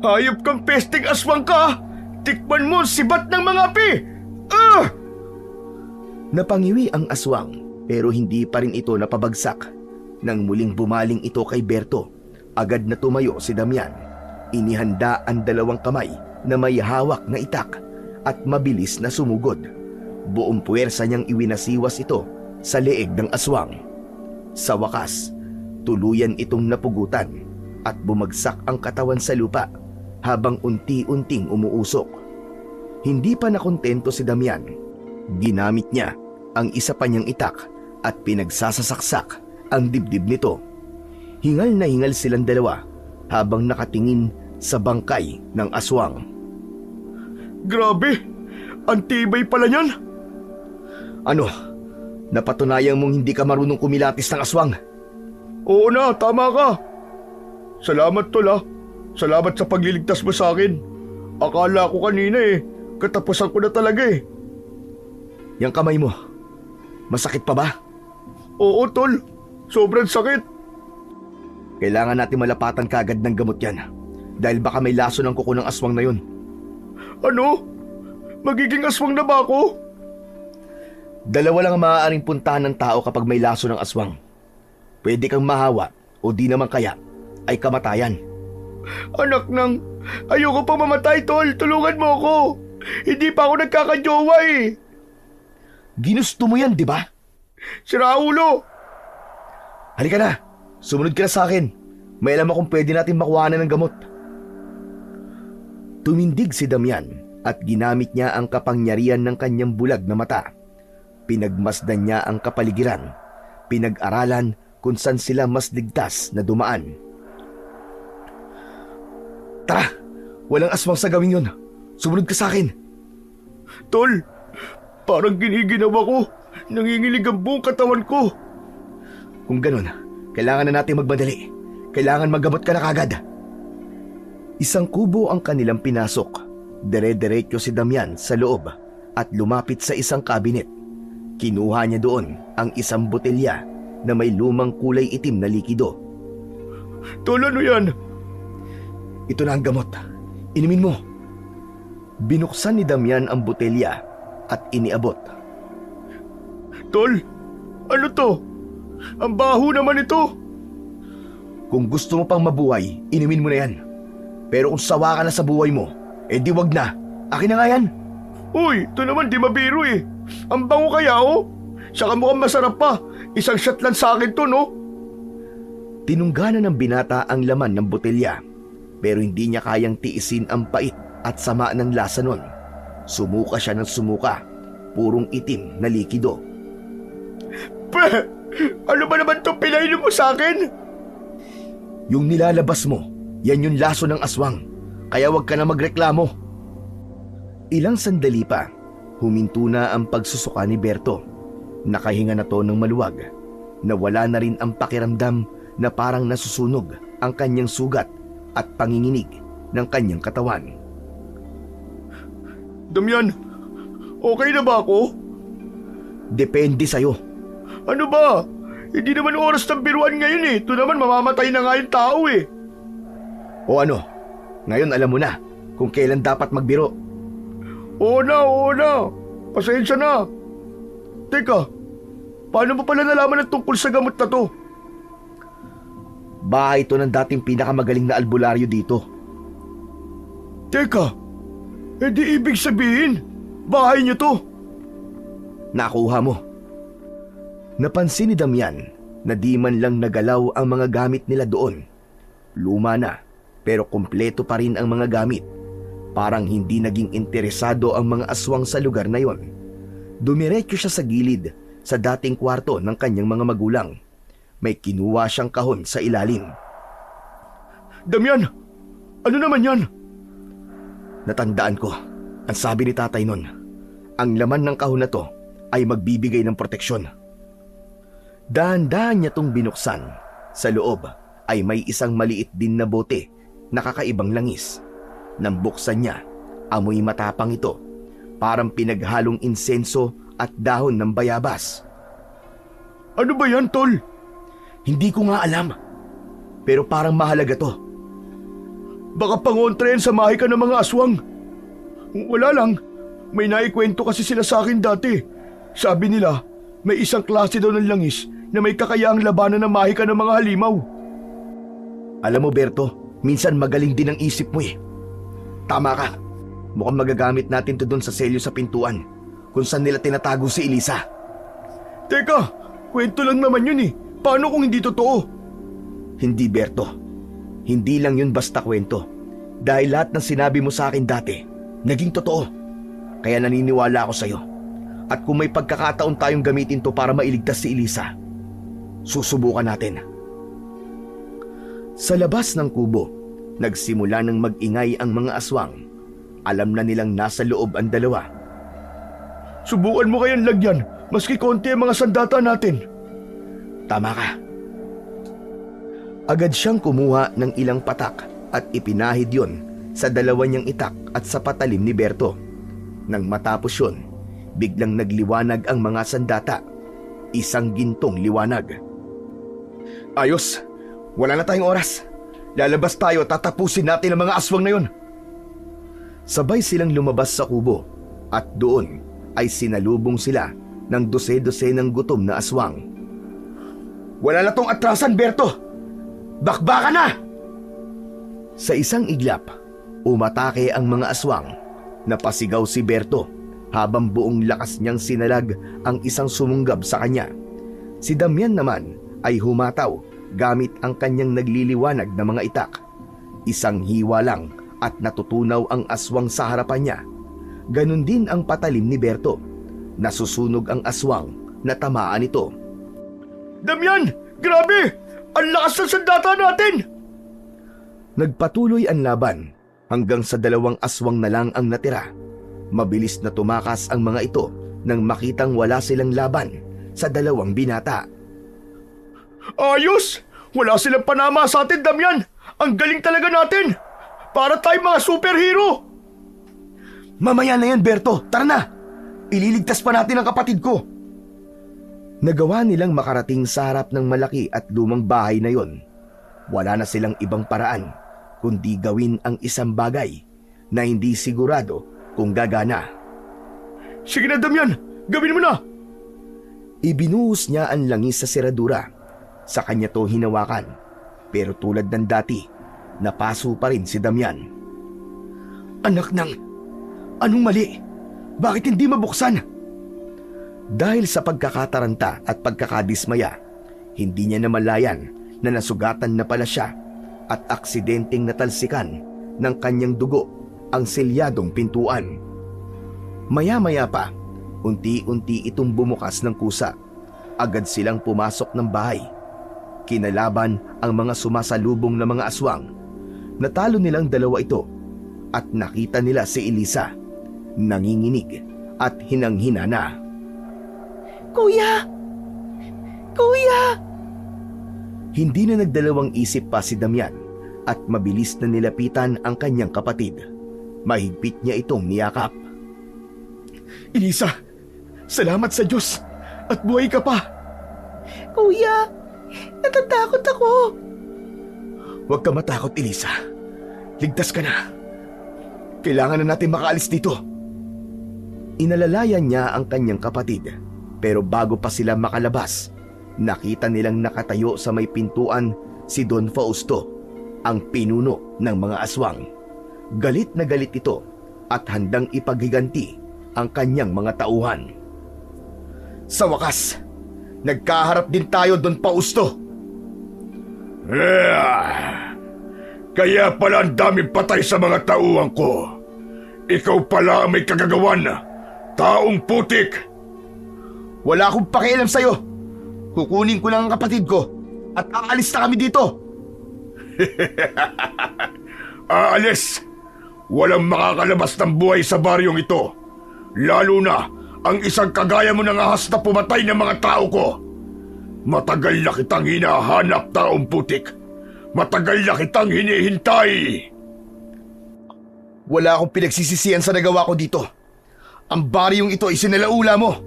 "Hayop kang pesting aswang ka! Tikman mo ang sibat ng mga api! Ah!" Napangiwi ang aswang pero hindi pa rin ito napabagsak. Nang muling bumaling ito kay Berto, agad na tumayo si Damian. Inihanda ang dalawang kamay na may hawak na itak at mabilis na sumugod. Buong puwersa niyang iwinasiwas ito sa leeg ng aswang. Sa wakas, tuluyan itong napugutan at bumagsak ang katawan sa lupa habang unti-unting umuusok. Hindi pa nakontento si Damian. Ginamit niya ang isa pa niyang itak at pinagsasasaksak ang dibdib nito. Hingal na hingal silang dalawa habang nakatingin sa bangkay ng aswang. "Grabe! Ang tibay pala niyan!" "Ano? Napatunayan mong hindi ka marunong kumilatis ng aswang?" "Oo na, tama ka. Salamat tol ah. Salamat sa pagliligtas mo sa akin. Akala ko kanina katapusan ko na talaga eh." "Yang kamay mo, masakit pa ba?" "Oo tol, sobrang sakit." "Kailangan natin malapatan kaagad ng gamot yan. Dahil baka may laso ng kuko ng aswang na yun." "Ano? Magiging aswang na ba ako?" "Dalawa lang ang maaaring puntahan ng tao kapag may laso ng aswang. Pwede kang mahawa o di naman kaya ay kamatayan." "Anak ng, ayoko pa mamatay tol, tulungan mo ako. Hindi pa ako nagkakajowa eh." "Ginusto mo yan, di ba?" "Sira ulo." "Halika na, sumunod ka na sa akin. May alam akong pwede natin makuhanan ng gamot." Tumindig si Damian at ginamit niya ang kapangyarihan ng kanyang bulag na mata. Pinagmasdan niya ang kapaligiran, pinag-aralan kung saan sila mas ligtas na dumaan. "Tara, walang aswang sa gawing yun. Sumunod ka sa akin." "Tol, parang giniginawa ko. Nanginginig ang buong katawan ko." "Kung ganun, kailangan na natin magmadali. Kailangan maggamot ka na kagad." Isang kubo ang kanilang pinasok. Dire-diretso si Damian sa loob at lumapit sa isang kabinet. Kinuha niya doon ang isang botelya na may lumang kulay itim na likido. "Tol, ano yan?" "Ito na ang gamot. Inumin mo." Binuksan ni Damian ang botelya at iniabot. "Tol, ano to? Ang baho naman ito." "Kung gusto mo pang mabuhay, inumin mo na yan. Pero kung sawa ka na sa buhay mo, di wag na. Akin na nga yan." "Uy, ito naman di mabiro eh. Ang bango kaya oh. Saka mukhang masarap pa. Isang shot lang sa akin to no." Tinunggana ng binata ang laman ng botelya, pero hindi niya kayang tiisin ang pait at sama ng lasa nun. Sumuka siya ng sumuka. Purong itim na likido. Ano ba naman itong pinainom mo sa akin?" "Yung nilalabas mo, yan yung laso ng aswang. Kaya wag ka na magreklamo." Ilang sandali pa, huminto na ang pagsusuka ni Berto. Nakahinga na to ng maluwag. Nawala na rin ang pakiramdam na parang nasusunog ang kanyang sugat at panginginig ng kanyang katawan. "Damian, okay na ba ako?" "Depende sa'yo." "Ano ba? Hindi naman oras ng biruan ngayon eh. Ito naman mamamatay na nga yung tao eh." "O ano, ngayon alam mo na kung kailan dapat magbiro." Oo na. Pasensya na. Teka, paano mo pala nalaman ang tungkol sa gamot na to?" "Bahay ito ng dating pinakamagaling na albularyo dito. Teka, edi ibig sabihin, bahay niyo to. Nakuha mo. Napansin ni Damian na di man lang nagalaw ang mga gamit nila doon. Luma na, pero kumpleto pa rin ang mga gamit. Parang hindi naging interesado ang mga aswang sa lugar na yon. Dumiretso siya sa gilid sa dating kwarto ng kanyang mga magulang. May kinuha siyang kahon sa ilalim. Damian, ano naman yan? Natandaan ko, ang sabi ni tatay nun, ang laman ng kahon na to ay magbibigay ng proteksyon. Dahan-dahan niya tong binuksan. Sa loob ay may isang maliit din na bote na kakaibang langis. Nang buksan niya, amoy matapang ito. Parang pinaghalong insenso at dahon ng bayabas. Ano ba yan, tol? Hindi ko nga alam. Pero parang mahalaga to. Baka pangontra yan sa mahika ng mga aswang. Wala lang, may naikwento kasi sila sa akin dati. Sabi nila, may isang klase daw ng langis na may kakayaang labanan ng mahika ng mga halimaw. Alam mo, Berto, minsan magaling din ang isip mo eh. Tama ka. Mukhang magagamit natin to doon sa selyo sa pintuan kung saan nila tinatago si Elisa. Teka, kwento lang naman yun eh. Paano kung hindi totoo? Hindi, Berto. Hindi lang yun basta kwento. Dahil lahat ng sinabi mo sa akin dati, naging totoo. Kaya naniniwala ako sa'yo. At kung may pagkakataon tayong gamitin to para mailigtas si Elisa, susubukan natin. Sa labas ng kubo, nagsimula ng mag-ingay ang mga aswang. Alam na nilang nasa loob ang dalawa. Subukan mo kayang lagyan, maski konti ang mga sandata natin. Tama ka. Agad siyang kumuha ng ilang patak at ipinahid yon sa dalawa niyang itak at sa patalim ni Berto. Nang matapos yun, biglang nagliwanag ang mga sandata. Isang gintong liwanag. Ayos, wala na tayong oras. Lalabas tayo at tatapusin natin ang mga aswang na yun. Sabay silang lumabas sa kubo at doon ay sinalubong sila ng dose-dose ng gutom na aswang. Wala na tong atrasan, Berto! Bakbaka na! Sa isang iglap, umatake ang mga aswang. Napasigaw si Berto habang buong lakas niyang sinalag ang isang sumunggab sa kanya. Si Damian naman ay humataw gamit ang kanyang nagliliwanag na mga itak. Isang hiwa lang at natutunaw ang aswang sa harapan niya. Ganon din ang patalim ni Berto. Nasusunog ang aswang na tamaan ito. Damian! Grabe! Ang lakas ng sandata natin! Nagpatuloy ang laban hanggang sa dalawang aswang na lang ang natira. Mabilis na tumakas ang mga ito nang makitang wala silang laban sa dalawang binata. Ayos! Wala silang panama sa atin, Damian! Ang galing talaga natin! Para tayong mga superhero! Mamaya na yan, Berto! Tara na! Ililigtas pa natin ang kapatid ko! Nagawa nilang makarating sa harap ng malaki at lumang bahay na yon. Wala na silang ibang paraan kundi gawin ang isang bagay na hindi sigurado kung gagana. Sige na, Damian! Gawin mo na! Ibinuhos niya ang langis sa seradura. Sa kanya to hinawakan. Pero tulad ng dati, napaso pa rin si Damian. Anak ng... Anong mali? Bakit hindi mabuksan? Dahil sa pagkakataranta at pagkakadismaya, hindi niya namalayan na nasugatan na pala siya at aksidenteng natalsikan ng kanyang dugo ang selyadong pintuan. Maya-maya pa, unti-unti itong bumukas ng kusa. Agad silang pumasok ng bahay. Kinalaban ang mga sumasalubong na mga aswang. Natalo nilang dalawa ito at nakita nila si Elisa, nanginginig at hinang-hina na. Kuya! Kuya! Hindi na nagdalawang isip pa si Damian at mabilis na nilapitan ang kanyang kapatid. Mahigpit niya itong niyakap. Elisa, salamat sa Diyos at buhay ka pa. Kuya, natatakot ako. Huwag ka matakot, Elisa. Ligtas ka na. Kailangan na natin makaalis dito. Inalalayan niya ang kanyang kapatid. Pero bago pa sila makalabas, nakita nilang nakatayo sa may pintuan si Don Fausto, ang pinuno ng mga aswang. Galit na galit ito at handang ipaghiganti ang kanyang mga tauhan. Sa wakas, nagkaharap din tayo, Don Fausto. Kaya pala ang daming patay sa mga tauhan ko. Ikaw pala ang may kagagawan, taong putik. Wala akong pakialam sa'yo. Kukunin ko lang ang kapatid ko at aalis na kami dito. Aalis! Walang makakalabas ng buhay sa baryong ito. Lalo na ang isang kagaya mo ng ahas na pumatay ng mga tao ko. Matagal na kitang hinahanap, taong putik. Matagal na kitang hinihintay. Wala akong pinagsisisihan sa nagawa ko dito. Ang baryong ito ay sinalaula mo.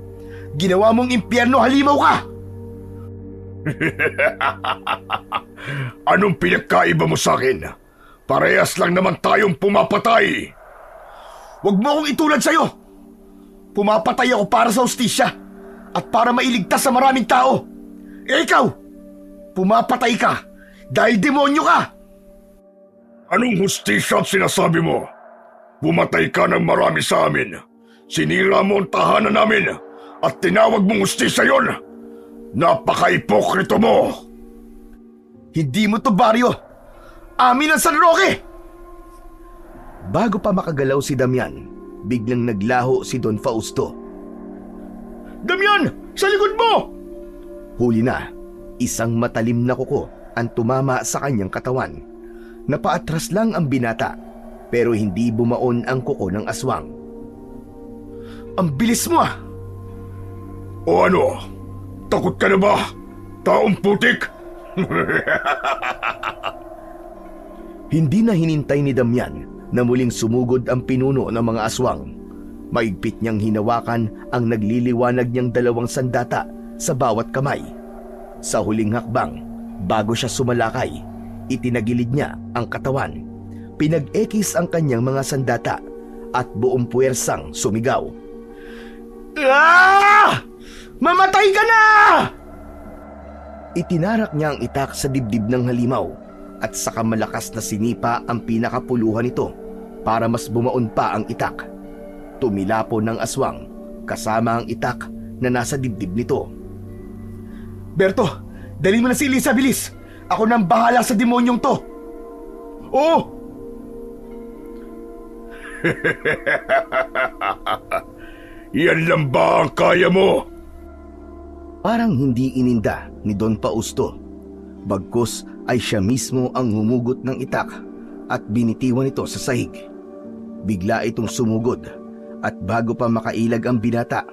Ginawa mong impyerno, halimaw ka! Anong pinagkaiba mo sa akin? Parehas lang naman tayong pumapatay. Huwag mo akong itulad sa'yo! Pumapatay ako para sa hustisya at para mailigtas sa maraming tao. Eh ikaw, pumapatay ka dahil demonyo ka! Anong hustisya at sinasabi mo? Pumatay ka ng marami sa amin. Sinira mo ang tahanan namin at tinawag mong hustisya yon. Napaka-ipokrito mo! Hindi mo to baryo! Amin ang San Roque! Bago pa makagalaw si Damian, biglang naglaho si Don Fausto. Damian! Sa likod mo! Huli na, isang matalim na kuko ang tumama sa kanyang katawan. Napaatras lang ang binata, pero hindi bumaon ang kuko ng aswang. Ang bilis mo ah! O ano? Takot ka na ba, taong putik? Hindi na hinintay ni Damian na muling sumugod ang pinuno ng mga aswang. Maigpit niyang hinawakan ang nagliliwanag niyang dalawang sandata sa bawat kamay. Sa huling hakbang, bago siya sumalakay, itinagilid niya ang katawan. Pinag-ekis ang kanyang mga sandata at buong puwersang sumigaw. Ah! Mamatay ka na! Itinarak niya ang itak sa dibdib ng halimaw at saka malakas na sinipa ang pinakapuluhan nito para mas bumaon pa ang itak. Tumilapo ng aswang kasama ang itak na nasa dibdib nito. Berto, dali mo na si Elisa, bilis! Ako nang bahala sa demonyong to! Oh! Yan lang ba ang kaya mo? Parang hindi ininda ni Don Fausto. Bagkus ay siya mismo ang humugot ng itak at binitiwan ito sa sahig. Bigla itong sumugod at bago pa makailag ang binata,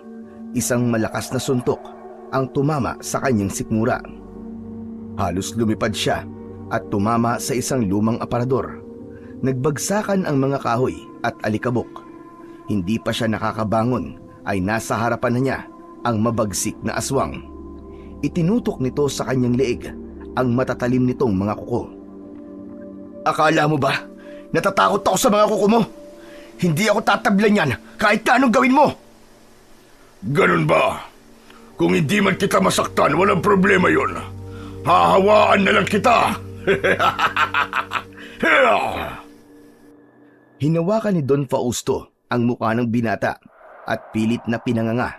isang malakas na suntok ang tumama sa kanyang sikmura. Halos lumipad siya at tumama sa isang lumang aparador. Nagbagsakan ang mga kahoy at alikabok. Hindi pa siya nakakabangon ay nasa harapan na niya ang mabagsik na aswang. Itinutok nito sa kanyang leeg ang matatalim nitong mga kuko. Akala mo ba natatakot ako sa mga kuko mo? Hindi ako tatablan yan kahit na anong gawin mo. Ganun ba? Kung hindi man kita masaktan, walang problema yon. Hahawaan na lang kita. Hinawakan ni Don Fausto ang mukha ng binata at pilit na pinanganga.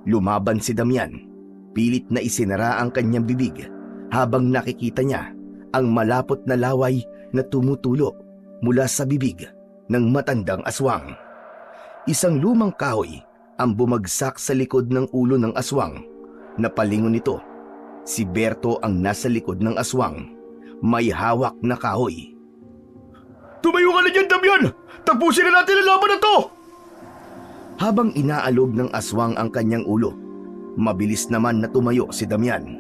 Lumaban si Damian. Pilit na isinara ang kanyang bibig habang nakikita niya ang malapot na laway na tumutulo mula sa bibig ng matandang aswang. Isang lumang kahoy ang bumagsak sa likod ng ulo ng aswang. Napalingon nito. Si Berto ang nasa likod ng aswang. May hawak na kahoy. Tumayo ka na dyan, Damian! Tapusin na natin ang laban na to! Habang inaalog ng aswang ang kanyang ulo, mabilis naman na tumayo si Damian.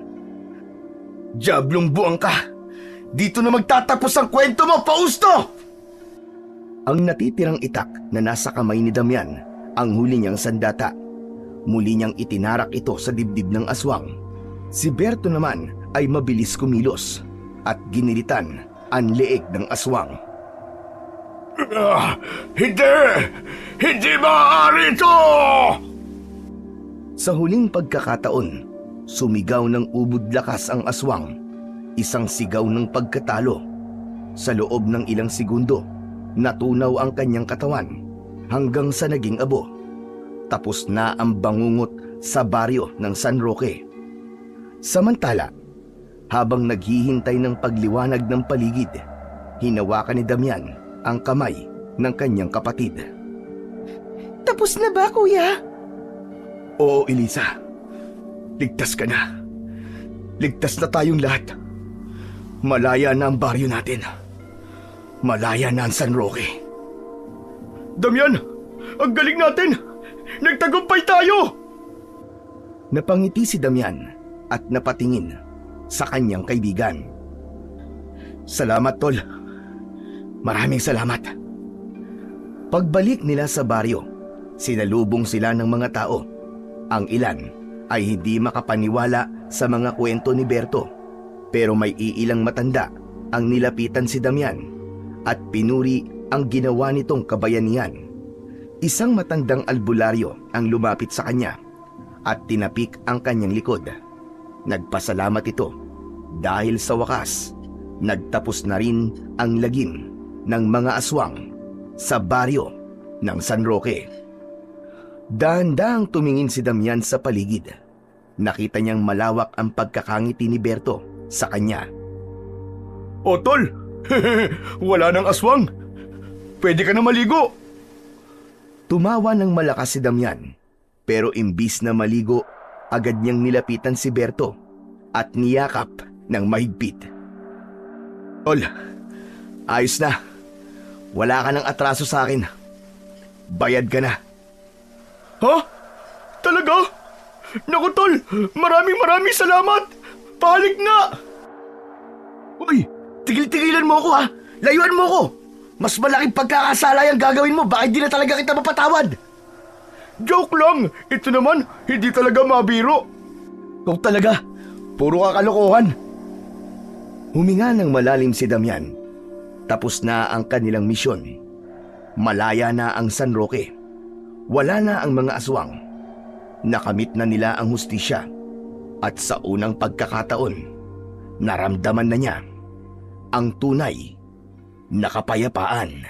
Diablong buang ka! Dito na magtatapos ang kwento mo, Fausto! Ang natitirang itak na nasa kamay ni Damian, ang huli niyang sandata. Muli niyang itinarak ito sa dibdib ng aswang. Si Berto naman ay mabilis kumilos at ginilitan ang leeg ng aswang. Hindi! Hindi maaari ito! Sa huling pagkakataon, sumigaw ng ubod lakas ang aswang. Isang sigaw ng pagkatalo. Sa loob ng ilang segundo, Natunaw ang kanyang katawan hanggang sa naging abo. Tapos na ang bangungot sa baryo ng San Roque. Samantala, habang naghihintay ng pagliwanag ng paligid, hinawakan ni Damian ang kamay ng kanyang kapatid. Tapos na ba, kuya? Oo, Elisa. Ligtas ka na. Ligtas na tayong lahat. Malaya na ang baryo natin. Malaya na ang San Roque. Damian, ang galing natin! Nagtagumpay tayo! Napangiti si Damian at napatingin sa kanyang kaibigan. Salamat, Tol. Maraming salamat. Pagbalik nila sa baryo, sinalubong sila ng mga tao. Ang ilan ay hindi makapaniwala sa mga kwento ni Berto, pero may iilang matanda ang nilapitan si Damian at pinuri ang ginawa nitong kabayanihan. Isang matandang albularyo ang lumapit sa kanya at tinapik ang kanyang likod. Nagpasalamat ito dahil sa wakas, nagtapos na rin ang lagim ng mga aswang sa baryo ng San Roque. Dahan-dahang tumingin si Damian sa paligid. Nakita niyang malawak ang pagkakangiti ni Berto sa kanya. O tol, wala nang aswang. Pwede ka na maligo. Tumawa ng malakas si Damian, pero imbis na maligo, agad niyang nilapitan si Berto at niyakap ng mahigpit. Tol, ayos na. Wala ka ng atraso sa akin. Bayad ka na. Ha? Talaga? Naku tol, maraming salamat. Pahalik na. Uy, tigil-tigilan mo ako ha. Layuan mo ako. Mas malaking pagkakasala yung gagawin mo. Bakit di na talaga kita mapatawad? Joke lang. Ito naman, hindi talaga mabiro. Kung talaga, puro ka kalokohan. Huminga ng malalim si Damian. Tapos na ang kanilang misyon. Malaya na ang San Roque. Wala na ang mga aswang. Nakamit na nila ang hustisya. At sa unang pagkakataon, naramdaman na niya ang tunay na kapayapaan.